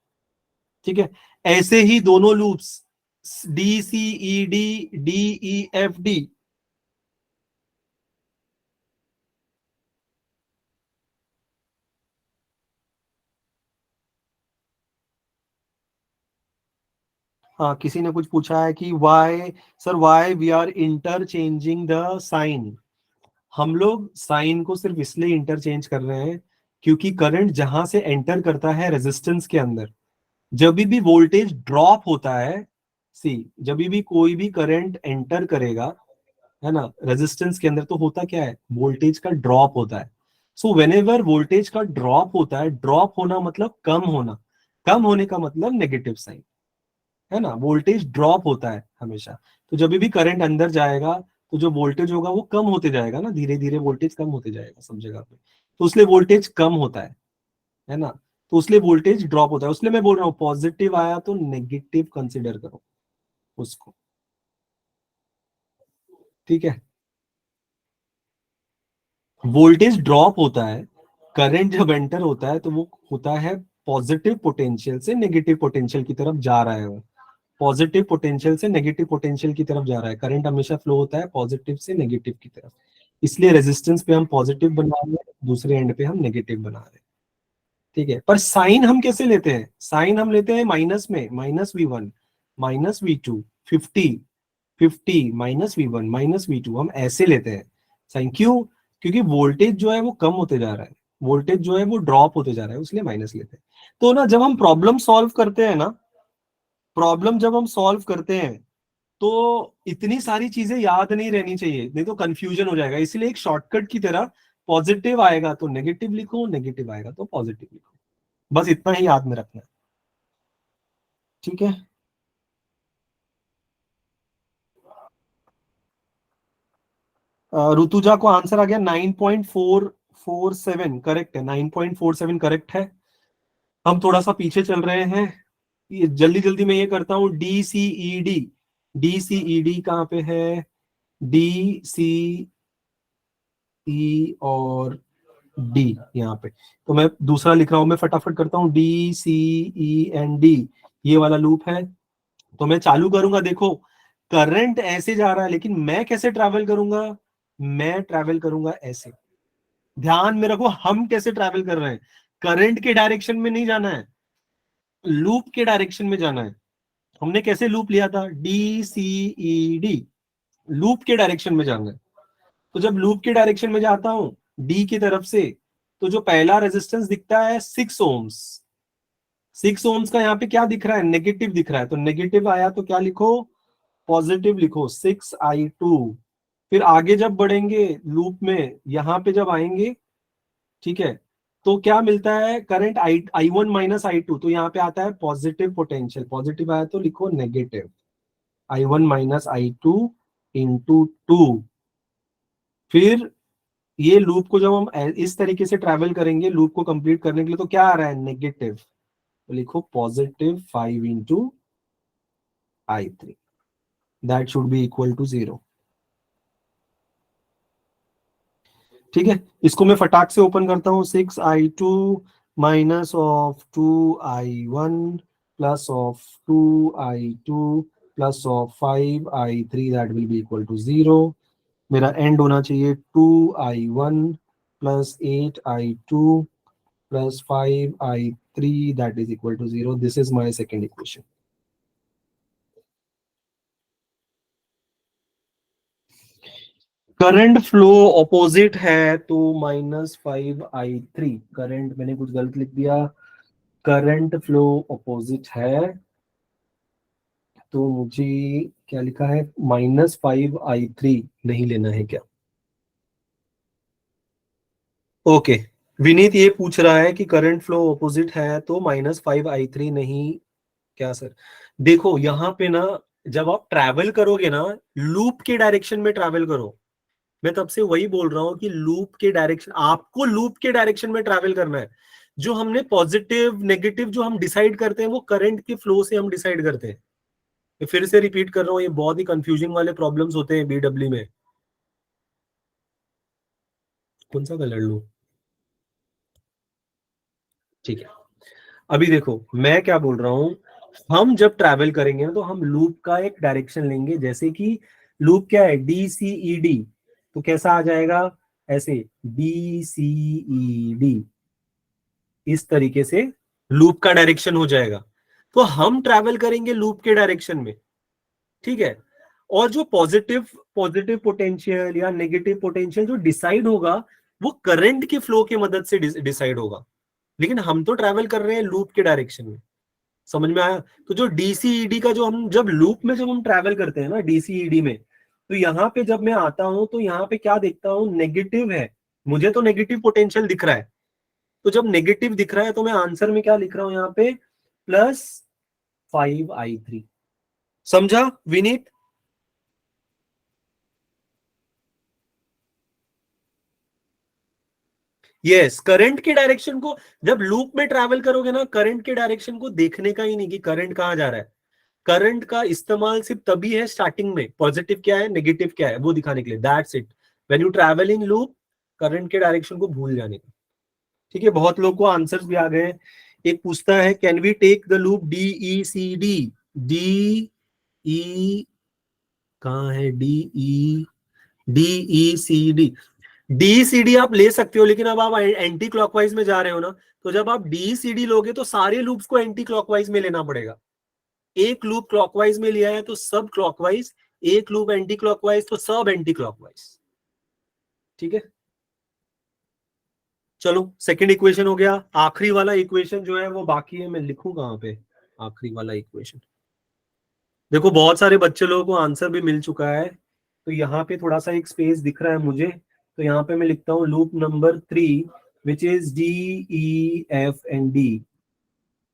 ठीक है, ऐसे ही दोनों लूप्स DCED DEFD, हाँ किसी ने कुछ पूछा है कि why sir, why we are interchanging the sign. हम लोग साइन को सिर्फ इसलिए इंटरचेंज कर रहे हैं क्योंकि करंट जहां से एंटर करता है रेजिस्टेंस के अंदर, जब भी वोल्टेज ड्रॉप होता है, सी जब भी कोई भी करंट एंटर करेगा, है ना, रेजिस्टेंस के अंदर, तो होता क्या है, वोल्टेज का ड्रॉप होता है। सो व्हेनेवर वोल्टेज का ड्रॉप होता है, ड्रॉप होना मतलब कम होना, कम होने का मतलब नेगेटिव साइन, है ना, वोल्टेज ड्रॉप होता है हमेशा। तो जब भी करंट अंदर जाएगा तो जो वोल्टेज होगा वो कम होते जाएगा ना, धीरे धीरे वोल्टेज कम होते जाएगा, सब जगह पे। तो इसलिए वोल्टेज कम होता है ना, तो इसलिए वोल्टेज ड्रॉप होता है। इसलिए मैं बोल रहा हूँ पॉजिटिव आया तो नेगेटिव कंसिडर करो उसको, ठीक है। वोल्टेज ड्रॉप होता है, करंट जब एंटर होता है तो वो होता है पॉजिटिव पोटेंशियल से नेगेटिव पोटेंशियल की तरफ जा रहा है, वो पॉजिटिव पोटेंशियल से नेगेटिव पोटेंशियल की तरफ जा रहा है। करंट हमेशा फ्लो होता है पॉजिटिव से नेगेटिव की तरफ, इसलिए रेजिस्टेंस पे हम पॉजिटिव बना रहे हैं, दूसरे एंड पे हम नेगेटिव बना रहे हैं। ठीक है, पर साइन हम कैसे लेते हैं? साइन हम लेते हैं माइनस में, -v1 -v2 50 -v1 -v2, हम ऐसे लेते हैं साइन। क्यों? क्योंकि वोल्टेज जो है वो कम होते जा रहा है, वोल्टेज जो है वो ड्रॉप होते जा रहा है, इसलिए माइनस लेते हैं। तो ना जब हम प्रॉब्लम सॉल्व करते हैं ना, प्रॉब्लम जब हम सॉल्व करते हैं तो इतनी सारी चीजें याद नहीं रहनी चाहिए, नहीं तो कंफ्यूजन हो जाएगा। इसलिए एक शॉर्टकट की तरह पॉजिटिव आएगा तो नेगेटिव लिखो, नेगेटिव आएगा तो पॉजिटिव लिखो, बस इतना ही याद में रखना है। ठीक है, ऋतुजा को आंसर आ गया 9.447 करेक्ट है, 9.47 करेक्ट है। हम थोड़ा सा पीछे चल रहे हैं, ये जल्दी जल्दी मैं ये करता हूं। DCED, DCED कहाँ पे है? DCE और D यहाँ पे, तो मैं दूसरा लिख रहा हूं, मैं फटाफट करता हूं। DCE&D ये वाला लूप है, तो मैं चालू करूंगा। देखो करंट ऐसे जा रहा है, लेकिन मैं कैसे ट्रैवल करूंगा? मैं ट्रैवल करूंगा ऐसे। ध्यान में रखो, हम कैसे ट्रैवल कर रहे हैं, करंट के डायरेक्शन में नहीं जाना है, लूप के डायरेक्शन में जाना है। हमने कैसे लूप लिया था? DCED, लूप के डायरेक्शन में जाना है। तो जब लूप के डायरेक्शन में जाता हूं डी की तरफ से, तो जो पहला रेजिस्टेंस दिखता है 6 ओम्स, 6 ओम्स का यहाँ पे क्या दिख रहा है? नेगेटिव दिख रहा है, तो नेगेटिव आया तो क्या लिखो? पॉजिटिव लिखो, 6i2। फिर आगे जब बढ़ेंगे लूप में, यहां पे जब आएंगे, ठीक है, तो क्या मिलता है? करंट i1 माइनस i2, तो यहाँ पे आता है पॉजिटिव पोटेंशियल, पॉजिटिव आया तो लिखो negative, i1 minus i2 into 2। फिर ये लूप को जब हम इस तरीके से ट्रैवल करेंगे लूप को कंप्लीट करने के लिए, तो क्या आ रहा है? नेगेटिव, तो लिखो positive 5 into i3, that should be equal to 0। ठीक है, इसको मैं फटाक से ओपन करता हूं। 6i2 minus of 2i1 plus of 2i2 plus of 5i3, that will be equal to 0। मेरा एंड होना चाहिए 2i1 plus 8i2 plus 5i3, that is equal to 0। This is my second equation. Current flow opposite है तो -5i3, करंट मैंने कुछ गलत लिख दिया, करंट फ्लो ऑपोजिट है तो मुझे क्या लिखा है? -5i3 नहीं लेना है क्या? ओके, विनीत ये पूछ रहा है कि करंट फ्लो ऑपोजिट है तो -5i3 नहीं क्या सर? देखो यहाँ पे ना, जब आप ट्रैवल करोगे ना, लूप के डायरेक्शन में ट्रैवल करो। मैं तब से वही बोल रहा हूं कि लूप के डायरेक्शन, आपको लूप के डायरेक्शन में ट्रैवल करना है। जो हमने पॉजिटिव नेगेटिव जो हम डिसाइड करते हैं वो करंट के फ्लो से हम डिसाइड करते हैं। मैं फिर से रिपीट कर रहा हूँ, ये बहुत ही कंफ्यूजिंग वाले प्रॉब्लम्स होते हैं बीडब्ल्यू में। कौन सा कलर लूं? ठीक है, अभी देखो मैं क्या बोल रहा हूं। हम जब ट्रैवल करेंगे ना तो हम लूप का एक डायरेक्शन लेंगे, जैसे कि लूप क्या है? DCED, तो कैसा आ जाएगा? ऐसे DCED, इस तरीके से लूप का डायरेक्शन हो जाएगा। तो हम ट्रैवल करेंगे लूप के डायरेक्शन में, ठीक है। और जो पॉजिटिव पॉजिटिव पोटेंशियल या नेगेटिव पोटेंशियल जो डिसाइड होगा वो करंट के फ्लो की मदद से डिसाइड होगा, लेकिन हम तो ट्रैवल कर रहे हैं लूप के डायरेक्शन में। समझ में आया? तो जो DCED का जो हम जब लूप में जब हम ट्रैवल करते हैं ना DCED में, तो यहाँ पे जब मैं आता हूं तो यहाँ पे क्या देखता हूँ? नेगेटिव है, मुझे तो नेगेटिव पोटेंशियल दिख रहा है। तो जब नेगेटिव दिख रहा है तो मैं आंसर में क्या लिख रहा हूं? यहाँ पे +5i3। समझा विनीत? यस, करंट के डायरेक्शन को जब लूप में ट्रैवल करोगे ना, करंट के डायरेक्शन को देखने का ही नहीं कि करंट कहां जा रहा है। करंट का इस्तेमाल सिर्फ तभी है स्टार्टिंग में, पॉजिटिव क्या है नेगेटिव क्या है वो दिखाने के लिए, that's it. When you travel in loop, current के डायरेक्शन को भूल जाने का। ठीक है, बहुत लोग को आंसर्स भी आ गए। एक पूछता है can we take the loop DECD, DE कहाँ है, DECD, DECD आप ले सकते हो, लेकिन अब आप एंटी क्लॉकवाइज में जा रहे हो ना, तो जब आप DECD लोगे तो सारे लूप्स को एंटी क्लॉकवाइज में लेना पड़ेगा। एक लूप क्लॉकवाइज में लिया है तो सब क्लॉकवाइज, एक लूप एंटी क्लॉकवाइज तो सब एंटी क्लॉकवाइज। ठीक है, चलो सेकंड इक्वेशन हो गया। आखिरी वाला इक्वेशन जो है वो बाकी है, मैं लिखूं कहां पे आखिरी वाला इक्वेशन। देखो बहुत सारे बच्चे लोगों को आंसर भी मिल चुका है, तो यहाँ पे थोड़ा सा एक स्पेस दिख रहा है मुझे, तो यहाँ पे मैं लिखता हूँ loop number 3 which is DEFND।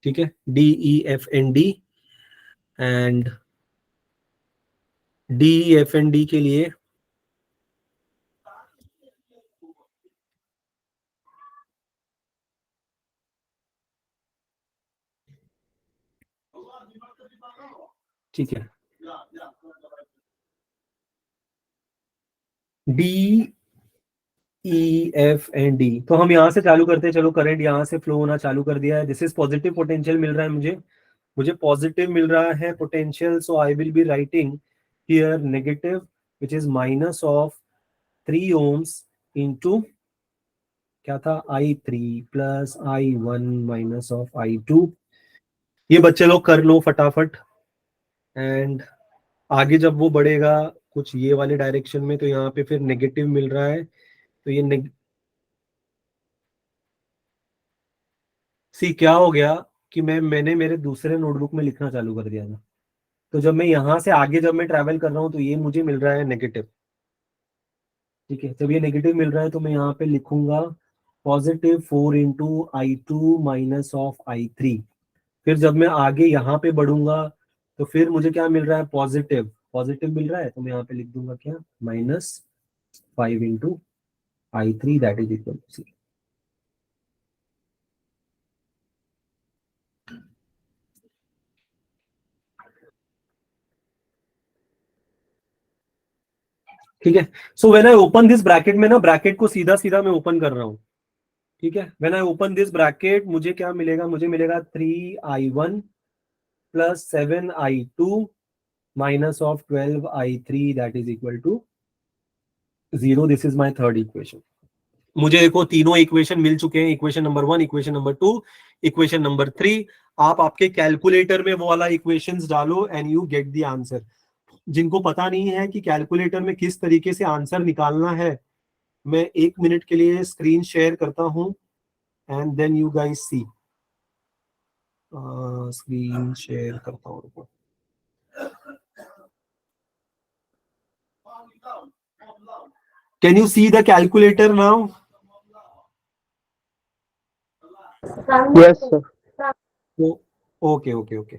ठीक है, DEFND, एंड DEFND के लिए ठीक है, DEFND, तो हम यहाँ से चालू करते हैं। चलो करंट यहाँ से फ्लो होना चालू कर दिया है। दिस इज पॉजिटिव पोटेंशियल मिल रहा है मुझे पॉजिटिव मिल रहा है potential, so I will be writing here negative which is minus of 3 ohms into क्या था I3 plus I1 minus of I2। ये बच्चे लोग कर लो फटाफट। एंड आगे जब वो बढ़ेगा कुछ ये वाले डायरेक्शन में, तो यहाँ पे फिर नेगेटिव मिल रहा है, तो ये सी क्या हो गया कि मैंने मेरे दूसरे नोटबुक में लिखना चालू कर दिया था, तो जब मैं यहाँ से आगे जब मैं ट्रैवल कर रहा हूँ तो ये मुझे मिल रहा है नेगेटिव। ठीक है, जब ये नेगेटिव मिल रहा है तो मैं यहाँ पे लिखूंगा positive 4 into I2 minus of I3। फिर जब मैं आगे यहाँ पे बढ़ूंगा तो फिर मुझे क्या मिल रहा है, पॉजिटिव पॉजिटिव मिल रहा है, तो मैं यहाँ पे लिख दूंगा क्या, -5 into I3 that is equal to 0। ठीक है, so when I open this bracket में ना, ब्रैकेट को सीधा सीधा मैं ओपन कर रहा हूँ। ठीक है, when I open this bracket मुझे क्या मिलेगा, मुझे मिलेगा 3I1 plus 7I2 minus of 12I3 that is equal to 0। This is my third equation. मुझे देखो तीनों इक्वेशन मिल चुके हैं, equation number 1, equation number 2, equation number 3। आप आपके कैलकुलेटर में वो वाला इक्वेशंस डालो and you get the answer. जिनको पता नहीं है कि कैलकुलेटर में किस तरीके से आंसर निकालना है, मैं 1 मिनट के लिए स्क्रीन शेयर करता हूं and then you guys see. Screen share करता हूं। Can you see the calculator now? Yes, sir. Okay okay okay.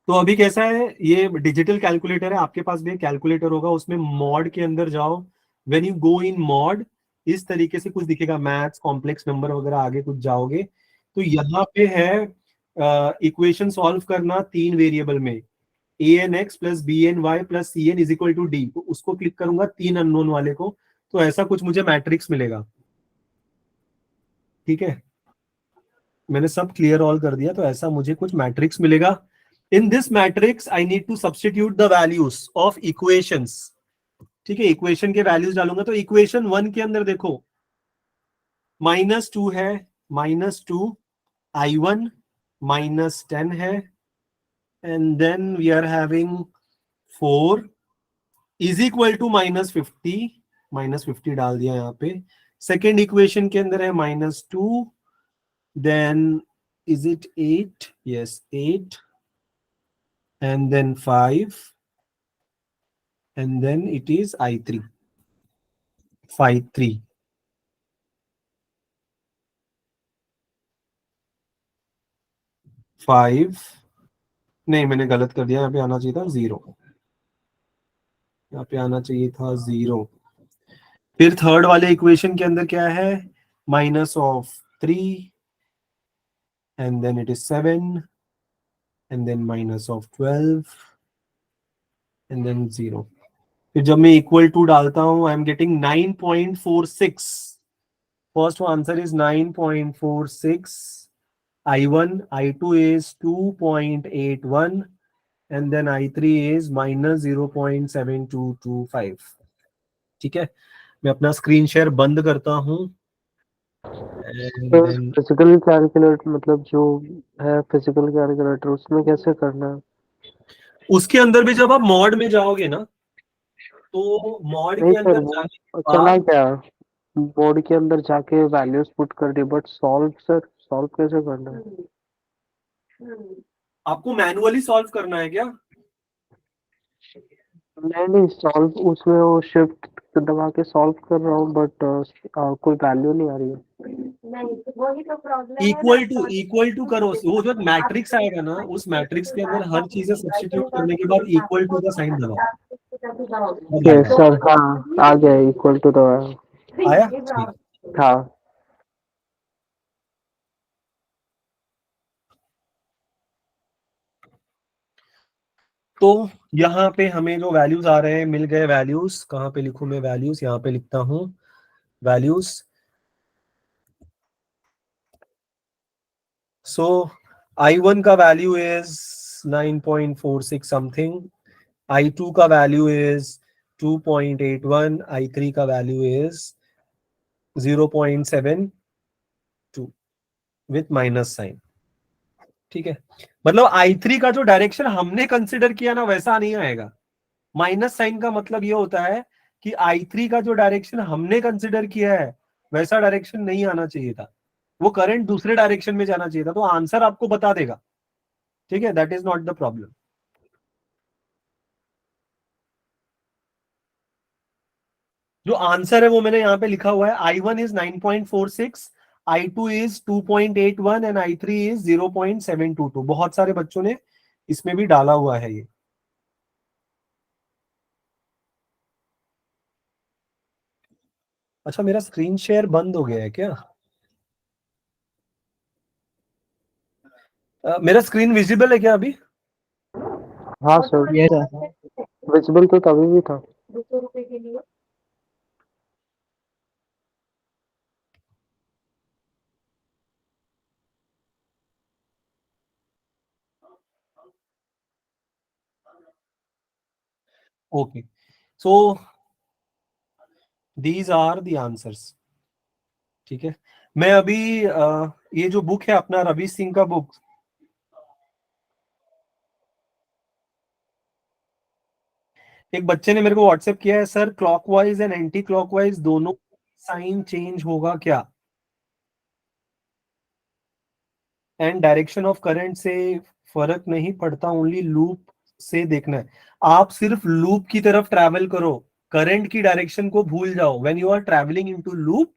तो अभी कैसा है, ये डिजिटल कैलकुलेटर है, आपके पास भी एक कैलकुलेटर होगा, उसमें मॉड के अंदर जाओ। When you go in mod, इस तरीके से कुछ दिखेगा, मैथ्स कॉम्प्लेक्स नंबर वगैरह, आगे कुछ जाओगे तो यहाँ पे है इक्वेशन सॉल्व करना 3 वेरिएबल में, ANX plus BNY plus CN is equal to D। तो उसको क्लिक करूंगा 3 अननोन वाले को, तो ऐसा कुछ मुझे मैट्रिक्स मिलेगा। ठीक है, मैंने सब क्लियर ऑल कर दिया, तो ऐसा मुझे कुछ मैट्रिक्स मिलेगा। In this matrix I need to substitute the values of equations. ठीक है, इक्वेशन के वैल्यूज डालूंगा, तो इक्वेशन 1 के अंदर देखो -2 है, -2 I1 -10 है, and then we are having 4 is equal to -50, -50 डाल दिया यहाँ पे। सेकेंड इक्वेशन के अंदर है -2, then is it 8? Yes, 8, and then 5, and then it is I3 3 5। नहीं, मैंने गलत कर दिया, यहाँ पे आना चाहिए था 0, यहाँ पे आना चाहिए था 0। फिर थर्ड वाले इक्वेशन के अंदर क्या है, -3, and then it is 7, and then -12, and then 0। फिर जब मैं इक्वल टू डालता हूं, I am getting 9.46। First answer is 9.46, I1, I2 is 2.81 and then I3 is minus 0.7225. ठीक है, मैं अपना स्क्रीन शेयर बंद करता हूँ and तो then फिजिकल कैलकुलेटर मतलब जो है फिजिकल कैलकुलेटर उसमें कैसे करना है? उसके अंदर भी जब आप मॉड में जाओगे ना, तो मॉड नहीं के सर, अंदर वो जाने के चला बाद क्या बोर्ड के अंदर जाके वैल्यूज पुट कर दी, बट सॉल्व सर सॉल्व कैसे करना है? आपको मैनुअली सॉल्व करना है क्या? नहीं सॉल्व उसमें वो शिफ्ट दबा के सॉल्व कर रहा हूँ, बट कोई वैल्यू नहीं आ रही है। इक्वल टू करो, वो जो मैट्रिक्स आएगा ना, उस मैट्रिक्स के अंदर हर चीजें सब्स्टिट्यूट करने के बाद इक्वल टू का साइन दबाओ, तब यस आएगा। सर, हाँ आ गया, इक्वल टू तो आया? ठीक। हाँ। तो यहाँ पे हमें जो वैल्यूज आ रहे हैं मिल गए। वैल्यूज कहाँ पे लिखूं मैं? वैल्यूज यहाँ पे लिखता हूँ, वैल्यूज। सो I1 का वैल्यू इज 9.46 समथिंग, I2 का वैल्यू इज 2.81, I3 का value is 0.72 with minus sign. ठीक है, मतलब I3 का जो डायरेक्शन हमने कंसिडर किया ना वैसा नहीं आएगा। माइनस साइन का मतलब ये होता है कि I3 का जो डायरेक्शन हमने कंसिडर किया है वैसा डायरेक्शन नहीं आना चाहिए था, वो करंट दूसरे डायरेक्शन में जाना चाहिए था, तो आंसर आपको बता देगा। ठीक है, that is not the problem. जो आंसर है वो मैंने यहाँ पे लिखा हुआ है। I1 is 9.46, I2 is 2.81 and I3 is 0.722। बहुत सारे बच्चों ने इसमें भी डाला हुआ है ये। अच्छा, मेरा स्क्रीन शेयर बंद हो गया है क्या? मेरा स्क्रीन विजिबल है क्या अभी? हाँ सर, विजिबल तो तभी भी था। Okay, so these are the answers. ठीक है, मैं अभी ये जो बुक है अपना रवि सिंह का बुक, एक बच्चे ने मेरे को व्हाट्सएप किया है, sir clockwise and anti clockwise दोनों साइन चेंज होगा क्या, एंड डायरेक्शन ऑफ करंट से फर्क नहीं पड़ता, ओनली लूप से देखना है। आप सिर्फ लूप की तरफ ट्रैवल करो, करंट की डायरेक्शन को भूल जाओ। When you are travelling into loop,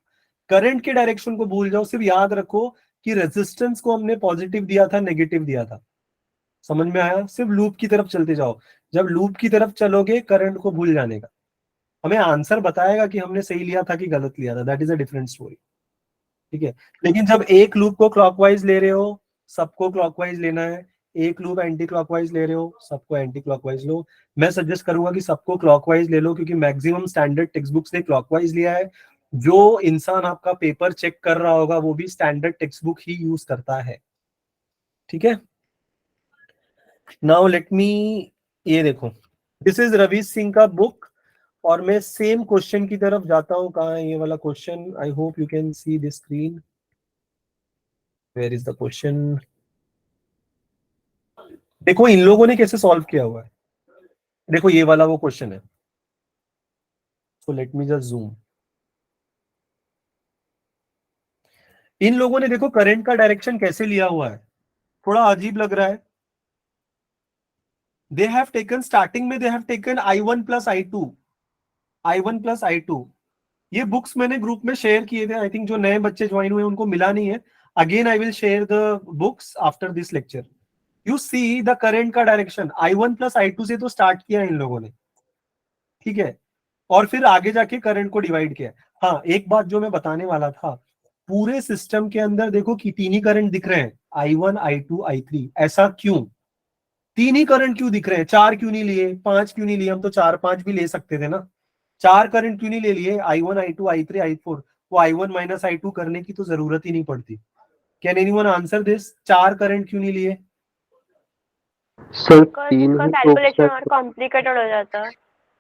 current के डायरेक्शन को भूल जाओ। सिर्फ याद रखो कि रेजिस्टेंस को हमने पॉजिटिव दिया था, नेगेटिव दिया था। समझ में आया? सिर्फ लूप की तरफ चलते जाओ। जब लूप की तरफ चलोगे करंट को भूल जाने का। हमें आंसर बताएगा कि हमने सही लिया था कि गलत लिया था, that is a different story. ठीक है, लेकिन जब एक लूप को क्लॉकवाइज ले रहे हो, सबको क्लॉकवाइज लेना है। एक लूप एंटी क्लॉकवाइज ले रहे हो, सबको एंटी क्लॉकवाइज लो। मैं सजेस्ट करूंगा कि सबको क्लॉकवाइज ले लो, क्योंकि मैक्सिमम स्टैंडर्ड टेक्स्ट बुक्स ने क्लॉकवाइज लिया है। जो इंसान आपका पेपर चेक कर रहा होगा वो भी स्टैंडर्ड टेक्स्ट बुक ही यूज करता है। ठीक है, नाउ लेट मी, ये देखो, दिस इज रवि सिंह का बुक, और मैं सेम क्वेश्चन की तरफ जाता हूं। कहाँ है ये वाला question? I hope you can see this screen. Where is the question? देखो इन लोगों ने कैसे सॉल्व किया हुआ है। देखो ये वाला वो क्वेश्चन है। So let me just zoom. इन लोगों ने देखो करंट का डायरेक्शन कैसे लिया हुआ है, थोड़ा अजीब लग रहा है। दे हैव टेकन, स्टार्टिंग में दे have taken I1 plus I2, I1 plus I2। ये बुक्स मैंने ग्रुप में शेयर किए थे, आई थिंक जो नए बच्चे ज्वाइन हुए उनको मिला नहीं है। Again I will share the books after this lecture. You see the current का डायरेक्शन I1 प्लस I2 से तो स्टार्ट किया इन लोगों ने। ठीक है, और फिर आगे जाके करंट को डिवाइड किया। हाँ, एक बात जो मैं बताने वाला था, पूरे सिस्टम के अंदर देखो कि तीन ही करंट दिख रहे हैं, I1 I2 I3। ऐसा क्यों? तीन ही करंट क्यों दिख रहे हैं? चार क्यों नहीं लिए, पांच क्यों नहीं लिए? हम तो चार पांच भी ले सकते थे ना। चार करंट क्यों नहीं ले लिए? I1 I2 I3 I4। वो I1 माइनस I2 करने की तो जरूरत ही नहीं पड़ती। Can anyone answer this? 4 current क्यों नहीं लिए? सर Because 3 उसका ही कैलकुलेशन loops और कॉम्प्लिकेटेड हो जाता है।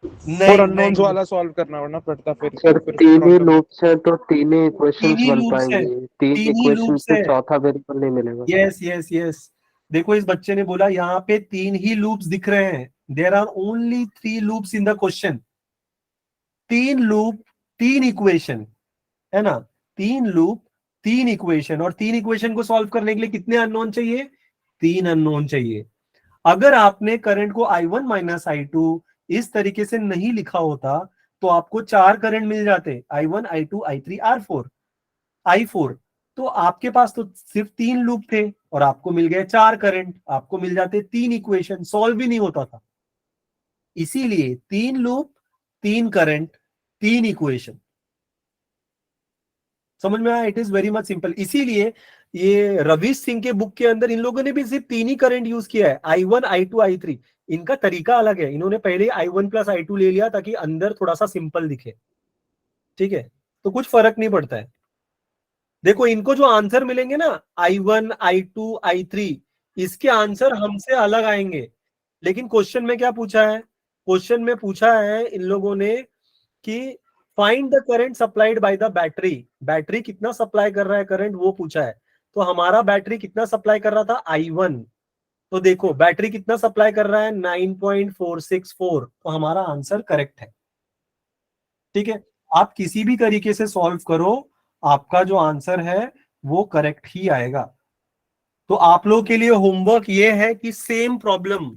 और अननोन्स वाला सॉल्व करना वरना पड़ता फिर सर फिर 3 ही प्रॉब्लम। लूप्स है तो 3 ही तीन इक्वेशंस ही बन लूप्स है, पाएंगे। 3 तीन ही इक्वेशन लूप्स से है। चौथा वेरिएबल नहीं मिलेगा। यस यस यस, देखो इस बच्चे ने बोला यहाँ पे 3 ही लूप्स दिख रहे हैं। There are only 3 loops in the question. 3 loop 3 equation, है ना? 3 लूप 3 इक्वेशन, और 3 इक्वेशन को सॉल्व करने के लिए कितने अननोन चाहिए? 3 अननोन चाहिए। अगर आपने करंट को I1 माइनस I2 इस तरीके से नहीं लिखा होता तो आपको 4 करंट मिल जाते, I1 I2 I3 R4 I4। तो आपके पास तो सिर्फ 3 लूप थे और आपको मिल गए 4 करंट, आपको मिल जाते 3 इक्वेशन, सॉल्व भी नहीं होता था। इसीलिए 3 लूप 3 करंट 3 इक्वेशन। समझ में आया? It is very much simple. इसीलिए ये रवीश सिंह के बुक के अंदर इन लोगों ने भी सिर्फ 3 ही करंट यूज किया है, I1 I2 I3। इनका तरीका अलग है, इन्होंने पहले I1 प्लस I2 ले लिया ताकि अंदर थोड़ा सा सिंपल दिखे, ठीक है? तो कुछ फर्क नहीं पड़ता है। देखो इनको जो आंसर मिलेंगे ना I1 I2 I3, इसके आंसर हमसे अलग आएंगे। लेकिन क्वेश्चन में क्या पूछा है? क्वेश्चन में पूछा है इन लोगों ने कि find the current supplied by the battery. Battery कितना सप्लाई कर रहा है करंट, वो पूछा है। तो हमारा बैटरी कितना सप्लाई कर रहा था? I1। तो देखो बैटरी कितना सप्लाई कर रहा है? 9.464। तो हमारा आंसर करेक्ट है, ठीक है? आप किसी भी तरीके से सॉल्व करो, आपका जो आंसर है वो करेक्ट ही आएगा। तो आप लोगों के लिए होमवर्क ये है कि सेम प्रॉब्लम,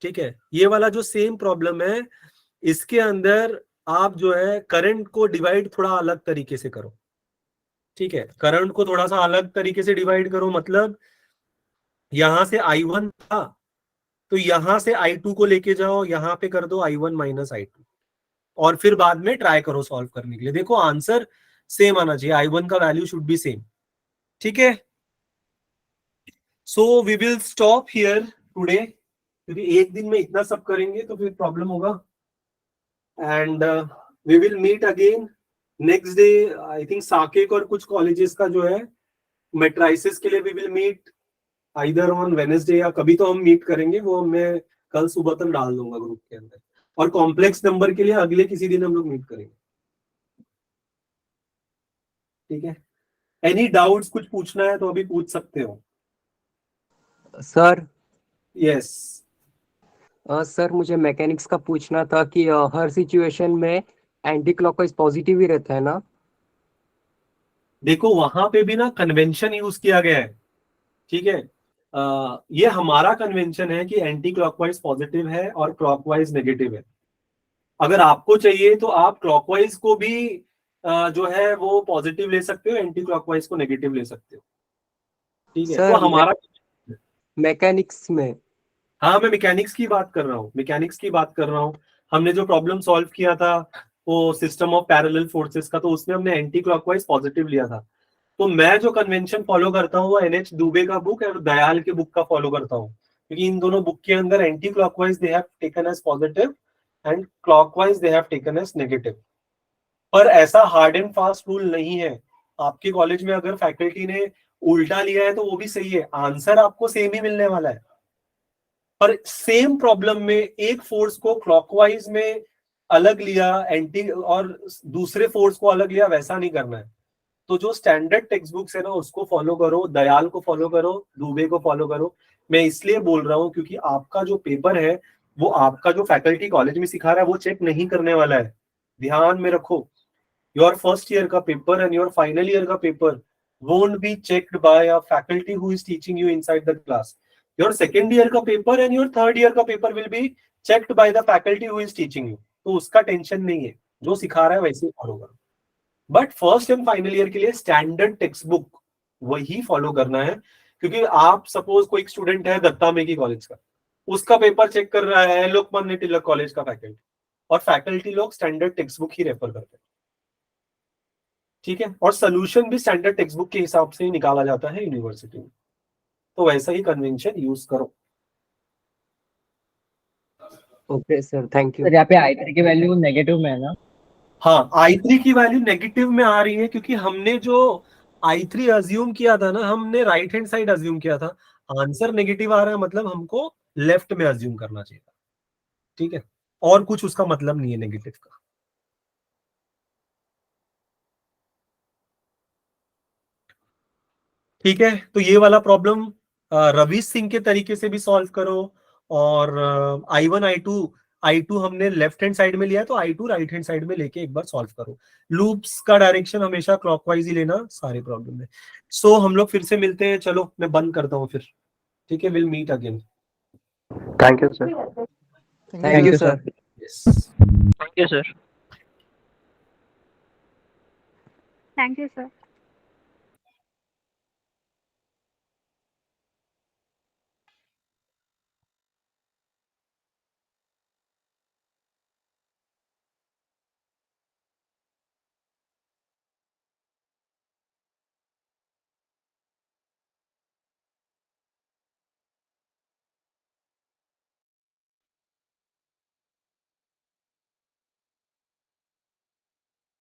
ठीक है? ये वाला जो सेम प्रॉब्लम है इसके अंदर आप जो है करंट को डिवाइड थोड़ा अलग तरीके से करो, ठीक है? करंट को थोड़ा सा अलग तरीके से डिवाइड करो, मतलब यहां से I1 था तो यहां से I2 को लेके जाओ, यहां पे कर दो I1 माइनस I2, और फिर बाद में ट्राई करो सॉल्व करने के लिए। देखो आंसर सेम आना चाहिए, I1 का वैल्यू शुड बी सेम, ठीक है? So we will stop here today, क्योंकि एक दिन में इतना सब करेंगे तो फिर प्रॉब्लम होगा। And we will meet again next day. I think Saket और कुछ कॉलेजेस का जो है मेट्राइसिस के लिए we will meet either on Wednesday, या कभी तो हम मीट करेंगे, वो मैं कल सुबह तक डाल दूंगा ग्रुप के अंदर। और कॉम्प्लेक्स नंबर के लिए अगले किसी दिन हम लोग मीट करेंगे, ठीक है? एनी डाउट्स, कुछ पूछना है तो अभी पूछ सकते हो। सर यस सर मुझे मैकेनिक्स का पूछना था कि हर सिचुएशन में एंटी क्लॉकवाइज पॉजिटिव ही रहता है ना? देखो वहां पे भी ना कन्वेंशन यूज किया गया है, ठीक है? ये हमारा कन्वेंशन है कि एंटी क्लॉकवाइज पॉजिटिव है और क्लॉकवाइज नेगेटिव है। अगर आपको चाहिए तो आप क्लॉकवाइज को भी जो है वो पॉजिटिव ले सकते हो, एंटी क्लॉकवाइज को नेगेटिव ले सकते हो, ठीक है? तो सर हमारा मैकेनिक्स में हाँ, मैं मैकेनिक्स की बात कर रहा हूँ। हमने जो प्रॉब्लम सॉल्व किया था वो सिस्टम ऑफ पैरेलल फोर्सेस का, तो उसमें हमने एंटी क्लॉकवाइज पॉजिटिव लिया था। तो मैं जो कन्वेंशन फॉलो करता हूँ वो NH दुबे का बुक और दयाल के बुक का फॉलो करता हूँ, क्योंकि इन दोनों बुक के अंदर anticlockwise they have taken as positive and clockwise they have taken as negative. पर ऐसा हार्ड एंड फास्ट रूल नहीं है। आपके कॉलेज में अगर फैकल्टी ने उल्टा लिया है तो वो भी सही है, आंसर आपको सेम ही मिलने वाला है। पर सेम प्रॉब्लम में एक फोर्स को क्लॉकवाइज में अलग लिया एंटी और दूसरे फोर्स को अलग लिया, वैसा नहीं करना है। तो जो स्टैंडर्ड टेक्स्ट बुक्स है ना उसको फॉलो करो, दयाल को फॉलो करो, दुबे को फॉलो करो। मैं इसलिए बोल रहा हूँ क्योंकि आपका जो पेपर है वो आपका जो फैकल्टी कॉलेज में सिखा रहा है वो चेक नहीं करने वाला है, ध्यान में रखो। योर फर्स्ट ईयर का paper and your final year का paper won't be checked by a faculty who is teaching you inside the class. Your second year का paper and your third year का paper will be checked by the faculty who is teaching you. तो उसका टेंशन नहीं है, जो सिखा रहा है वैसे ही फॉलो करो। But first and final year के लिए स्टैंडर्ड टेक्स्ट बुक वही फॉलो करना है, क्योंकि आप सपोज कोई स्टूडेंट है दत्ता मेकी कॉलेज का, उसका पेपर चेक कर रहा है लोकमान्य तिलक कॉलेज का फैकल्टी, और फैकल्टी लोग स्टैंडर्ड टेक्स्ट बुक ही रेफर करते हैं, ठीक है? और सोल्यूशन भी स्टैंडर्ड टेक्स्ट बुक के हिसाब से ही निकाला जाता है यूनिवर्सिटी में। तो वैसा ही कन्वेंशन यूज करो। Okay sir, thank you. Sir यहाँ पे I3 की वैल्यू नेगेटिव में है ना? हाँ, I3 की वैल्यू नेगेटिव में आ रही है क्योंकि हमने जो I3 अज्यूम किया था ना, हमने राइट हैंड साइड अज्यूम किया था। आंसर नेगेटिव आ रहा है मतलब हमको लेफ्ट में अज्यूम करना चाहिए था। ठीक है, और कुछ उसका मतलब नहीं है नेगेटिव का। ठीक है, तो ये वाला प्रॉब्लम रवीश सिंह के तरीके से भी सॉल्व करो, और I1 I2 हमने लेफ्ट हैंड साइड में लिया है तो I2 राइट हैंड साइड में लेके एक बार सॉल्व करो। लूप्स का डायरेक्शन हमेशा क्लॉकवाइज ही लेना सारे प्रॉब्लम में। सो हम लोग फिर से मिलते हैं, चलो मैं बंद करता हूँ फिर। ठीक है, will meet again. Thank you sir. Thank you sir. Yes. Thank you, sir. Thank you, sir.